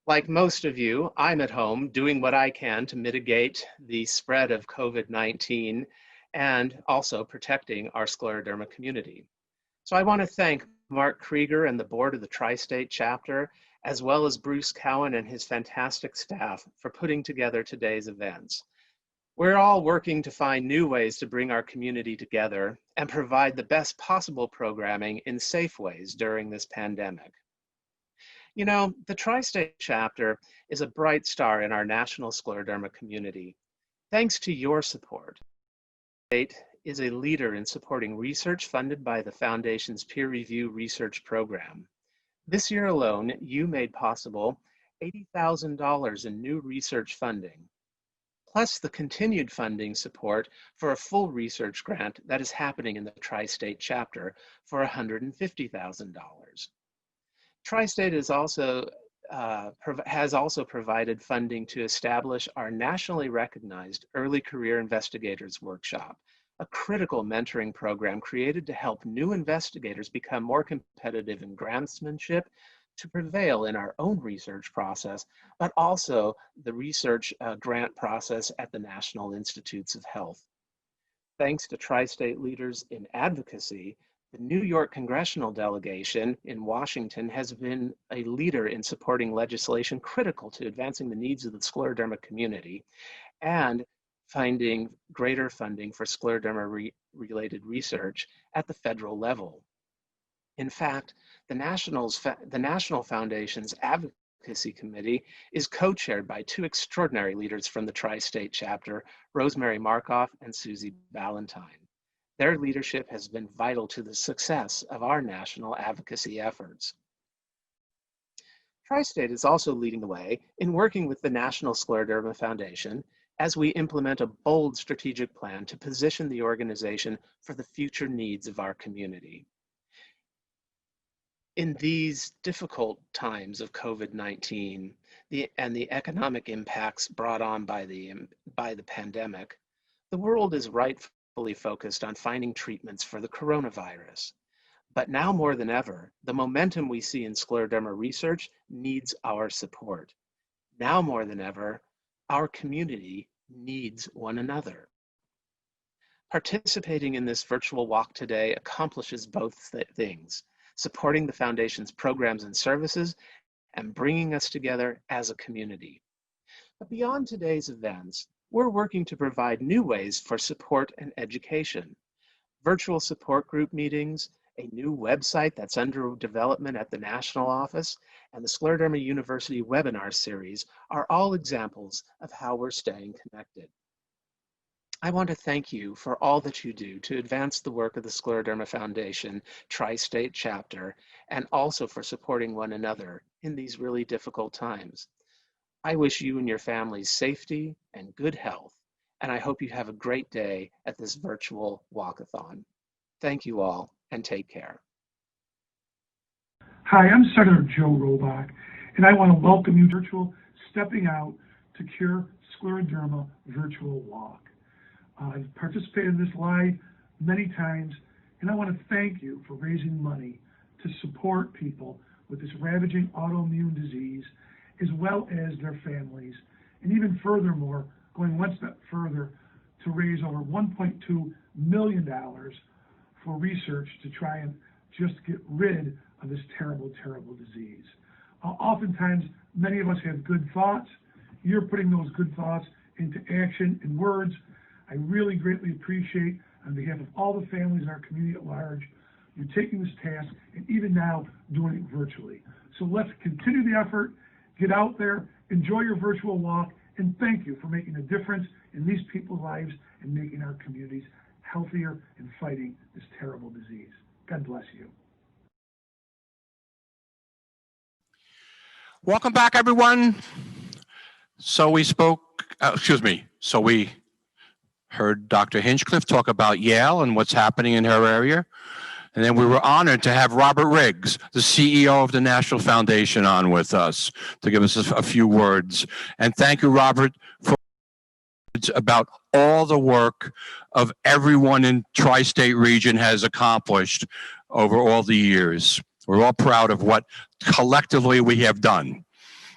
Like most of you, I'm at home doing what I can to mitigate the spread of COVID-19 and also protecting our scleroderma community. So I want to thank Mark Krieger and the board of the Tri-State chapter, as well as Bruce Cowan and his fantastic staff for putting together today's events. We're all working to find new ways to bring our community together and provide the best possible programming in safe ways during this pandemic. You know, the Tri-State chapter is a bright star in our national scleroderma community. Thanks to your support, Tri-State is a leader in supporting research funded by the Foundation's peer review research program. This year alone, you made possible $80,000 in new research funding, plus the continued funding support for a full research grant that is happening in the Tri-State chapter for $150,000. Tri-State has also provided funding to establish our nationally recognized Early Career Investigators Workshop, a critical mentoring program created to help new investigators become more competitive in grantsmanship, to prevail in our own research process, but also the research grant process at the National Institutes of Health. Thanks to Tri-State leaders in advocacy, The New York congressional delegation in Washington has been a leader in supporting legislation critical to advancing the needs of the scleroderma community and finding greater funding for scleroderma-related research at the federal level. In fact, the National Foundation's Advocacy Committee is co-chaired by two extraordinary leaders from the Tri-State chapter, Rosemary Markoff and Susie Ballantyne. Their leadership has been vital to the success of our national advocacy efforts. Tri-State is also leading the way in working with the National Scleroderma Foundation as we implement a bold strategic plan to position the organization for the future needs of our community. In these difficult times of COVID-19 and the economic impacts brought on by the pandemic, the world is rightfully focused on finding treatments for the coronavirus. But now more than ever, the momentum we see in scleroderma research needs our support. Now more than ever, our community needs one another. Participating in this virtual walk today accomplishes both things, supporting the Foundation's programs and services and bringing us together as a community. But beyond today's events, we're working to provide new ways for support and education. Virtual support group meetings, a new website that's under development at the national office, and the Scleroderma University webinar series are all examples of how we're staying connected. I want to thank you for all that you do to advance the work of the Scleroderma Foundation Tri-State chapter, and also for supporting one another in these really difficult times. I wish you and your families safety and good health, and I hope you have a great day at this virtual walkathon. Thank you all, and take care. Hi, I'm Senator Joe Robach, and I want to welcome you to virtual Stepping Out to Cure Scleroderma virtual walk. I've participated in this live many times, and I want to thank you for raising money to support people with this ravaging autoimmune disease, as well as their families, and even furthermore, going one step further to raise over $1.2 million for research to try and just get rid of this terrible, terrible disease. Oftentimes, many of us have good thoughts. You're putting those good thoughts into action and words. I really greatly appreciate, on behalf of all the families in our community at large, you taking this task and even now doing it virtually. So let's continue the effort. Get out there, enjoy your virtual walk, and thank you for making a difference in these people's lives and making our communities healthier and fighting this terrible disease. God bless you. Welcome back, everyone. So we heard Dr. Hinchcliffe talk about Yale and what's happening in her area. And then we were honored to have Robert Riggs, the CEO of the National Foundation, on with us to give us a few words. And thank you, Robert, for about all the work of everyone in Tri-State region has accomplished over all the years. We're all proud of what collectively we have done,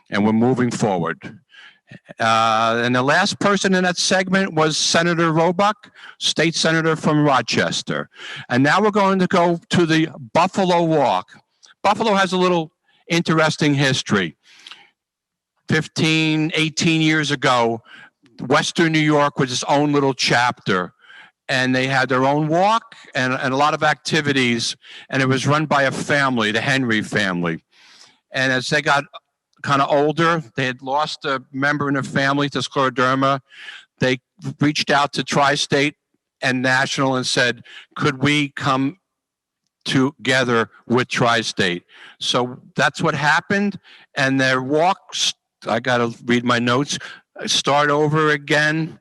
and we're moving forward. And the last person in that segment was Senator Robach, state senator from Rochester. And now we're going to go to the Buffalo Walk. Buffalo has a little interesting history. 15, 18 years ago, Western New York was its own little chapter. And they had their own walk and a lot of activities. And it was run by a family, the Henry family. And as they got kind of older, they had lost a member in their family to scleroderma. They reached out to Tri-State and National and said, could we come together with Tri-State? So that's what happened. And their walks, I got to read my notes, start over again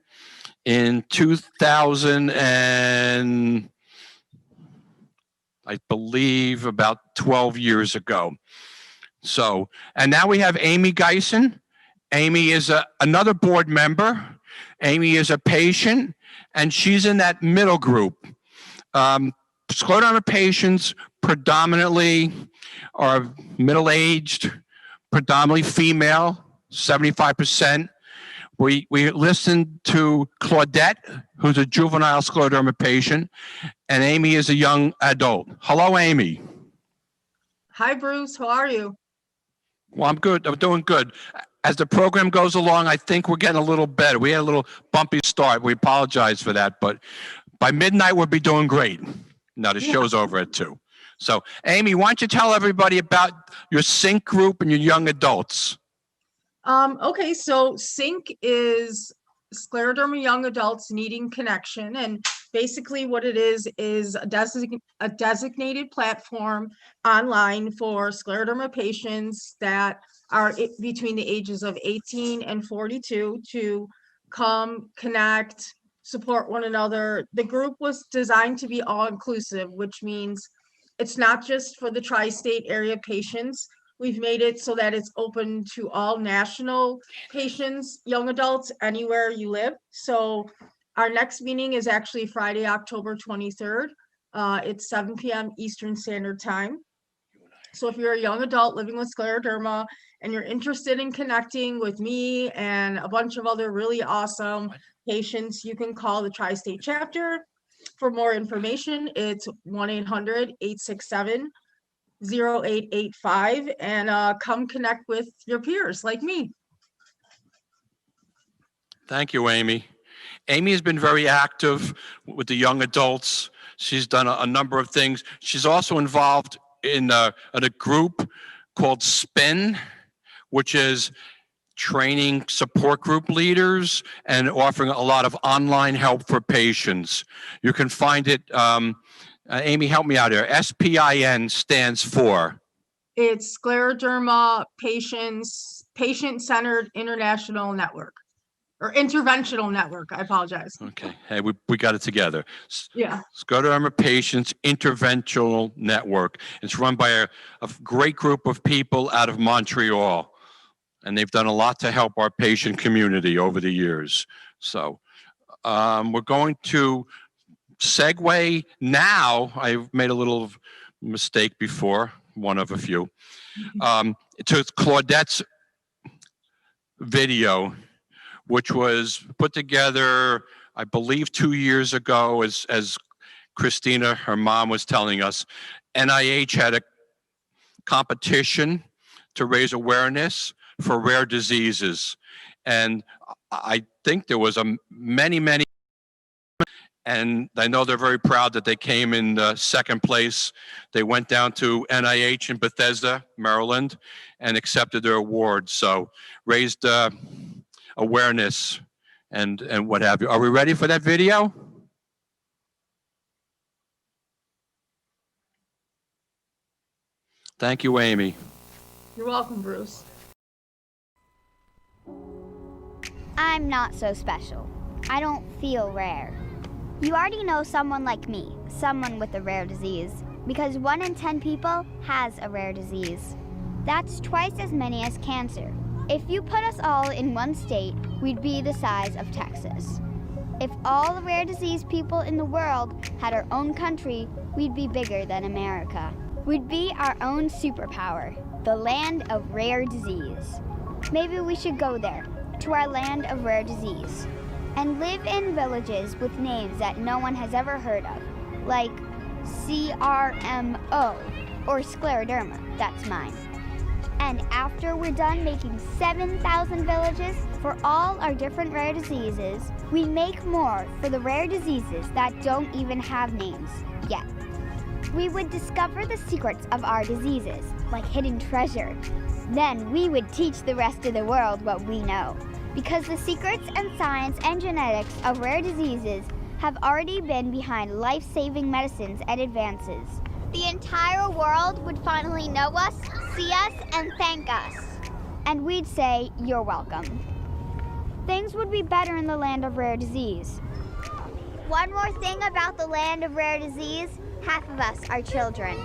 in 2000 and I believe about 12 years ago. So, and now we have Amy Geisen. Amy is another board member. Amy is a patient, and she's in that middle group. Scleroderma patients predominantly are middle-aged, predominantly female, 75%. We listened to Claudette, who's a juvenile scleroderma patient, and Amy is a young adult. Hello, Amy. Hi, Bruce. How are you? Well, I'm good. I'm doing good. As the program goes along, I think we're getting a little better. We had a little bumpy start. We apologize for that, but by midnight, we'll be doing great. Now, the show's over at 2. So, Amy, why don't you tell everybody about your SYNC group and your young adults? Okay, so SYNC is Scleroderma Young Adults Needing Connection. And basically what it is a designated platform online for scleroderma patients that are between the ages of 18 and 42 to come, connect, support one another. The group was designed to be all-inclusive, which means it's not just for the tri-state area patients. We've made it so that it's open to all national patients, young adults, anywhere you live. So our next meeting is actually Friday, October 23rd. It's 7 p.m. Eastern Standard Time. So if you're a young adult living with scleroderma and you're interested in connecting with me and a bunch of other really awesome patients, you can call the Tri-State chapter. For more information, it's 1-800-867-0885 and come connect with your peers like me. Thank you, Amy. Amy has been very active with the young adults. She's done a number of things. She's also involved in a group called SPIN, which is training support group leaders and offering a lot of online help for patients. You can find it, Amy, help me out here. SPIN stands for? It's Scleroderma Patient-Centered International Network. Or Interventional Network, I apologize. Okay, hey, we got it together. Yeah. Scleroderma Patients Interventional Network. It's run by a great group of people out of Montreal, and they've done a lot to help our patient community over the years. So we're going to segue now. I've made a little mistake before, one of a few, to Claudette's video, which was put together, I believe, 2 years ago, as Christina, her mom, was telling us. NIH had a competition to raise awareness for rare diseases. And I think there was many, and I know they're very proud that they came in second place. They went down to NIH in Bethesda, Maryland, and accepted their award. So raised awareness and what have you. Are we ready for that video? Thank you, Amy. You're welcome, Bruce. I'm not so special. I don't feel rare. You already know someone like me, someone with a rare disease, because 1 in 10 people has a rare disease. That's twice as many as cancer. If you put us all in one state, we'd be the size of Texas. If all the rare disease people in the world had our own country, we'd be bigger than America. We'd be our own superpower, the land of rare disease. Maybe we should go there, to our land of rare disease, and live in villages with names that no one has ever heard of, like CRMO or Scleroderma, that's mine. And after we're done making 7,000 villages for all our different rare diseases, we make more for the rare diseases that don't even have names yet. We would discover the secrets of our diseases, like hidden treasure. Then we would teach the rest of the world what we know, because the secrets and science and genetics of rare diseases have already been behind life-saving medicines and advances. The entire world would finally know us, see us, and thank us. And we'd say, you're welcome. Things would be better in the land of rare disease. One more thing about the land of rare disease, half of us are children.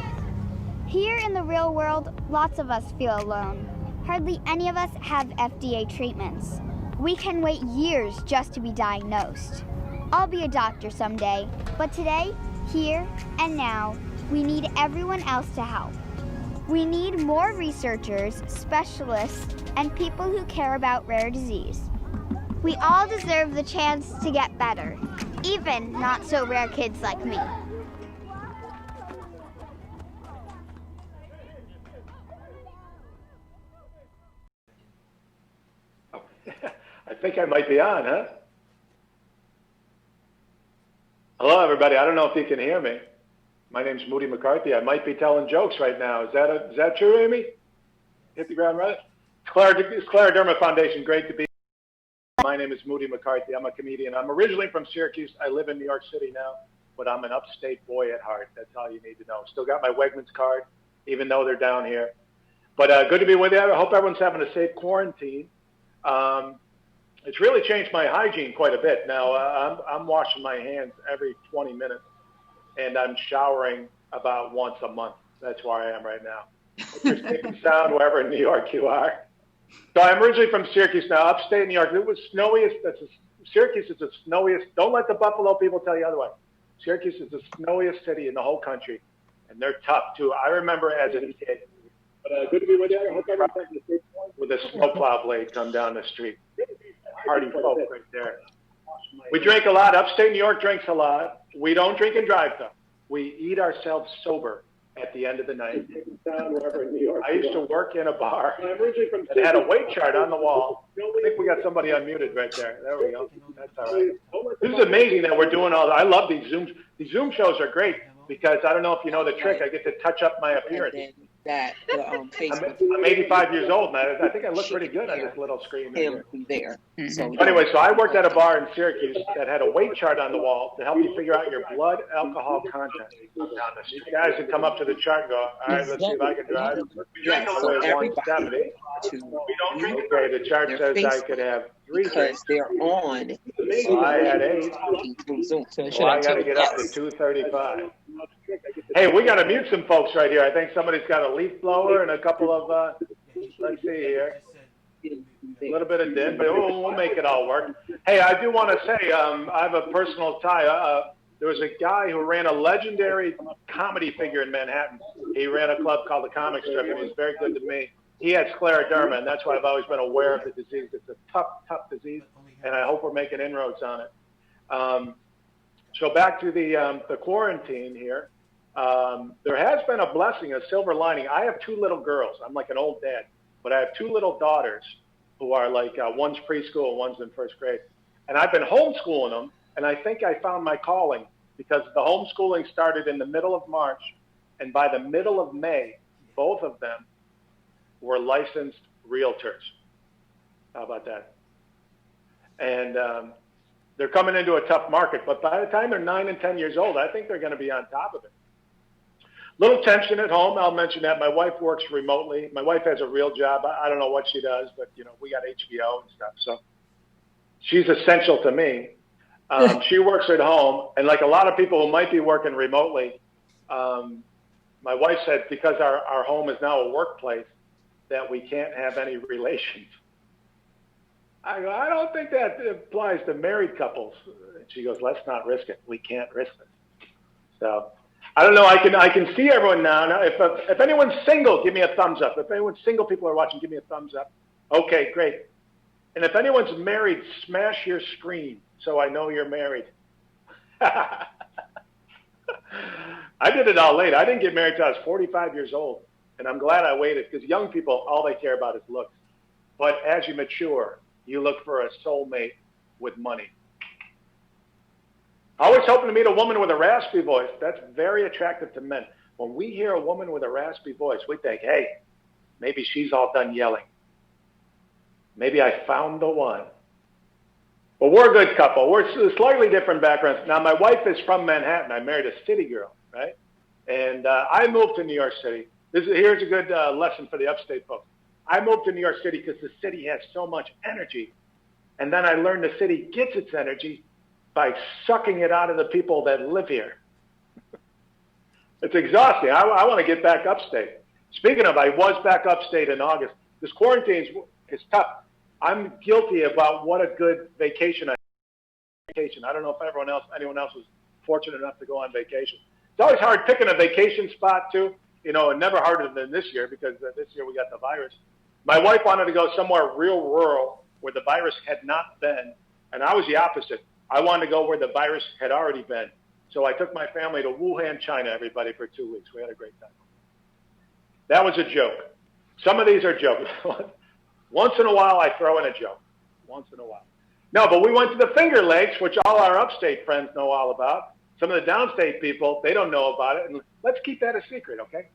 Here in the real world, lots of us feel alone. Hardly any of us have FDA treatments. We can wait years just to be diagnosed. I'll be a doctor someday, but today, here and now, we need everyone else to help. We need more researchers, specialists, and people who care about rare disease. We all deserve the chance to get better, even not so rare kids like me. I think I might be on, huh? Hello, everybody. I don't know if you can hear me. My name's Moody McCarthy. I might be telling jokes right now. Is that true, Amy? Hit the ground running? Scleroderma Foundation, great to be here. My name is Moody McCarthy. I'm a comedian. I'm originally from Syracuse. I live in New York City now, but I'm an upstate boy at heart. That's all you need to know. Still got my Wegmans card, even though they're down here. But good to be with you. I hope everyone's having a safe quarantine. It's really changed my hygiene quite a bit. Now, I'm washing my hands every 20 minutes, and I'm showering about once a month. That's where I am right now. If you're safe and sound wherever in New York you are. So I'm originally from Syracuse now, upstate New York. It was snowiest. Syracuse is the snowiest. Don't let the Buffalo people tell you otherwise. Syracuse is the snowiest city in the whole country, and they're tough, too. I remember as a kid, good to be with you. I hope with a snowplow blade come down the street. Hardy folk right there. We drink a lot. Upstate New York drinks a lot. We don't drink and drive, though. We eat ourselves sober at the end of the night. I used to work in a bar that had a weight chart on the wall. I think we got somebody unmuted right there. There we go. That's all right. This is amazing that we're doing all that. I love these Zooms. These Zoom shows are great because I don't know if you know the trick. I get to touch up my appearance. I'm 85 years old, and I think I look pretty good on this little screen. There. So anyway, so I worked at a bar in Syracuse that had a weight chart on the wall to help you figure out your blood alcohol content. These guys would come up to the chart and go, all right, let's see if I can drive. Yeah, so 170. Okay, the chart says I could have 3 drinks. They're on. So I had 8. So I got to get up to 235. Hey, we got to mute some folks right here. I think somebody's got a leaf blower and a couple of, let's see here, a little bit of din, but we'll make it all work. Hey, I do want to say I have a personal tie. There was a guy who ran a legendary comedy figure in Manhattan. He ran a club called the Comic Strip, and he was very good to me. He had scleroderma, and that's why I've always been aware of the disease. It's a tough, tough disease, and I hope we're making inroads on it. So back to the quarantine here. There has been a blessing, a silver lining. I have 2 little girls. I'm like an old dad, but I have 2 little daughters who are like, one's preschool, one's in 1st grade. And I've been homeschooling them, and I think I found my calling because the homeschooling started in the middle of March, and by the middle of May, both of them were licensed realtors. How about that? And they're coming into a tough market, but by the time they're 9 and 10 years old, I think they're going to be on top of it. Little tension at home. I'll mention that my wife works remotely. My wife has a real job. I don't know what she does, but you know, we got HBO and stuff. So she's essential to me. She works at home, and like a lot of people who might be working remotely, my wife said because our home is now a workplace that we can't have any relations. I go, I don't think that applies to married couples. And she goes, let's not risk it. We can't risk it. So I don't know. I can see everyone now. Now, if anyone's single, give me a thumbs up. If anyone's single people are watching, give me a thumbs up. Okay, great. And if anyone's married, smash your screen so I know you're married. I did it all late. I didn't get married till I was 45 years old. And I'm glad I waited because young people, all they care about is looks. But as you mature, you look for a soulmate with money. Always hoping to meet a woman with a raspy voice. That's very attractive to men. When we hear a woman with a raspy voice, we think, hey, maybe she's all done yelling. Maybe I found the one. But we're a good couple. We're slightly different backgrounds. Now, my wife is from Manhattan. I married a city girl, right? And I moved to New York City. Here's a good lesson for the upstate folks. I moved to New York City because the city has so much energy. And then I learned the city gets its energy by sucking it out of the people that live here. It's exhausting. I want to get back upstate. Speaking of, I was back upstate in August. This quarantine is tough. I'm guilty about what a good vacation I had. I don't know if anyone else was fortunate enough to go on vacation. It's always hard picking a vacation spot too. You know, and never harder than this year because this year we got the virus. My wife wanted to go somewhere real rural, where the virus had not been. And I was the opposite. I wanted to go where the virus had already been. So I took my family to Wuhan, China, everybody, for 2 weeks. We had a great time. That was a joke. Some of these are jokes. Once in a while, I throw in a joke. Once in a while. No, but we went to the Finger Lakes, which all our upstate friends know all about. Some of the downstate people, they don't know about it. And let's keep that a secret, okay?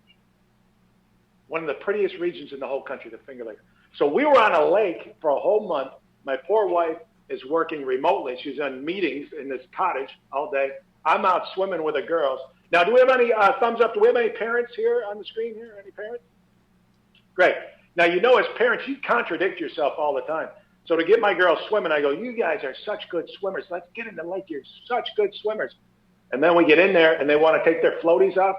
One of the prettiest regions in the whole country, the Finger Lakes. So we were on a lake for a whole month. My poor wife is working remotely. She's on meetings in this cottage all day. I'm out swimming with the girls. Now, do we have any thumbs up? Do we have any parents here on the screen here? Any parents? Great. Now, you know, as parents, you contradict yourself all the time. So to get my girls swimming, I go, you guys are such good swimmers. Let's get in the lake. You're such good swimmers. And then we get in there and they want to take their floaties off.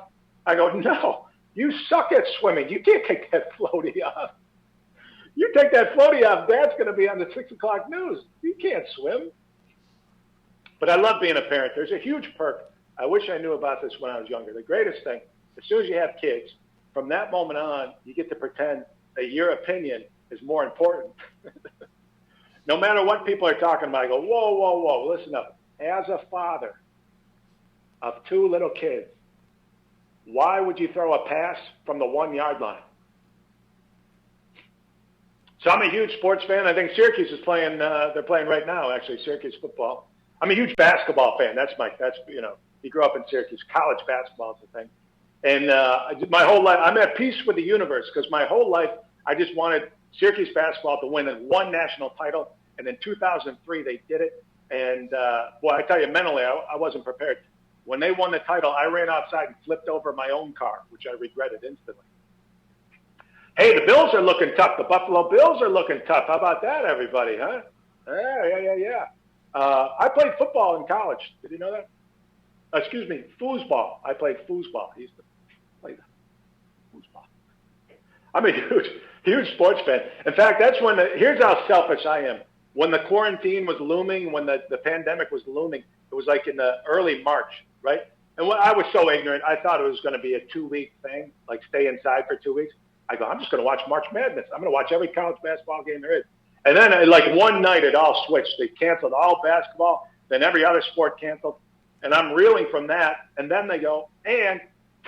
I go, no, you suck at swimming. You can't take that floatie off. You take that floatie off, Dad's going to be on the 6 o'clock news. You can't swim. But I love being a parent. There's a huge perk. I wish I knew about this when I was younger. The greatest thing, as soon as you have kids, from that moment on, you get to pretend that your opinion is more important. No matter what people are talking about, I go, whoa, whoa, whoa, listen up. As a father of 2 little kids, why would you throw a pass from the 1-yard line? So I'm a huge sports fan. I think Syracuse is playing, they're playing right now, actually, Syracuse football. I'm a huge basketball fan. That's, you know, he grew up in Syracuse. College basketball is the thing. And my whole life, I'm at peace with the universe because my whole life, I just wanted Syracuse basketball to win 1 national title. And in 2003, they did it. And, boy, I tell you, mentally, I wasn't prepared. When they won the title, I ran outside and flipped over my own car, which I regretted instantly. Hey, the Bills are looking tough. The Buffalo Bills are looking tough. How about that, everybody, huh? Yeah. I played football in college. Did you know that? Excuse me, foosball. I played foosball. I used to play foosball. I'm a huge sports fan. In fact, that's when here's how selfish I am. When the quarantine was looming, when the pandemic was looming, it was like in the early March, right? And I was so ignorant. I thought it was going to be a 2-week thing, like stay inside for 2 weeks. I go, I'm just going to watch March Madness. I'm going to watch every college basketball game there is. And then like one night it all switched. They canceled all basketball. Then every other sport canceled. And I'm reeling from that. And then they go, and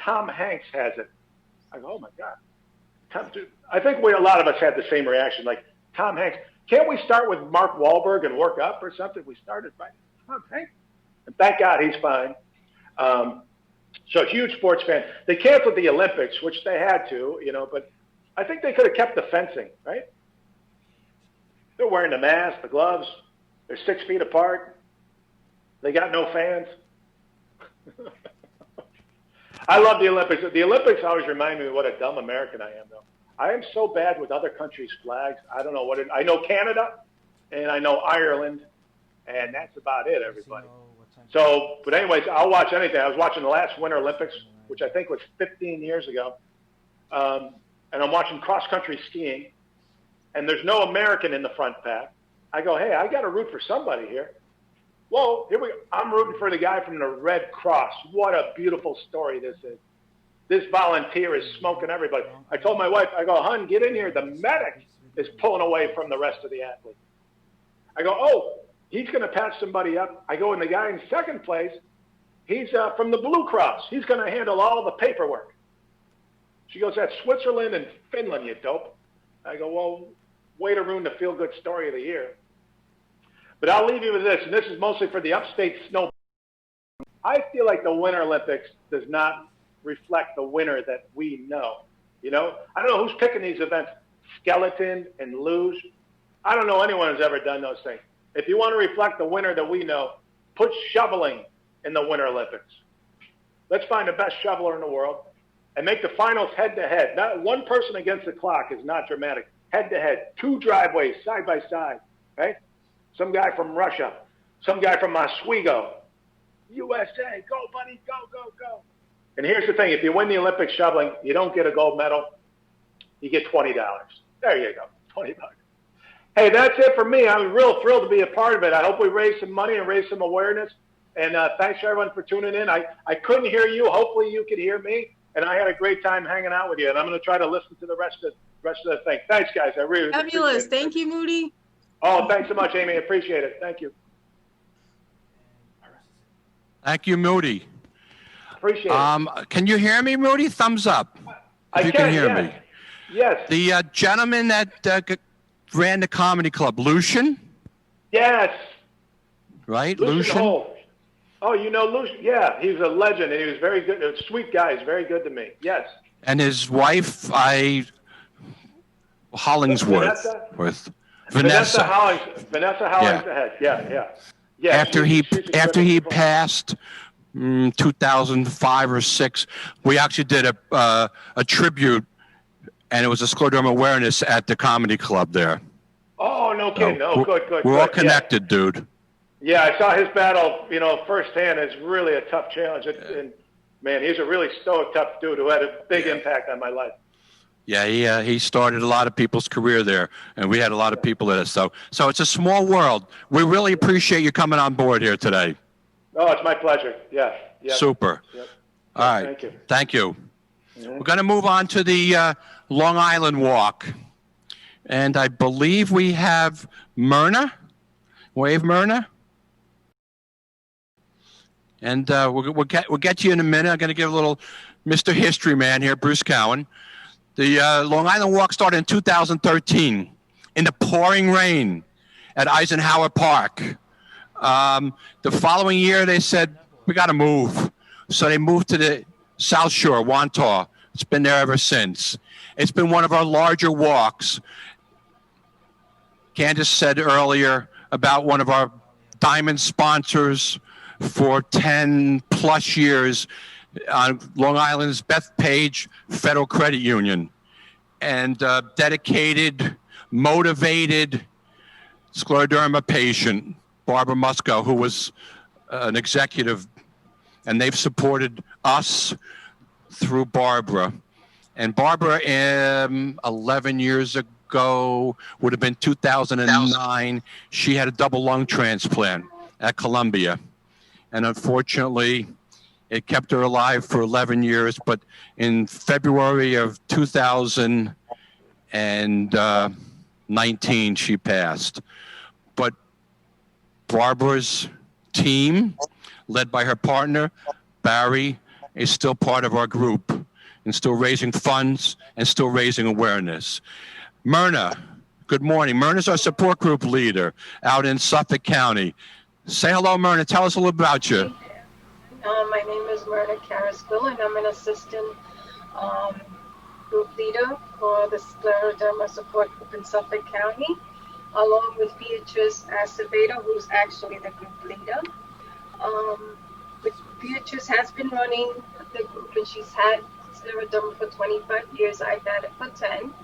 Tom Hanks has it. I go, oh, my God. I think a lot of us had the same reaction. Like, Tom Hanks. Can't we start with Mark Wahlberg and work up or something? We started by Tom Hanks. And thank God he's fine. So huge sports fan. They canceled the Olympics, which they had to, you know, but I think they could have kept the fencing, right? They're wearing the mask, the gloves. They're 6 feet apart. They got no fans. I love the Olympics. The Olympics always remind me of what a dumb American I am, though. I am so bad with other countries' flags. I don't know what I know Canada, and I know Ireland, and that's about it, everybody. So, but anyways, I'll watch anything. I was watching the last Winter Olympics, which I think was 15 years ago, and I'm watching cross-country skiing, and there's no American in the front pack. I go, hey, I got to root for somebody here. Whoa, here we go. I'm rooting for the guy from the Red Cross. What a beautiful story this is. This volunteer is smoking everybody. I told my wife, I go, hon, get in here. The medic is pulling away from the rest of the athletes. I go, oh, he's going to patch somebody up. I go, and the guy in second place, he's from the Blue Cross. He's going to handle all the paperwork. She goes, that's Switzerland and Finland, you dope. I go, well, way to ruin the feel-good story of the year. But I'll leave you with this, and this is mostly for the upstate snow. I feel like the Winter Olympics does not reflect the winner that we know. You know, I don't know who's picking these events, skeleton and luge. I don't know anyone who's ever done those things. If you want to reflect the winner that we know, put shoveling in the Winter Olympics. Let's find the best shoveler in the world and make the finals head-to-head. Not one person against the clock is not dramatic. Head-to-head, 2 driveways side by side, right? Some guy from Russia, some guy from Oswego. USA, go, buddy, go, go, go. And here's the thing. If you win the Olympic shoveling, you don't get a gold medal. You get $20. There you go, $20. Hey, that's it for me. I'm real thrilled to be a part of it. I hope we raise some money and raise some awareness. And thanks, everyone, for tuning in. I couldn't hear you. Hopefully you could hear me. And I had a great time hanging out with you. And I'm going to try to listen to the rest of the thing. Thanks, guys. I really fabulous. Thank you, Moody. Oh, thanks so much, Amy. Appreciate it. Thank you. Thank you, Moody. Appreciate it. Can you hear me, Moody? Thumbs up. If you can hear yes. me. Yes. The gentleman that ran the comedy club, Lucian, Yes. right? Lucian Hole. Oh, you know Lucian? Yeah, he's a legend, and he was very good. A sweet guy. He's very good to me. Yes. And his wife, Hollingsworth. Vanessa Vanessa. Hollingshead. Yeah. After he passed, 2005 or 6, we actually did a tribute, and it was a scleroderma awareness at the comedy club there. Oh, no kidding. So Good. We're all connected, dude. Yeah, I saw his battle, firsthand. It's really a tough challenge. And man, he's a really stoic, tough dude who had a big impact on my life. Yeah, he started a lot of people's career there, and we had a lot of people there. So it's a small world. We really appreciate you coming on board here today. Oh, it's my pleasure. Yeah. Super. Yep. All right. Thank you. Thank you. We're going to move on to the Long Island Walk. And I believe we have Myrna. Wave, Myrna. And we'll get to you in a minute. I'm going to give a little Mr. History Man here, Bruce Cowan. The Long Island Walk started in 2013 in the pouring rain at Eisenhower Park. The following year, they said, we got to move. So they moved to the South Shore, Wantagh. It's been there ever since. It's been one of our larger walks. Candace said earlier about one of our diamond sponsors for 10 plus years on Long Island's Bethpage Federal Credit Union, and dedicated, motivated scleroderma patient, Barbara Musco, who was an executive, and they've supported us through Barbara. And Barbara, 11 years ago, would have been 2009, she had a double lung transplant at Columbia. And unfortunately, it kept her alive for 11 years, but in February of 2019, she passed. But Barbara's team, led by her partner, Barry, is still part of our group and still raising funds and still raising awareness. Myrna, good morning. Myrna's our support group leader out in Suffolk County. Say hello, Myrna. Tell us a little about you. My name is Myrna Carrasquill, and I'm an assistant group leader for the Scleroderma support group in Suffolk County, along with Beatrice Acevedo, who's actually the group leader. Beatrice has been running the group, and she's had Scleroderma for 25 years. I've had it for 10.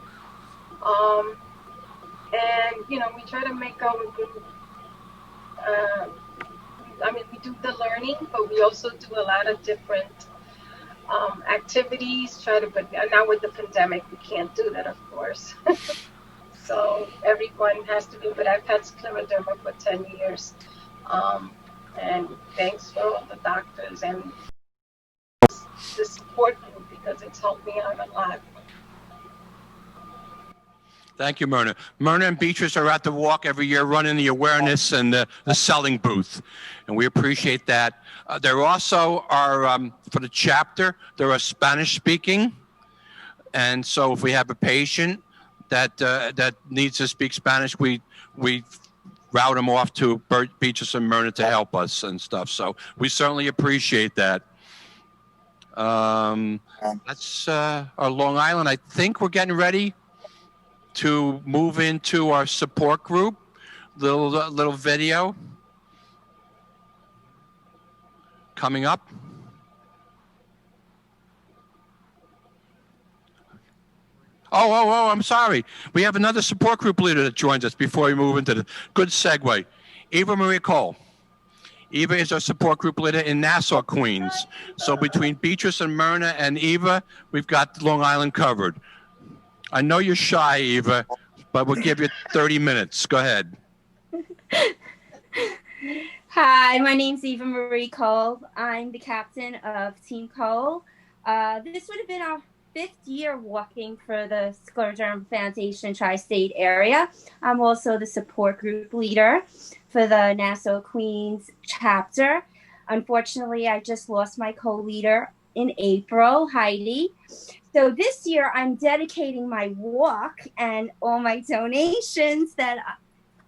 And, we try to make our group we do the learning, but we also do a lot of different activities. But now with the pandemic, we can't do that, of course. So everyone has to do. But I've had scleroderma for 10 years, and thanks for all the doctors and the support group, because it's helped me out a lot. Thank you, Myrna. Myrna and Beatrice are at the walk every year running the awareness and the selling booth, and we appreciate that. There also are, for the chapter, there are Spanish speaking, and so if we have a patient that needs to speak Spanish, we route them off to Beatrice and Myrna to help us and stuff, so we certainly appreciate that. That's our Long Island. I think we're getting ready to move into our support group, little video coming up. Oh, I'm sorry. We have another support group leader that joins us before we move into the good segue. Eva Marie Cole. Eva is our support group leader in Nassau, Queens. So between Beatrice and Myrna and Eva, we've got Long Island covered. I know you're shy, Eva, but we'll give you 30 minutes. Go ahead. Hi, my name's Eva Marie Cole. I'm the captain of Team Cole. This would have been our 5th year walking for the Scleroderma Foundation Tri-State area. I'm also the support group leader for the Nassau Queens chapter. Unfortunately, I just lost my co-leader in April, Heidi. So this year I'm dedicating my walk and all my donations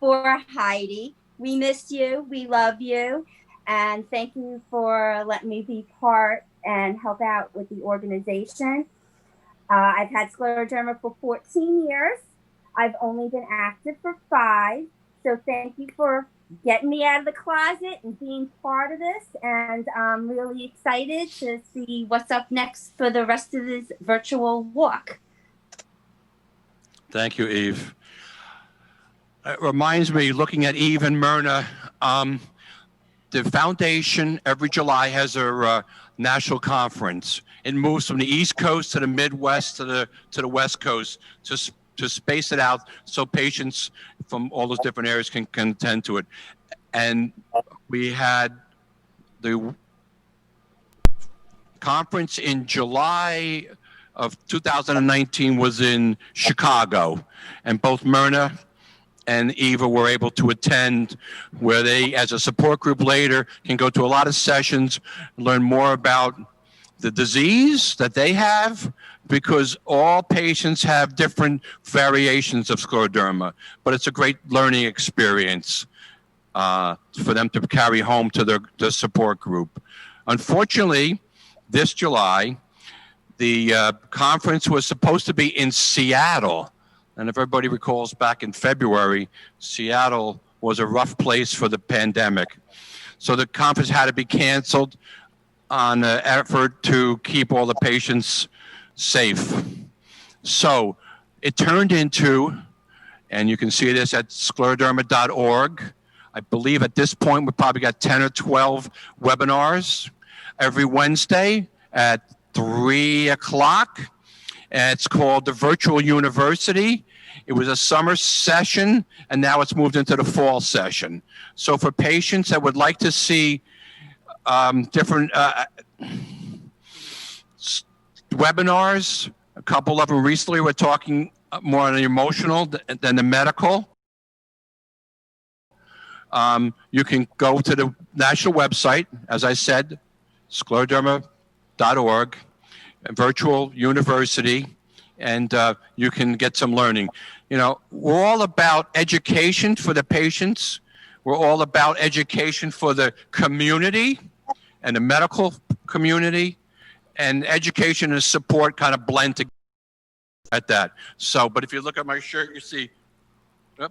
for Heidi. We miss you, we love you, and thank you for letting me be part and help out with the organization. I've had scleroderma for 14 years. I've only been active for 5. So thank you for getting me out of the closet and being part of this. And I'm really excited to see what's up next for the rest of this virtual walk. Thank you, Eve. It reminds me, looking at Eve and Myrna, the foundation every July has a national conference. It moves from the East Coast to the Midwest to the West Coast to space it out so patients from all those different areas can attend to it. And we had the conference in July of 2019 was in Chicago, and both Myrna and Eva were able to attend, where they, as a support group later, can go to a lot of sessions, learn more about the disease that they have, because all patients have different variations of scleroderma, but it's a great learning experience for them to carry home to their support group. Unfortunately, this July, the conference was supposed to be in Seattle. And if everybody recalls, back in February, Seattle was a rough place for the pandemic. So the conference had to be canceled on an effort to keep all the patients safe. So it turned into, and you can see this at scleroderma.org, I believe at this point we probably got 10 or 12 webinars every Wednesday at 3 o'clock. And it's called the Virtual University. It was a summer session, and now it's moved into the fall session. So for patients that would like to see different webinars, a couple of them recently were talking more on the emotional than the medical. You can go to the national website, as I said, scleroderma.org, Virtual University, and you can get some learning. You know, we're all about education for the patients. We're all about education for the community and the medical community, and education and support kind of blend together at that. So, but if you look at my shirt, you see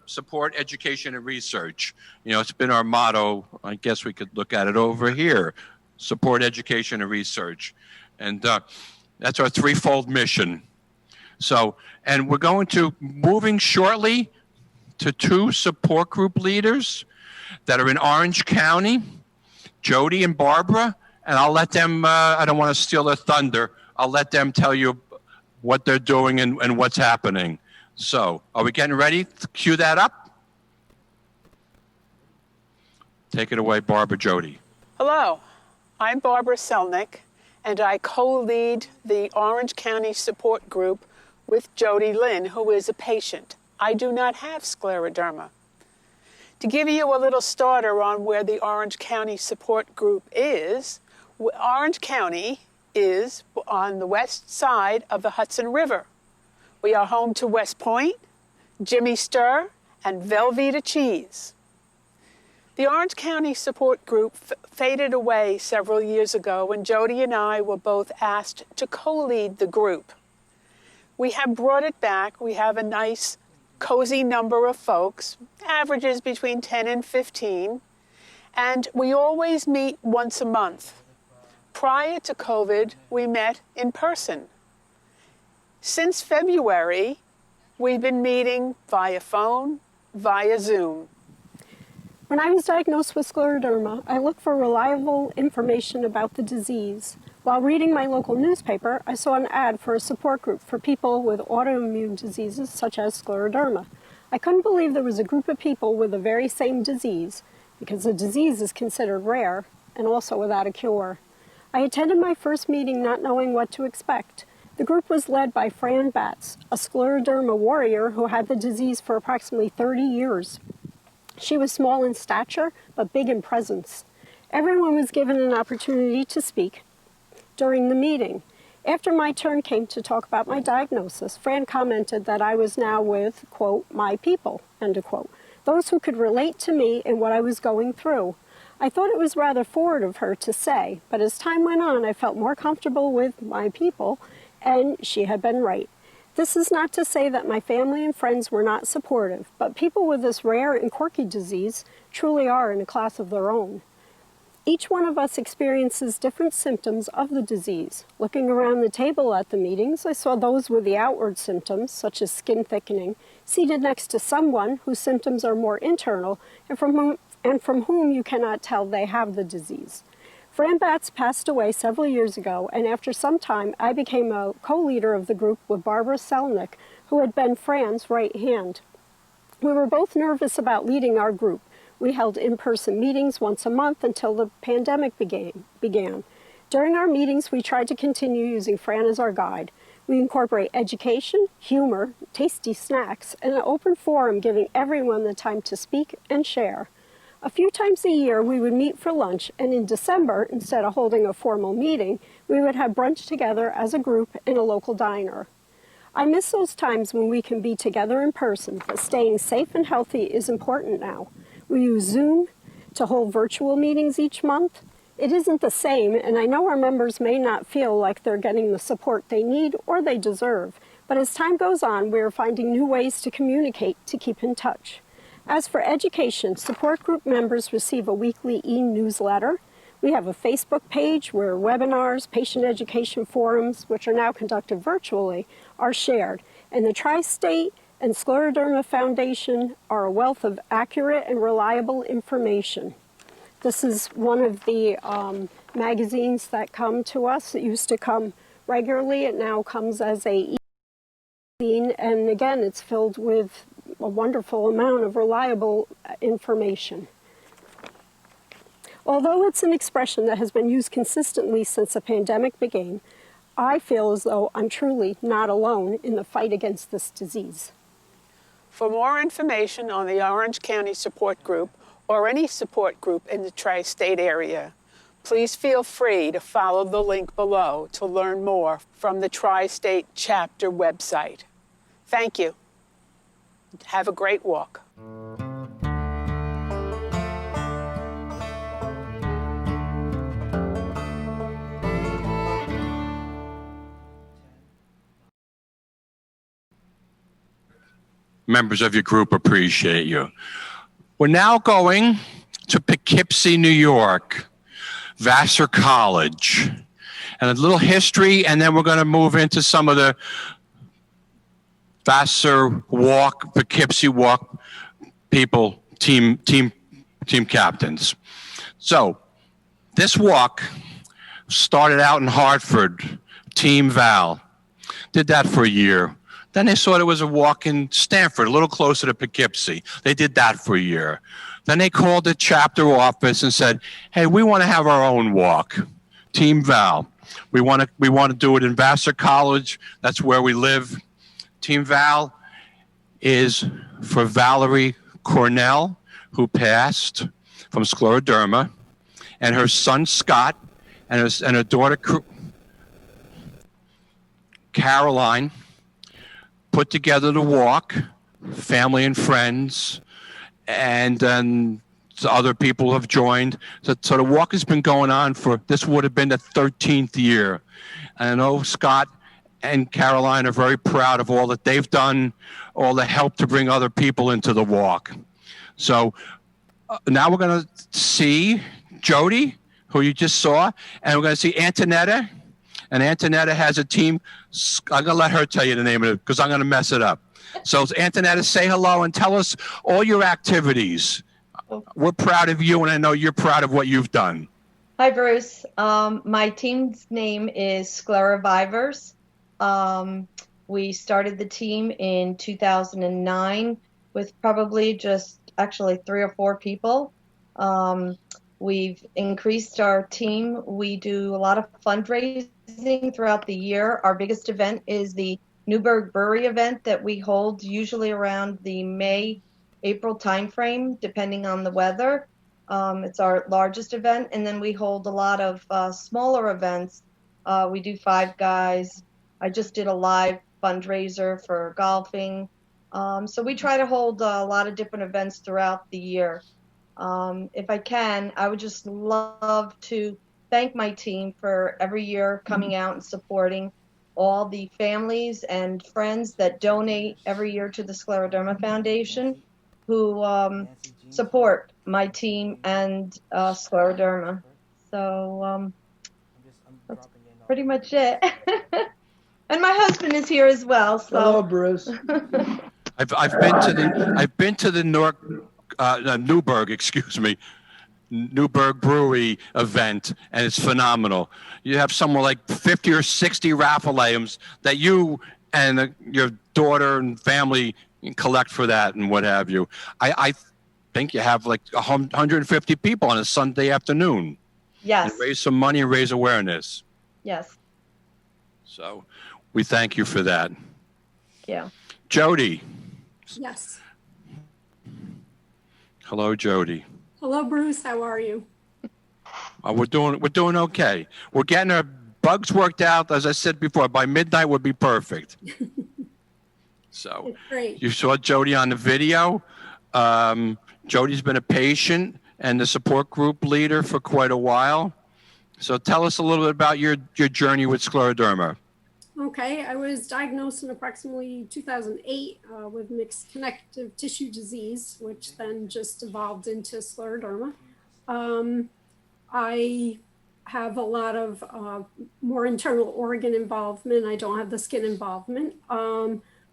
support, education, and research. You know, it's been our motto. I guess we could look at it over here. Support, education, and research. And that's our threefold mission. So, and we're going to moving shortly to 2 support group leaders that are in Orange County, Jody and Barbara, and I'll let them, I don't want to steal their thunder, I'll let them tell you what they're doing and what's happening. So, are we getting ready to cue that up? Take it away, Barbara, Jody. Hello, I'm Barbara Selnick, and I co-lead the Orange County Support Group with Jody Lynn, who is a patient. I do not have scleroderma. To give you a little starter on where the Orange County Support Group is, Orange County is on the west side of the Hudson River. We are home to West Point, Jimmy Stir, and Velveeta Cheese. The Orange County Support Group faded away several years ago when Jody and I were both asked to co-lead the group. We have brought it back. We have a nice, cozy number of folks, averages between 10 and 15, and we always meet once a month. Prior to COVID, we met in person. Since February, we've been meeting via phone, via Zoom. When I was diagnosed with scleroderma, I looked for reliable information about the disease. While reading my local newspaper, I saw an ad for a support group for people with autoimmune diseases such as scleroderma. I couldn't believe there was a group of people with the very same disease, because the disease is considered rare and also without a cure. I attended my first meeting not knowing what to expect. The group was led by Fran Batts, a scleroderma warrior who had the disease for approximately 30 years. She was small in stature, but big in presence. Everyone was given an opportunity to speak during the meeting. After my turn came to talk about my diagnosis, Fran commented that I was now with, quote, my people, end of quote, those who could relate to me and what I was going through. I thought it was rather forward of her to say, but as time went on, I felt more comfortable with my people, and she had been right. This is not to say that my family and friends were not supportive, but people with this rare and quirky disease truly are in a class of their own. Each one of us experiences different symptoms of the disease. Looking around the table at the meetings, I saw those with the outward symptoms, such as skin thickening, seated next to someone whose symptoms are more internal and from whom you cannot tell they have the disease. Fran Batts passed away several years ago, and after some time, I became a co-leader of the group with Barbara Selnick, who had been Fran's right hand. We were both nervous about leading our group. We held in-person meetings once a month until the pandemic began. During our meetings, we tried to continue using Fran as our guide. We incorporate education, humor, tasty snacks, and an open forum giving everyone the time to speak and share. A few times a year, we would meet for lunch, and in December, instead of holding a formal meeting, we would have brunch together as a group in a local diner. I miss those times when we can be together in person, but staying safe and healthy is important now. We use Zoom to hold virtual meetings each month. It isn't the same, and I know our members may not feel like they're getting the support they need or they deserve, but as time goes on, we are finding new ways to communicate to keep in touch. As for education, support group members receive a weekly e-newsletter. We have a Facebook page where webinars, patient education forums, which are now conducted virtually, are shared, and the Tristate and Scleroderma Foundation are a wealth of accurate and reliable information. This is one of the magazines that come to us. It used to come regularly. It now comes as a e-magazine, and again, it's filled with a wonderful amount of reliable information. Although it's an expression that has been used consistently since the pandemic began, I feel as though I'm truly not alone in the fight against this disease. For more information on the Orange County Support Group or any support group in the Tri-State area, please feel free to follow the link below to learn more from the Tri-State Chapter website. Thank you. Have a great walk. Members of your group appreciate you. We're now going to Poughkeepsie, New York, Vassar College, and a little history, and then we're going to move into some of the Vassar Walk, Poughkeepsie Walk people, team captains. So this walk started out in Hartford, Team Val, did that for a year. Then they saw there was a walk in Stamford, a little closer to Poughkeepsie. They did that for a year. Then they called the chapter office and said, hey, we want to have our own walk, Team Val. We want to do it in Vassar College. That's where we live. Team Val is for Valerie Cornell, who passed from scleroderma, and her son Scott, and her daughter Caroline put together the walk, family and friends, and then other people have joined. So the walk has been going on for, this would have been the 13th year. And I know Scott and Caroline are very proud of all that they've done, all the help to bring other people into the walk. So now we're going to see Jody, who you just saw, and we're going to see Antonetta. And Antonetta has a team. I'm going to let her tell you the name of it because I'm going to mess it up. So Antonetta, say hello and tell us all your activities. We're proud of you, and I know you're proud of what you've done. Hi, Bruce. My team's name is Sclerovivers. We started the team in 2009 with probably just actually 3 or 4 people. We've increased our team. We do a lot of fundraising fundraising throughout the year. Our biggest event is the Newburgh Brewery event that we hold usually around the May-April timeframe, depending on the weather. It's our largest event, and then we hold a lot of smaller events. We do Five Guys. I just did a live fundraiser for golfing. So we try to hold a lot of different events throughout the year. If I can, I would just love to thank my team for every year coming out and supporting all the families and friends that donate every year to the Scleroderma Foundation, who support my team and Scleroderma. So that's pretty much it. And my husband is here as well. So. Hello, Bruce. I've been to the Newburgh, Newburgh Brewery event, and it's phenomenal. You have somewhere like 50 or 60 raffle items that you and your daughter and family collect for that and what have you. I think you have like 150 people on a Sunday afternoon. Yes. And raise some money and raise awareness. Yes. So we thank you for that. Yeah. Jody. Yes. Hello, Jody. Hello, Bruce. How are you? We're doing okay. We're getting our bugs worked out. As I said before, by midnight would be perfect. So great. You saw Jody on the video. Jody's been a patient and the support group leader for quite a while. So tell us a little bit about your journey with scleroderma. Okay, I was diagnosed in approximately 2008 with mixed connective tissue disease, which then just evolved into scleroderma. I have a lot of more internal organ involvement. I don't have the skin involvement.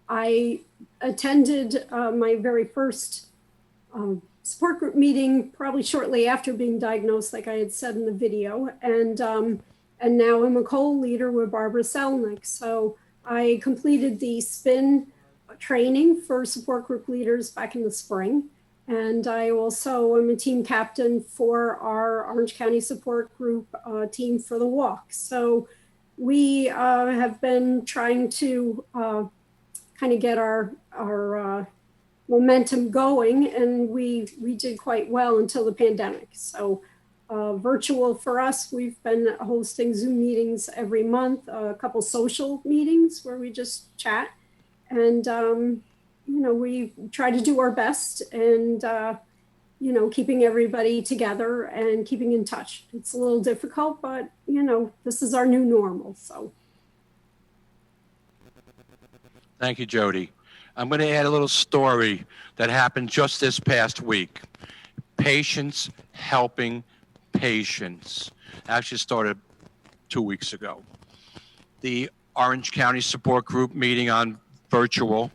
I attended my very first support group meeting probably shortly after being diagnosed, like I had said in the video. And now I'm a co-leader with Barbara Selnick. So I completed the SPIN training for support group leaders back in the spring. And I also am a team captain for our Orange County support group team for the walk. So we have been trying to kind of get our momentum going, and we did quite well until the pandemic. So virtual for us, we've been hosting Zoom meetings every month, a couple social meetings where we just chat, and we try to do our best, and keeping everybody together and keeping in touch. It's a little difficult, but this is our new normal. So Thank you, Jody. I'm going to add a little story that happened just this past week. Patients helping patients. Actually started 2 weeks ago. The Orange County support group meeting on virtual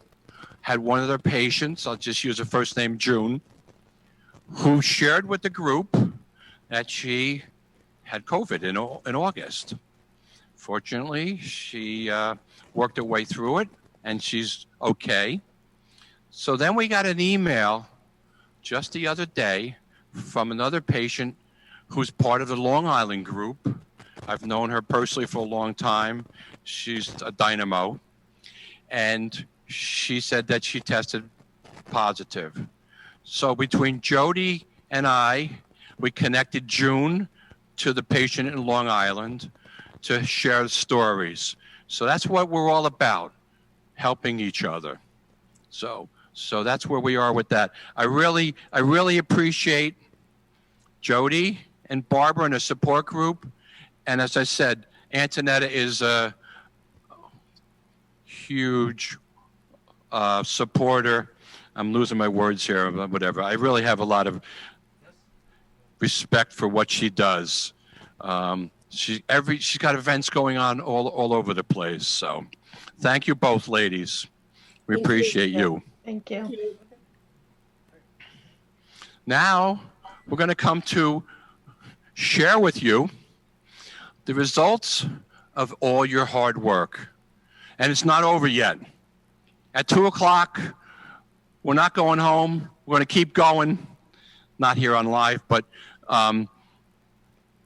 had one of their patients, I'll just use her first name, June, who shared with the group that she had COVID in August. Fortunately, she worked her way through it, and she's okay. So then we got an email just the other day from another patient who's part of the Long Island group. I've known her personally for a long time. She's a dynamo. And she said that she tested positive. So between Jody and I, we connected June to the patient in Long Island to share stories. So that's what we're all about, helping each other. So that's where we are with that. I really appreciate Jody and Barbara and the support group. And as I said, Antonetta is a huge supporter. I'm losing my words here, but whatever. I really have a lot of respect for what she does. She's got events going on all over the place. So thank you both, ladies. We appreciate you. Thank you. Now we're going to come to share with you the results of all your hard work. And it's not over yet. At 2 o'clock, we're not going home. We're going to keep going. Not here on live, but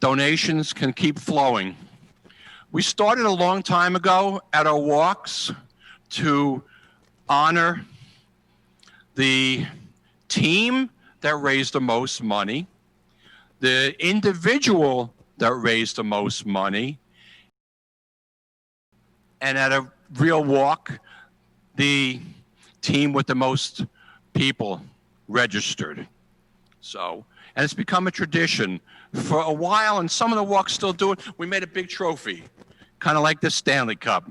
donations can keep flowing. We started a long time ago at our walks to honor the team that raised the most money, the individual that raised the most money, and at a real walk, the team with the most people registered. So, and it's become a tradition. For a while, and some of the walks still do it, we made a big trophy, kind of like the Stanley Cup.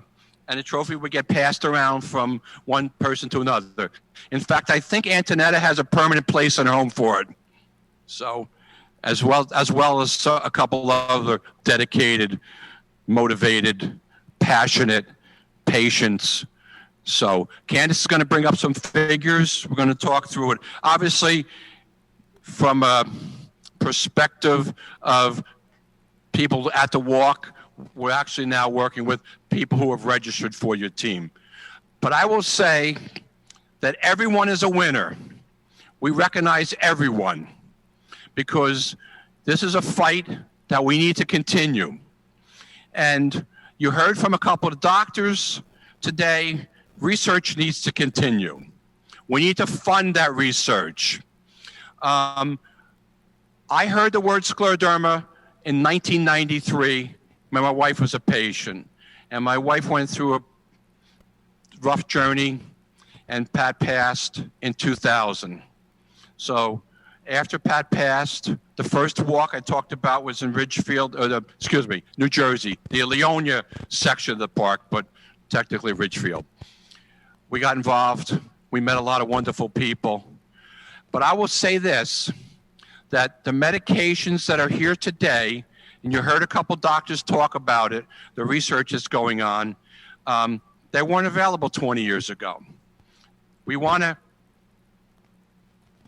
And the trophy would get passed around from one person to another. In fact, I think Antonetta has a permanent place in her home for it. So, as well as a couple of other dedicated, motivated, passionate patients. So, Candace is going to bring up some figures. We're going to talk through it. Obviously, from a perspective of people at the walk, we're actually now working with people who have registered for your team. But I will say that everyone is a winner. We recognize everyone because this is a fight that we need to continue. And you heard from a couple of doctors today, research needs to continue. We need to fund that research. I heard the word scleroderma in 1993 when my wife was a patient. And my wife went through a rough journey, and Pat passed in 2000. So after Pat passed, the first walk I talked about was in Ridgefield, New Jersey, the Leonia section of the park, but technically Ridgefield. We got involved. We met a lot of wonderful people. But I will say this, that the medications that are here today, and you heard a couple doctors talk about it, the research is going on, they weren't available 20 years ago. We want to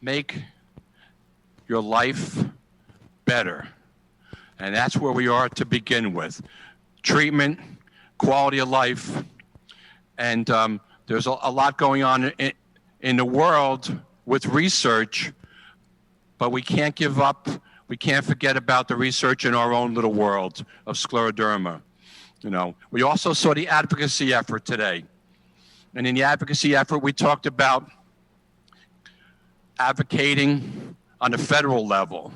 make your life better. And that's where we are to begin with. Treatment, quality of life, and there's a lot going on in the world with research, but we can't give up. We can't forget about the research in our own little world of scleroderma. You know, we also saw the advocacy effort today. And in the advocacy effort, we talked about advocating on the federal level,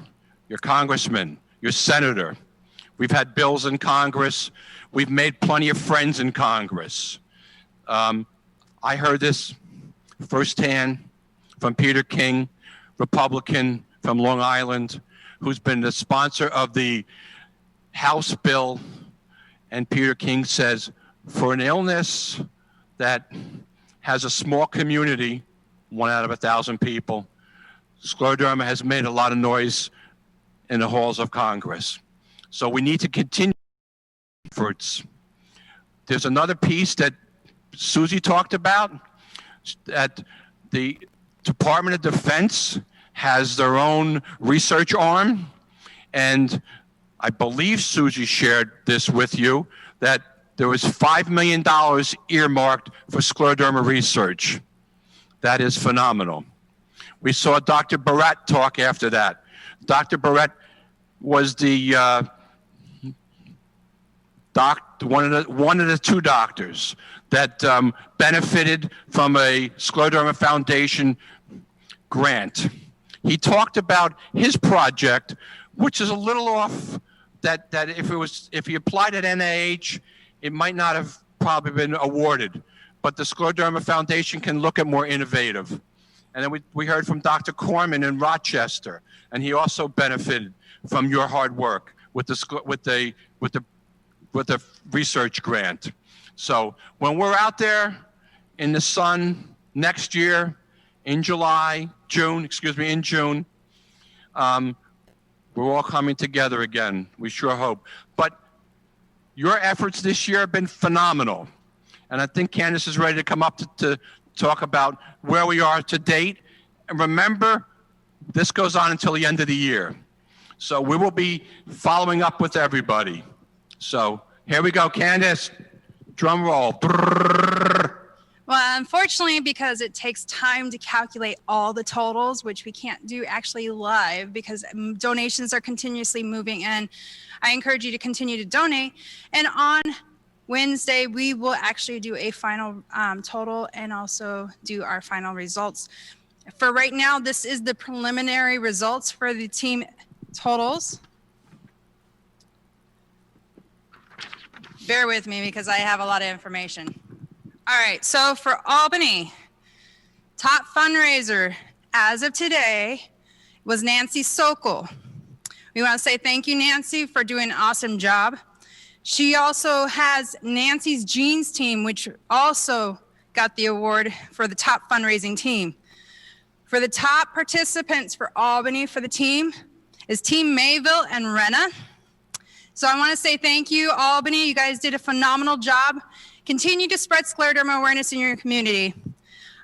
your congressman, your senator. We've had bills in Congress. We've made plenty of friends in Congress. I heard this firsthand from Peter King, Republican from Long Island, who's been the sponsor of the House bill. And Peter King says, for an illness that has a small community, 1 out of 1,000 people, scleroderma has made a lot of noise in the halls of Congress. So we need to continue efforts. There's another piece that Susie talked about, that the Department of Defense has their own research arm, and I believe Susie shared this with you, that there was $5 million earmarked for scleroderma research. That is phenomenal. We saw Dr. Barrett talk after that. Dr. Barrett was the one of the two doctors that benefited from a Scleroderma Foundation grant. He talked about his project, which is a little off, that if he applied at NIH, it might not have probably been awarded. But the Scleroderma Foundation can look at more innovative. And then we heard from Dr. Corman in Rochester, and he also benefited from your hard work with the research grant. So when we're out there in the sun next year, in June, we're all coming together again. We sure hope. But your efforts this year have been phenomenal. And I think Candace is ready to come up to talk about where we are to date. And remember, this goes on until the end of the year. So we will be following up with everybody. So here we go, Candace. Drum roll. Well, Unfortunately, because it takes time to calculate all the totals, which we can't do actually live because donations are continuously moving in, I encourage you to continue to donate. And on Wednesday, we will actually do a final total and also do our final results. For right now, this is the preliminary results for the team totals. Bear with me because I have a lot of information. All right, so for Albany, top fundraiser as of today was Nancy Sokol. We want to say thank you, Nancy, for doing an awesome job. She also has Nancy's Jeans team, which also got the award for the top fundraising team. For the top participants for Albany for the team is Team Mayville and Renna. So I want to say thank you, Albany. You guys did a phenomenal job. Continue to spread scleroderma awareness in your community.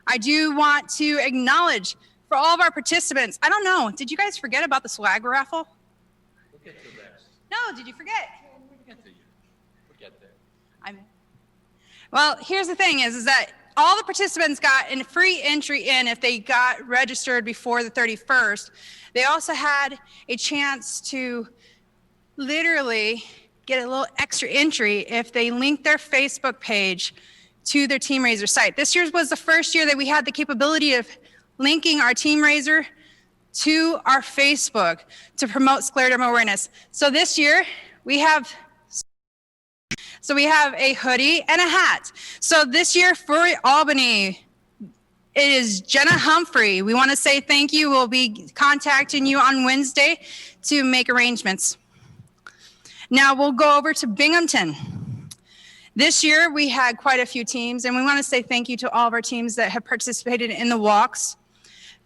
I do want to acknowledge for all of our participants, I don't know, did you guys forget about the swag raffle? We'll get to that. No, did you forget? We'll get there. Well, here's the thing is that all the participants got a free entry in if they got registered before the 31st. They also had a chance to literally get a little extra entry if they link their Facebook page to their Team Raiser site. This year was the first year that we had the capability of linking our Team Raiser to our Facebook to promote scleroderma awareness. So this year we have a hoodie and a hat. So this year for Albany, it is Jenna Humphrey. We want to say thank you. We'll be contacting you on Wednesday to make arrangements. Now we'll go over to Binghamton. This year we had quite a few teams, and we want to say thank you to all of our teams that have participated in the walks.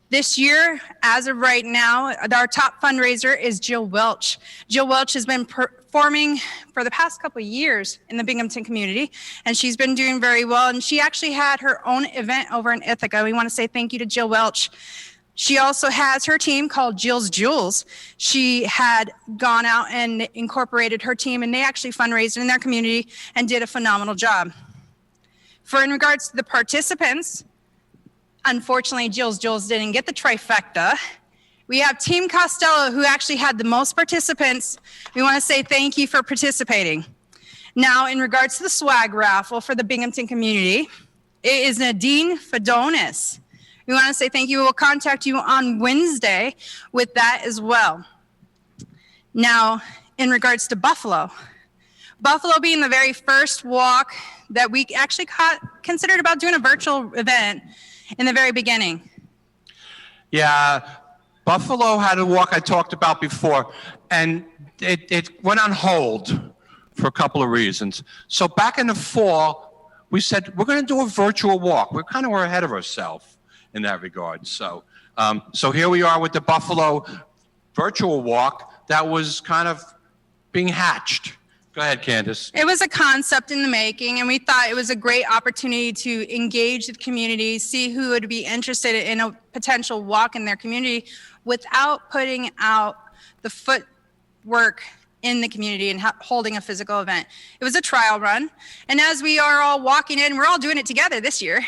This year, as of right now, our top fundraiser is Jill Welch. Jill Welch has been performing for the past couple of years in the Binghamton community, and she's been doing very well, and she actually had her own event over in Ithaca. We want to say thank you to Jill Welch. She also has her team called Jill's Jewels. She had gone out and incorporated her team, and they actually fundraised in their community and did a phenomenal job. For in regards to the participants, unfortunately, Jill's Jewels didn't get the trifecta. We have Team Costello, who actually had the most participants. We want to say thank you for participating. Now, in regards to the swag raffle for the Binghamton community, it is Nadine Fadonis. We want to say thank you. We'll contact you on Wednesday with that as well. Now, in regards to Buffalo being the very first walk that we actually considered about doing a virtual event in the very beginning. Yeah, Buffalo had a walk I talked about before, and it went on hold for a couple of reasons. So back in the fall, we said, we're going to do a virtual walk. We kind of were ahead of ourselves in that regard. So, so here we are with the Buffalo virtual walk that was kind of being hatched. Go ahead, Candace. It was a concept in the making, and we thought it was a great opportunity to engage the community, see who would be interested in a potential walk in their community without putting out the footwork in the community and holding a physical event. It was a trial run, and as we are all walking in, we're all doing it together this year.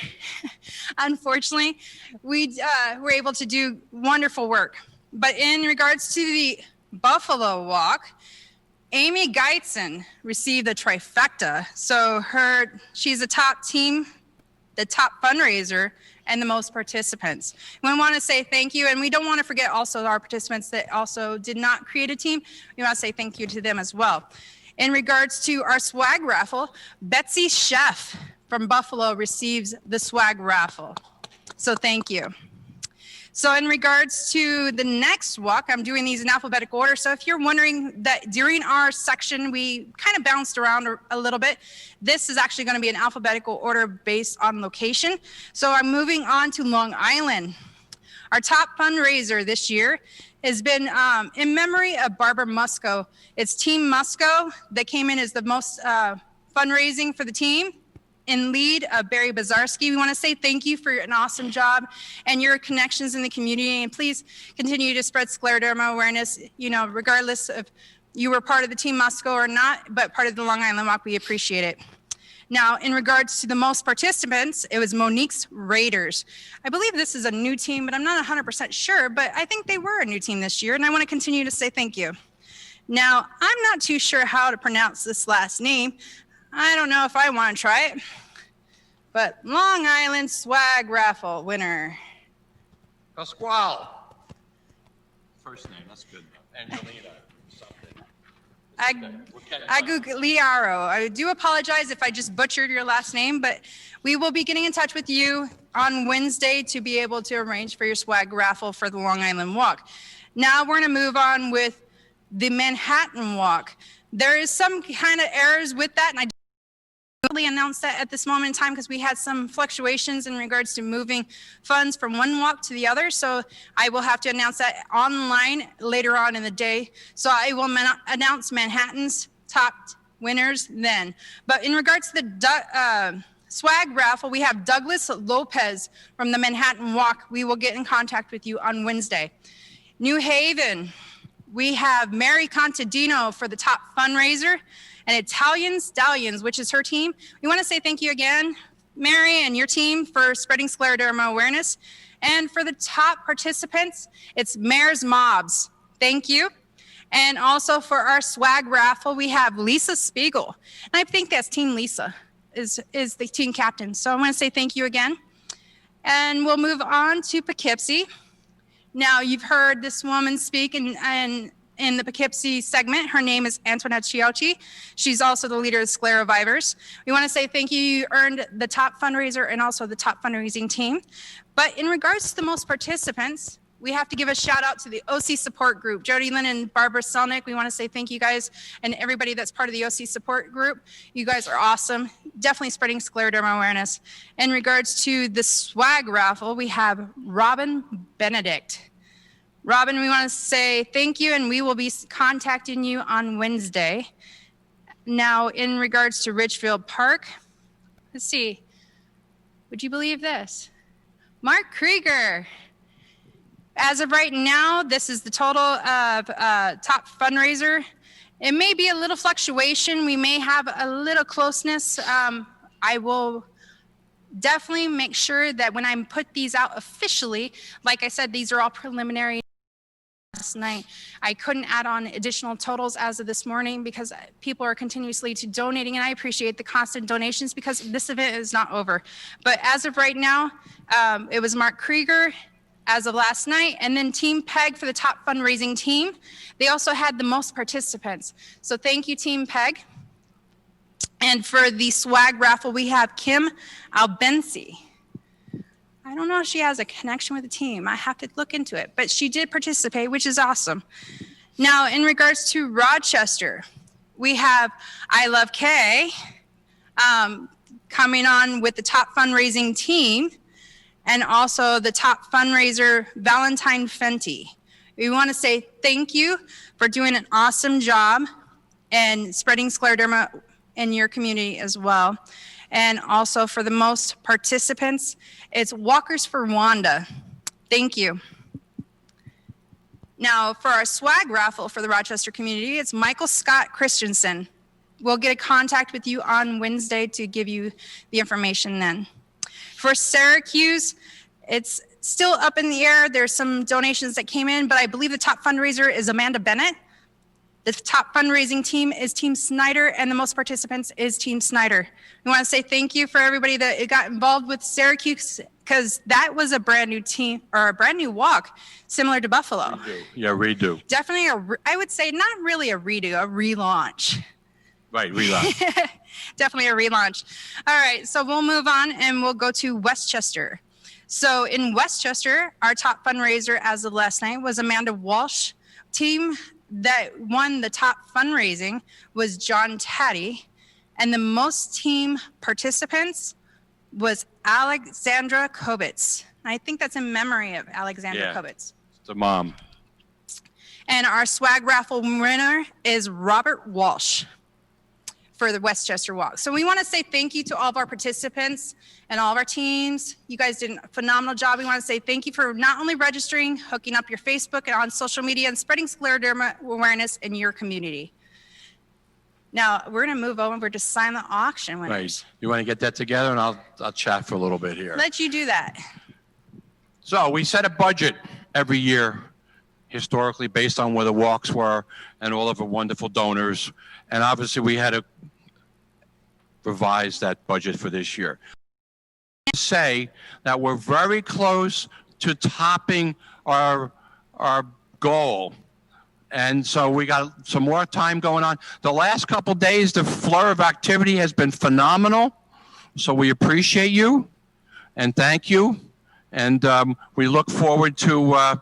Unfortunately, we were able to do wonderful work. But in regards to the Buffalo walk, Amy Geitzen received the trifecta. So she's a top team, the top fundraiser, and the most participants. We want to say thank you, and we don't want to forget also our participants that also did not create a team. We want to say thank you to them as well. In regards to our swag raffle, Betsy Chef from Buffalo receives the swag raffle. So thank you. So in regards to the next walk, I'm doing these in alphabetical order. So if you're wondering that during our section, we kind of bounced around a little bit, this is actually going to be an alphabetical order based on location. So I'm moving on to Long Island. Our top fundraiser this year has been in memory of Barbara Musco. It's Team Musco that came in as the most fundraising for the team. In lead, Barry Bazarski. We want to say thank you for an awesome job and your connections in the community. And please continue to spread scleroderma awareness, regardless of you were part of the Team Musco or not, but part of the Long Island Walk, we appreciate it. Now, in regards to the most participants, it was Monique's Raiders. I believe this is a new team, but I'm not 100% sure, but I think they were a new team this year, and I want to continue to say thank you. Now, I'm not too sure how to pronounce this last name. I don't know if I want to try it, but Long Island Swag Raffle winner. Pasquale. First name, that's good. Angelina. Agugliaro. I do apologize if I just butchered your last name, but we will be getting in touch with you on Wednesday to be able to arrange for your swag raffle for the Long Island Walk. Now we're going to move on with the Manhattan Walk. There is some kind of errors with that, and I didn't really announce that at this moment in time because we had some fluctuations in regards to moving funds from one walk to the other. So I will have to announce that online later on in the day. So I will announce Manhattan's top winners then. But in regards to the swag raffle, we have Douglas Lopez from the Manhattan Walk. We will get in contact with you on Wednesday. New Haven, we have Mary Contadino for the top fundraiser. And Italian Stallions, which is her team. We want to say thank you again, Mary, and your team for spreading scleroderma awareness. And for the top participants, it's Mayor's Mobs. Thank you. And also for our swag raffle, we have Lisa Spiegel. And I think that's Team Lisa is the team captain. So I want to say thank you again. And we'll move on to Poughkeepsie. Now, you've heard this woman speak in the Poughkeepsie segment. Her name is Antoinette Chiocci. She's also the leader of Sclerovivers. We want to say thank you. You earned the top fundraiser and also the top fundraising team. But in regards to the most participants, we have to give a shout out to the OC support group, Jody Lynn and Barbara Selnick. We want to say thank you guys and everybody that's part of the OC support group. You guys are awesome. Definitely spreading scleroderma awareness. In regards to the swag raffle, we have Robin Benedict. Robin, we want to say thank you, and we will be contacting you on Wednesday. Now, in regards to Ridgefield Park, let's see. Would you believe this? Mark Krieger. As of right now, this is the total of top fundraiser. It may be a little fluctuation. We may have a little closeness. I will definitely make sure that when I put these out officially, like I said, these are all preliminary. Last night, I couldn't add on additional totals as of this morning because people are continuously donating, and I appreciate the constant donations because this event is not over. But as of right now, it was Mark Krieger as of last night, and then Team PEG for the top fundraising team. They also had the most participants. So thank you, Team PEG. And for the swag raffle, we have Kim Albensi. I don't know if she has a connection with the team. I have to look into it, but she did participate, which is awesome. Now, in regards to Rochester, we have I Love Kay coming on with the top fundraising team and also the top fundraiser, Valentine Fenty. We want to say thank you for doing an awesome job and spreading scleroderma in your community as well. And also for the most participants, it's Walkers for Wanda. Thank you. Now for our swag raffle for the Rochester community, it's Michael Scott Christensen. We'll get a contact with you on Wednesday to give you the information then. For Syracuse, it's still up in the air. There's some donations that came in, but I believe the top fundraiser is Amanda Bennett. The top fundraising team is Team Snyder, and the most participants is Team Snyder. We want to say thank you for everybody that got involved with Syracuse, because that was a brand new team or a brand new walk, similar to Buffalo. Redo. Yeah, redo. Definitely I would say not really a redo, a relaunch. Right, relaunch. Definitely a relaunch. All right, so we'll move on and we'll go to Westchester. So in Westchester, our top fundraiser as of last night was Amanda Walsh. Team that won the top fundraising was John Taddy, and the most team participants was Alexandra Kobitz. I think that's in memory of Alexandra Kobitz. It's the mom. And our swag raffle winner is Robert Walsh for the Westchester Walk. So we want to say thank you to all of our participants and all of our teams. You guys did a phenomenal job. We want to say thank you for not only registering, hooking up your Facebook and on social media, and spreading scleroderma awareness in your community. Now we're going to move over to silent auction winners. Right. You want to get that together, and I'll chat for a little bit here. Let you do that. So we set a budget every year, historically, based on where the walks were and all of the wonderful donors. And obviously, we had to revise that budget for this year. Say that we're very close to topping our goal. And so we got some more time going on. The last couple days, the flurry of activity has been phenomenal. So we appreciate you and thank you. And we look forward to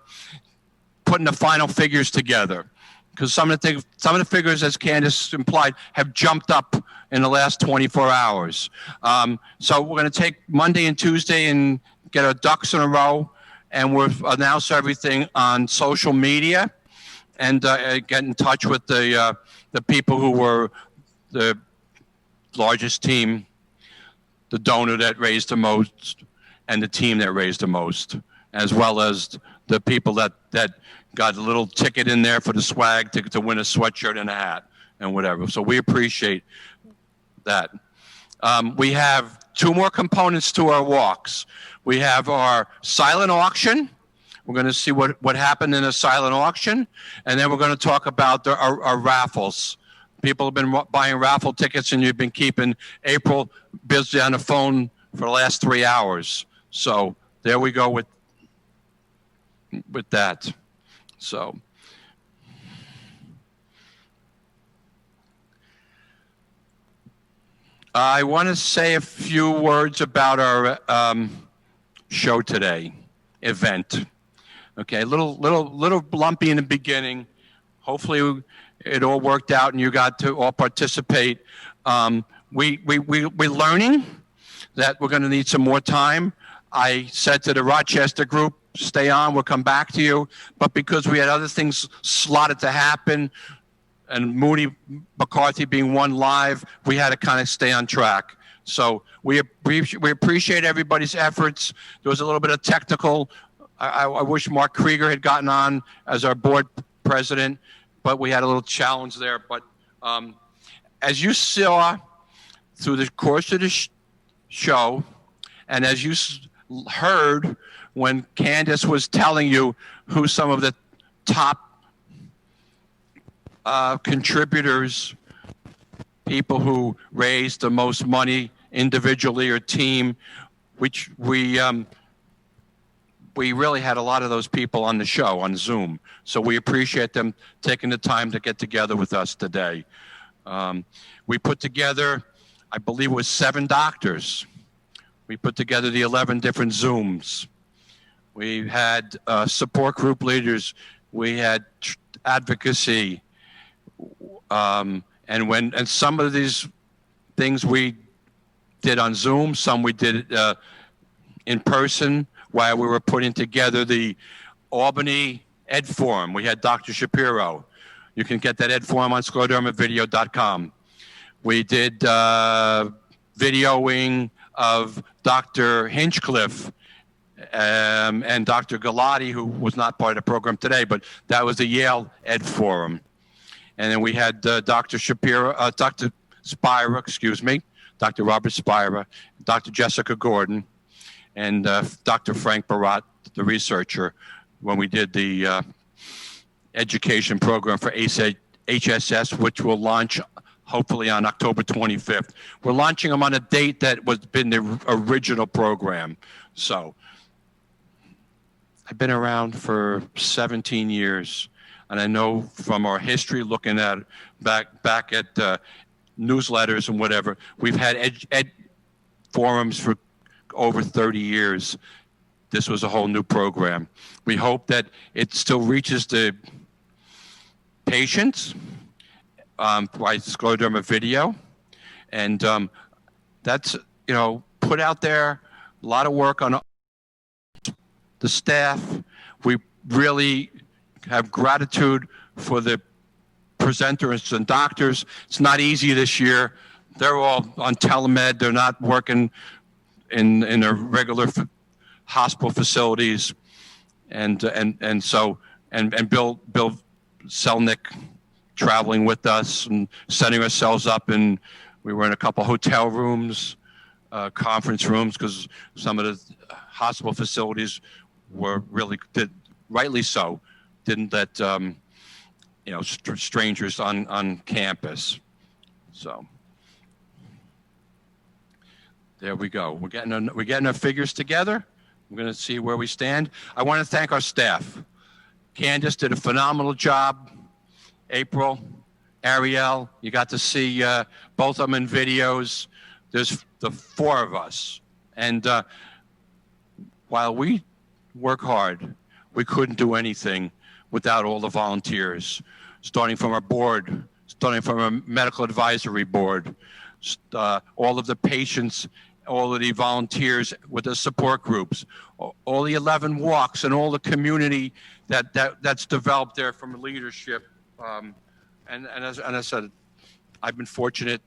putting the final figures together. Because some of the figures, as Candace implied, have jumped up in the last 24 hours. So we're going to take Monday and Tuesday and get our ducks in a row. And we'll announce everything on social media. And get in touch with the people who were the largest team, the donor that raised the most, and the team that raised the most, as well as the people that got a little ticket in there for the swag to win a sweatshirt and a hat and whatever. So we appreciate that. We have two more components to our walks. We have our silent auction. We're going to see what happened in a silent auction, and then we're going to talk about our raffles. People have been buying raffle tickets, and you've been keeping April busy on the phone for the last 3 hours. So there we go with that. So I want to say a few words about our show today, event. Okay, a little lumpy in the beginning. Hopefully it all worked out and you got to all participate. We're learning that we're going to need some more time. I said to the Rochester group, stay on, we'll come back to you. But because we had other things slotted to happen, and Moody McCarthy being one live, we had to kind of stay on track. So we appreciate everybody's efforts. There was a little bit of technical. I wish Mark Krieger had gotten on as our board president, but we had a little challenge there. But as you saw through the course of the show, and as you heard when Candace was telling you who some of the top contributors, people who raised the most money individually or team, which we really had a lot of those people on the show on Zoom. So we appreciate them taking the time to get together with us today. We put together, I believe it was 7 doctors. We put together the 11 different Zooms. We had support group leaders. We had advocacy. And some of these things we did on Zoom, some we did in person while we were putting together the Albany Ed Forum. We had Dr. Shapiro. You can get that Ed Forum on sclerodermavideo.com. We did videoing of Dr. Hinchcliffe and Dr. Galati, who was not part of the program today, but that was the Yale Ed Forum. And then we had Dr. Shapiro, Dr. Spira, excuse me, Dr. Robert Spira, Dr. Jessica Gordon, and Dr. Frank Barat, the researcher, when we did the education program for HSS, which will launch hopefully on October 25th. We're launching them on a date that was been the original program. So I've been around for 17 years. And I know from our history, looking at back at newsletters and whatever, we've had ed forums for over 30 years. This was a whole new program. We hope that it still reaches the patients by Scleroderma video. And that's, put out there a lot of work on the staff. We really have gratitude for the presenters and doctors. It's not easy this year. They're all on telemed. They're not working in their regular hospital facilities. And so Bill Selnick, traveling with us and setting ourselves up. And we were in a couple hotel rooms, conference rooms, because some of the hospital facilities were rightly so, didn't let strangers on campus. So there we go. We're getting our figures together. We're going to see where we stand. I want to thank our staff. Candace did a phenomenal job. April, Ariel, you got to see both of them in videos. There's the 4 of us. And while we work hard, we couldn't do anything without all the volunteers, starting from our board, starting from our medical advisory board, all of the patients, all of the volunteers with the support groups, all the 11 walks, and all the community that's developed there from leadership. And as I said, I've been fortunate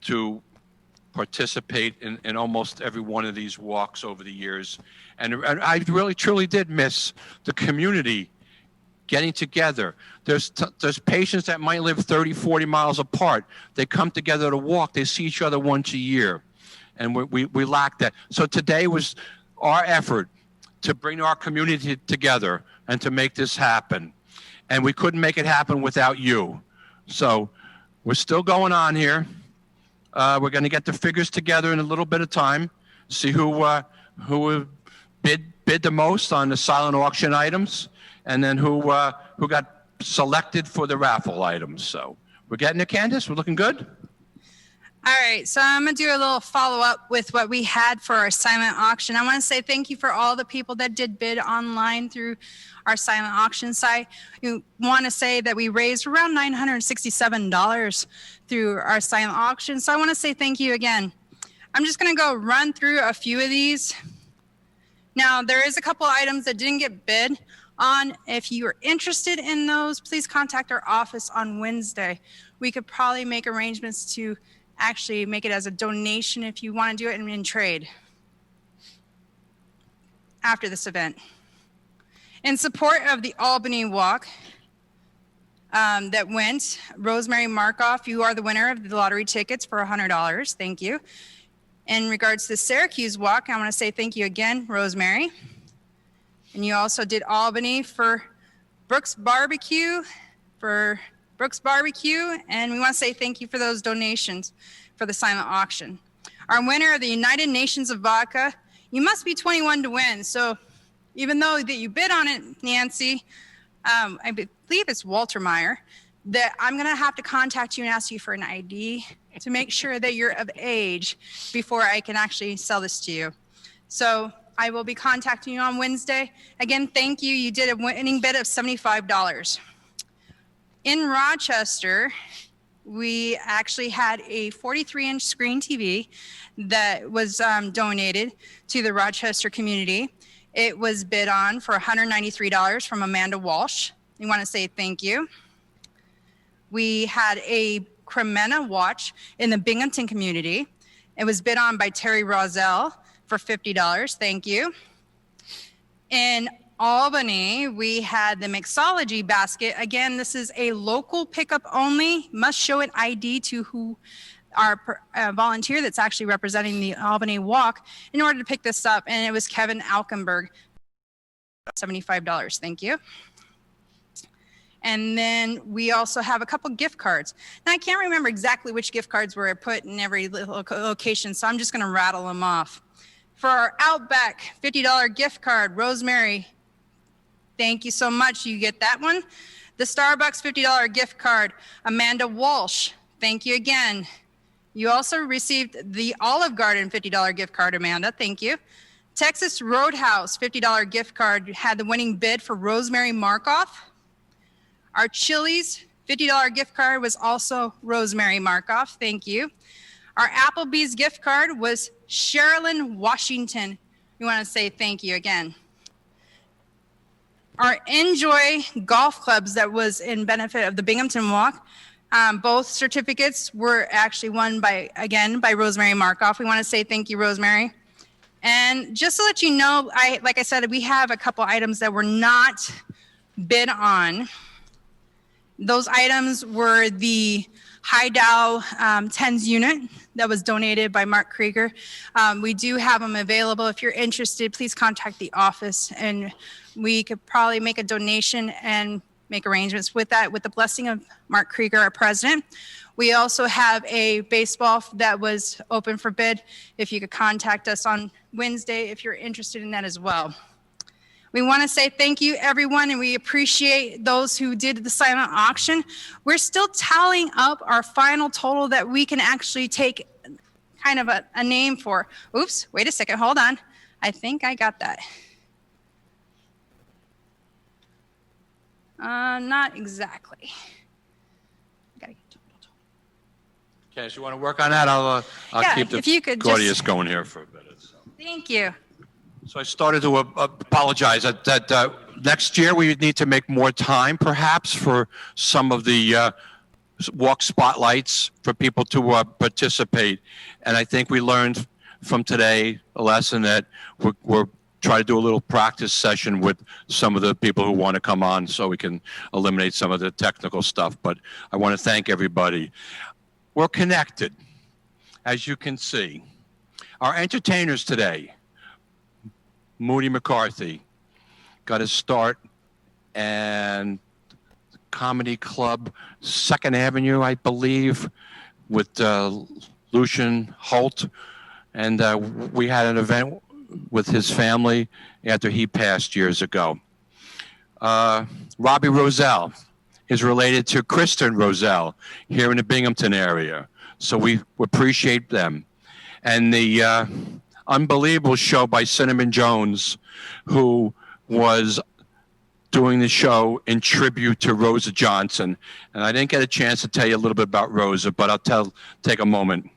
to participate in almost every one of these walks over the years. And I really, truly did miss the community getting together. There's patients that might live 30, 40 miles apart. They come together to walk. They see each other once a year. And we lack that. So today was our effort to bring our community together and to make this happen. And we couldn't make it happen without you. So we're still going on here. We're going to get the figures together in a little bit of time, see who bid the most on the silent auction items, and then who got selected for the raffle items. So we're getting it, Candace? We're looking good? All right, so I'm going to do a little follow-up with what we had for our silent auction. I want to say thank you for all the people that did bid online through our silent auction site. We want to say that we raised around $967 through our silent auction. So I want to say thank you again. I'm just going to go run through a few of these. Now, there is a couple items that didn't get bid on. If you are interested in those, please contact our office on Wednesday. We could probably make arrangements to actually make it as a donation if you want to do it in trade after this event. In support of the Albany Walk that went, Rosemary Markoff, you are the winner of the lottery tickets for $100. Thank you. In regards to the Syracuse Walk, I want to say thank you again, Rosemary. And you also did Albany for Brooks Barbecue, and we want to say thank you for those donations for the silent auction. Our winner of the United Nations of Vodka, you must be 21 to win. So even though that you bid on it, Nancy, I believe it's Walter Meyer, that I'm going to have to contact you and ask you for an ID to make sure that you're of age before I can actually sell this to you. So I will be contacting you on Wednesday. Again, thank you. You did a winning bid of $75. In Rochester, we actually had a 43-inch screen TV that was donated to the Rochester community. It was bid on for $193 from Amanda Walsh. We want to say thank you. We had a Cremena watch in the Binghamton community. It was bid on by Terry Roselle for $50. Thank you. In Albany, we had the mixology basket. Again, this is a local pickup only. Must show an ID to who our volunteer that's actually representing the Albany Walk in order to pick this up. And it was Kevin Alkenberg, $75. Thank you. And then we also have a couple gift cards. Now, I can't remember exactly which gift cards were put in every location, so I'm just going to rattle them off. For our Outback $50 gift card, Rosemary, thank you so much. You get that one. The Starbucks $50 gift card, Amanda Walsh, thank you again. You also received the Olive Garden $50 gift card, Amanda, thank you. Texas Roadhouse $50 gift card had the winning bid for Rosemary Markoff. Our Chili's $50 gift card was also Rosemary Markoff, thank you. Our Applebee's gift card was Sherilyn Washington. We want to say thank you again. Our Enjoy Golf Clubs that was in benefit of the Binghamton Walk, both certificates were actually won by Rosemary Markoff. We want to say thank you, Rosemary. And just to let you know, like I said, we have a couple items that were not bid on. Those items were the high Dow TENS unit that was donated by Mark Krieger. We do have them available. If you're interested, please contact the office and we could probably make a donation and make arrangements with that with the blessing of Mark Krieger, our president. We also have a baseball that was open for bid. If you could contact us on Wednesday if you're interested in that as well. We want to say thank you, everyone, and we appreciate those who did the silent auction. We're still tallying up our final total that we can actually take kind of a name for. Oops, wait a second, hold on. I think I got that. Not exactly. Candace, you want to work on that? I'll keep the Gordius going here for a minute. So. Thank you. So I started to apologize that next year we need to make more time perhaps for some of the walk spotlights for people to participate. And I think we learned from today a lesson that we're trying to do a little practice session with some of the people who want to come on so we can eliminate some of the technical stuff. But I want to thank everybody. We're connected, as you can see. Our entertainers today, Moody McCarthy, got his start, and the Comedy Club, 2nd Avenue, I believe, with Lucian Holt. And we had an event with his family after he passed years ago. Robbie Roselle is related to Kristen Roselle here in the Binghamton area. So we appreciate them. And the unbelievable show by Cinnamon Jones, who was doing the show in tribute to Rosa Johnson. And I didn't get a chance to tell you a little bit about Rosa, but I'll take a moment.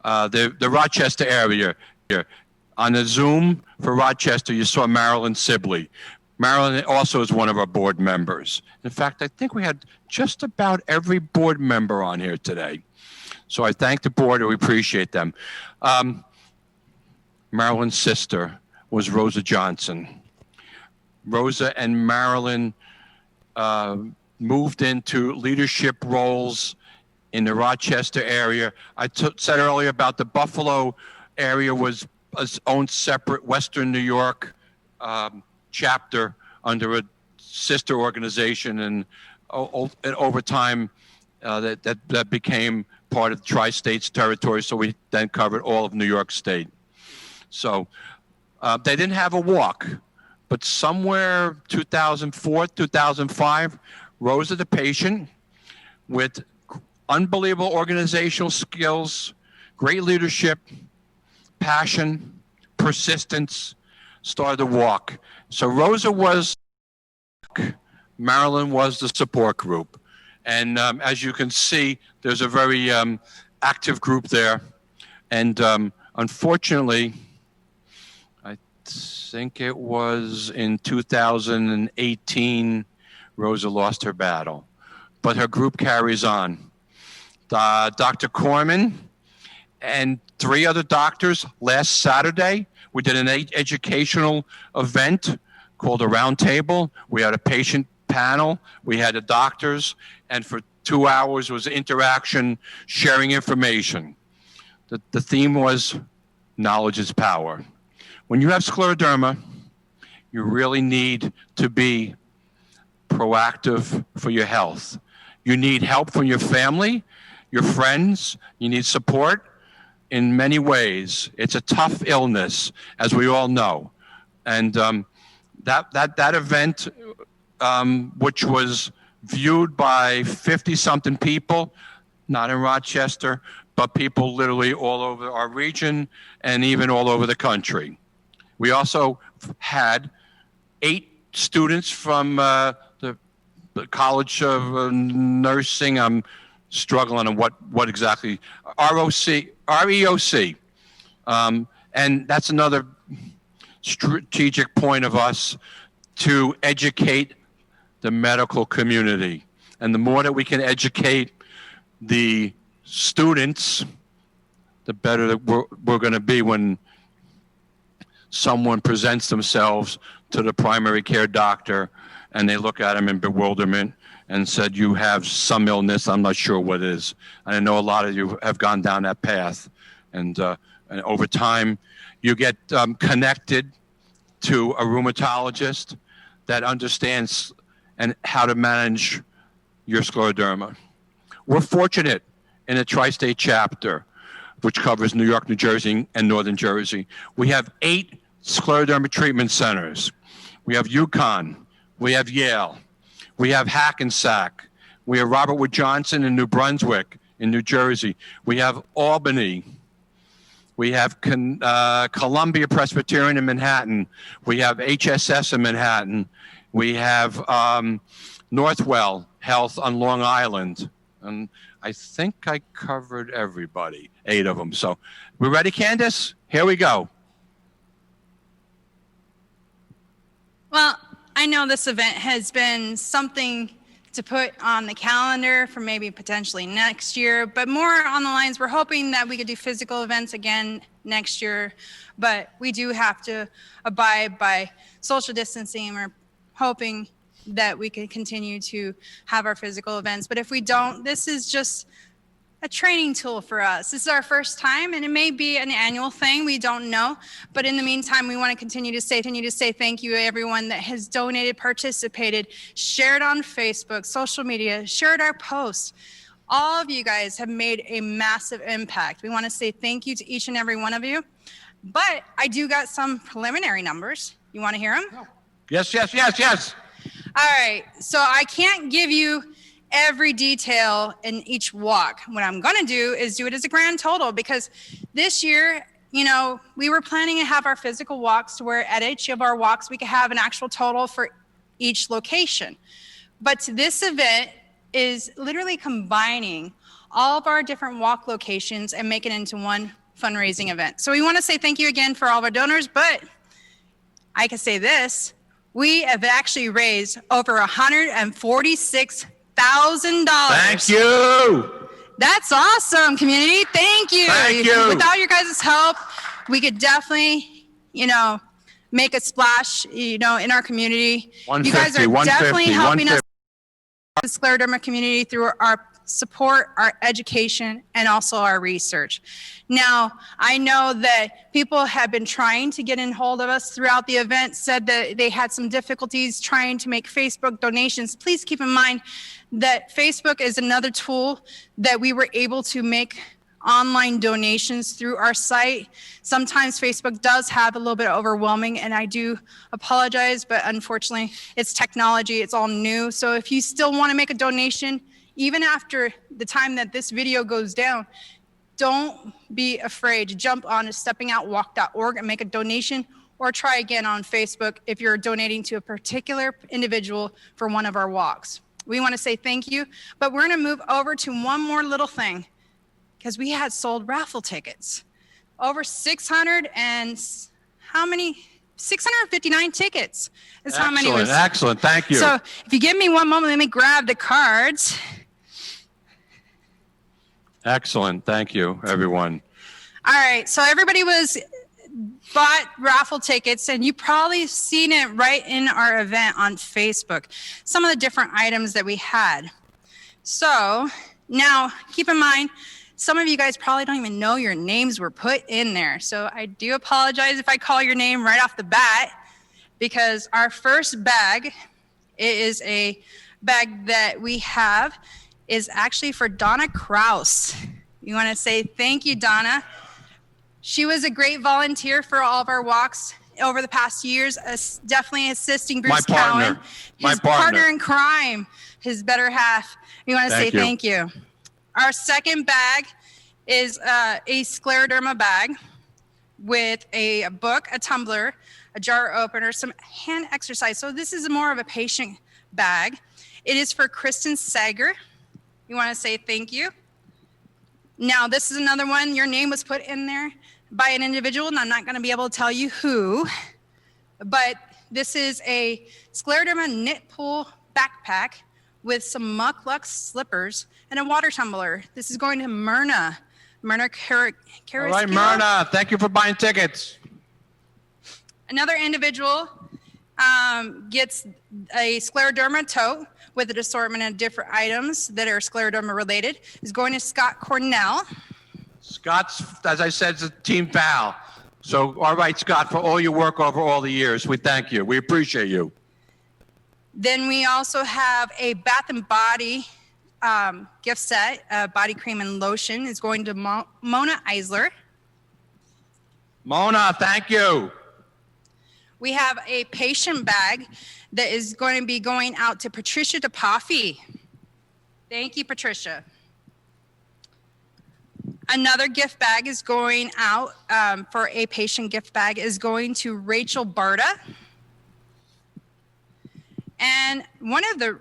The Rochester area here. On the Zoom for Rochester, you saw Marilyn Sibley. Marilyn also is one of our board members. In fact, I think we had just about every board member on here today. So I thank the board and we appreciate them. Marilyn's sister was Rosa Johnson. Rosa and Marilyn moved into leadership roles in the Rochester area. I said earlier about the Buffalo area was its own separate Western New York chapter under a sister organization, and over time that became part of the Tri-States territory, so we then covered all of New York State. So they didn't have a walk, but somewhere 2004, 2005, Rosa the patient with unbelievable organizational skills, great leadership, passion, persistence, started to walk. So Rosa was, Marilyn was the support group. And as you can see, there's a very active group there. And unfortunately, I think it was in 2018, Rosa lost her battle. But her group carries on. Dr. Corman and 3 other doctors last Saturday, we did an educational event called a roundtable. We had a patient panel, we had the doctors, and for 2 hours was interaction, sharing information. The theme was knowledge is power. When you have scleroderma, you really need to be proactive for your health. You need help from your family, your friends, you need support in many ways. It's a tough illness, as we all know. And that event, which was viewed by 50-something people, not in Rochester, but people literally all over our region and even all over the country. We also had 8 students from the College of Nursing. I'm struggling on what exactly, REOC. And that's another strategic point of us to educate the medical community. And the more that we can educate the students, the better that we're going to be when someone presents themselves to the primary care doctor and they look at them in bewilderment and said you have some illness. I'm not sure what it is. And I know a lot of you have gone down that path. And over time, you get connected to a rheumatologist that understands and how to manage your scleroderma. We're fortunate in a Tri-State chapter, which covers New York, New Jersey, and Northern Jersey. We have 8 scleroderma treatment centers. We have UConn, we have Yale, we have Hackensack, we have Robert Wood Johnson in New Brunswick in New Jersey, we have Albany, we have Columbia Presbyterian in Manhattan, we have HSS in Manhattan, we have Northwell Health on Long Island, and I think I covered everybody, 8 of them. So we're ready, Candace? Here we go. Well, I know this event has been something to put on the calendar for maybe potentially next year, but more on the lines, we're hoping that we could do physical events again next year, but we do have to abide by social distancing. We're hoping that we can continue to have our physical events, but if we don't, this is just a training tool for us. This is our first time, and it may be an annual thing, we don't know, but in the meantime, we want to continue to say thank you to everyone that has donated, participated, shared on Facebook, social media, shared our posts. All of you guys have made a massive impact. We want to say thank you to each and every one of you, but I do got some preliminary numbers. You want to hear them? Yes, yes, yes, yes. All right, so I can't give you every detail in each walk. What I'm going to do is do it as a grand total, because this year, you know, we were planning to have our physical walks to where at each of our walks we could have an actual total for each location. But this event is literally combining all of our different walk locations and make it into one fundraising event. So we want to say thank you again for all of our donors, but I can say this, we have actually raised over $146,000. Thank you. That's awesome, community. Thank you. Thank you. Without your guys' help, we could definitely, you know, make a splash, you know, in our community. You guys are definitely helping us, the scleroderma community, through our support, our education, and also our research. Now, I know that people have been trying to get in hold of us throughout the event, said that they had some difficulties trying to make Facebook donations. Please keep in mind that Facebook is another tool that we were able to make online donations through our site. Sometimes Facebook does have a little bit overwhelming, and I do apologize, but unfortunately it's technology, it's all new. So if you still want to make a donation, even after the time that this video goes down, don't be afraid to jump on to steppingoutwalk.org and make a donation, or try again on Facebook if you're donating to a particular individual for one of our walks. We want to say thank you, but we're going to move over to one more little thing, because we had sold raffle tickets. Over 659 tickets is how many was. Excellent, thank you. So if you give me one moment, let me grab the cards. Excellent, thank you, everyone. All right, so everybody bought raffle tickets, and you probably seen it right in our event on Facebook, some of the different items that we had. So now keep in mind, some of you guys probably don't even know your names were put in there. So I do apologize if I call your name right off the bat, because our first bag, it is a bag that we have, is actually for Donna Kraus. We want to say thank you, Donna. She was a great volunteer for all of our walks over the past years, definitely assisting Bruce Cowan, his partner in crime, his better half. We want to say thank you. Our second bag is a scleroderma bag with a book, a tumbler, a jar opener, some hand exercise. So this is more of a patient bag. It is for Kristen Sager. We want to say thank you. Now, this is another one. Your name was put in there by an individual, and I'm not going to be able to tell you who, but this is a scleroderma knit pool backpack with some Muck Luck slippers and a water tumbler. This is going to Myrna. Myrna All right, Myrna, thank you for buying tickets. Another individual gets a Scleroderma tote with an assortment of different items that are Scleroderma related. Is going to Scott Cornell. Scott's, as I said, is a team pal. So, all right, Scott, for all your work over all the years, we thank you. We appreciate you. Then we also have a Bath and Body gift set, body cream and lotion. Is going to Mona Eisler. Mona, thank you. We have a patient bag that is going to be going out to Patricia DePaffy. Thank you, Patricia. Another gift bag is going out for a patient gift bag is going to Rachel Barta. And one of the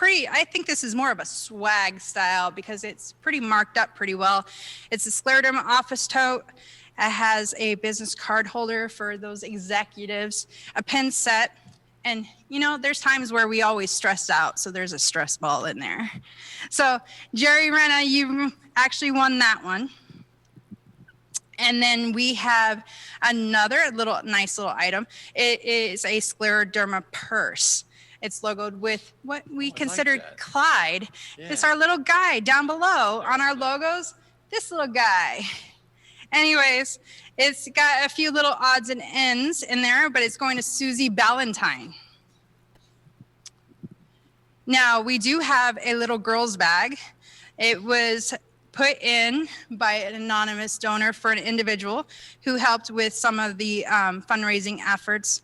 I think this is more of a swag style because it's pretty marked up pretty well. It's a Scleroderma office tote. It has a business card holder for those executives, a pen set, and you know, there's times where we always stress out, so there's a stress ball in there. So Jerry Renna, you actually won that one. And then we have another nice little item. It is a Scleroderma purse. It's logoed with what we consider Clyde. Yeah. It's our little guy down below on our logos. This little guy. Anyways, it's got a few little odds and ends in there, but it's going to Susie Ballantyne. Now, we do have a little girl's bag. It was put in by an anonymous donor for an individual who helped with some of the fundraising efforts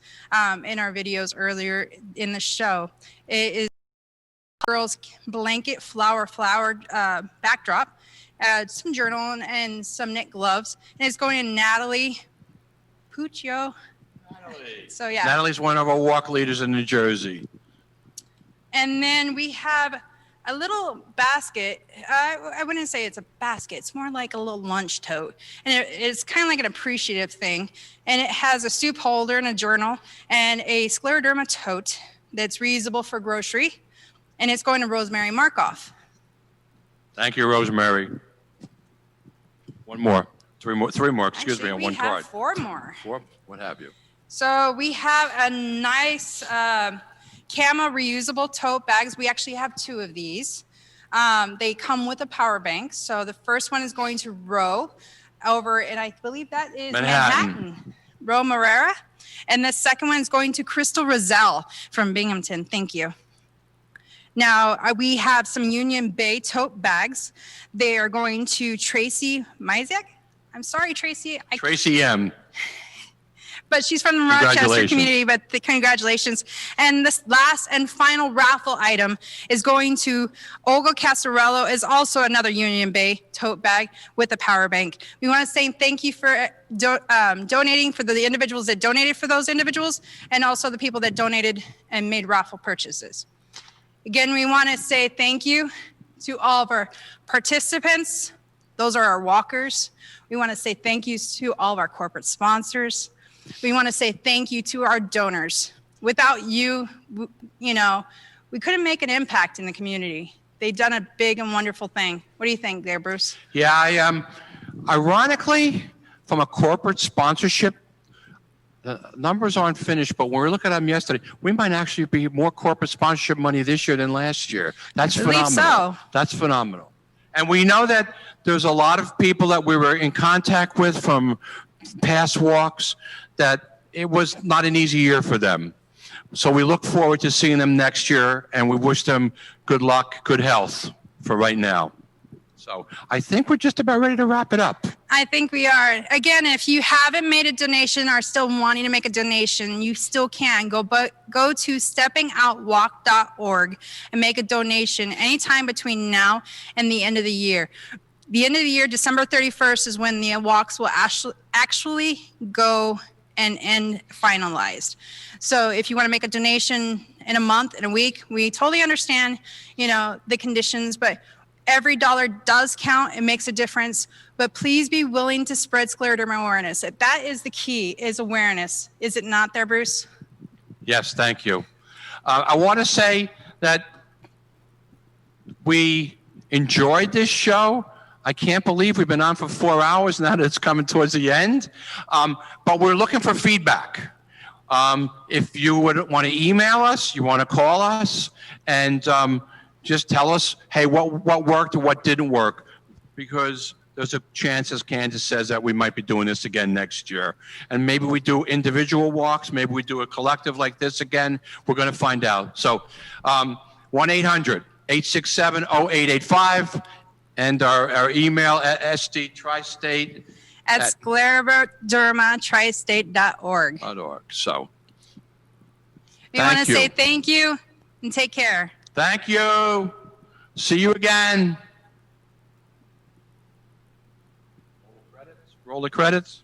in our videos earlier in the show. It is girl's blanket flower backdrop, some journal and some knit gloves, and it's going to Natalie Puccio. So yeah. Natalie's one of our walk leaders in New Jersey. And then we have a little basket. I wouldn't say it's a basket. It's more like a little lunch tote. And it's kind of like an appreciative thing. And it has a soup holder and a journal and a Scleroderma tote that's reusable for grocery. And it's going to Rosemary Markoff. Thank you, Rosemary. One more. Three more, excuse me, on one card. We have four more. Four? What have you? So we have a nice Camo reusable tote bags. We actually have two of these. They come with a power bank. So the first one is going to Ro over, and I believe that is Manhattan. Ro Morera. And the second one is going to Crystal Roselle from Binghamton. Thank you. Now, we have some Union Bay tote bags. They are going to Tracy Mizek. I'm sorry, Tracy. Tracy M. But she's from the Rochester community, but congratulations. And this last and final raffle item is going to Olga Casarello, is also another Union Bay tote bag with a power bank. We want to say thank you for donating for the individuals that donated for those individuals, and also the people that donated and made raffle purchases. Again, we want to say thank you to all of our participants. Those are our walkers. We want to say thank you to all of our corporate sponsors. We want to say thank you to our donors. Without you, we couldn't make an impact in the community. They've done a big and wonderful thing. What do you think there, Bruce? Yeah, ironically, from a corporate sponsorship, the numbers aren't finished, but when we look at them yesterday, we might actually be more corporate sponsorship money this year than last year. That's phenomenal. I believe so. That's phenomenal. And we know that there's a lot of people that we were in contact with from past walks that it was not an easy year for them. So we look forward to seeing them next year, and we wish them good luck, good health for right now. So I think we're just about ready to wrap it up. I think we are. Again, if you haven't made a donation or are still wanting to make a donation, you still can. Go to steppingoutwalk.org and make a donation anytime between now and the end of the year. The end of the year, December 31st, is when the walks will actually go and end finalized. So if you want to make a donation in a month, in a week, we totally understand, the conditions, but every dollar does count. It makes a difference. But please be willing to spread Scleroderma awareness. That is the key, is awareness. Is it not there, Bruce? Yes, thank you. I want to say that we enjoyed this show. I can't believe we've been on for 4 hours now that it's coming towards the end. But we're looking for feedback. If you would want to email us, you want to call us, and just tell us, hey, what worked and what didn't work, because there's a chance, as Candace says, that we might be doing this again next year. And maybe we do individual walks, maybe we do a collective like this again. We're going to find out. So 1-800-867-0885, and our email at sdtristate at sclerodermatristate.org. So we want to say thank you and take care. Thank you. See you again. Roll the credits.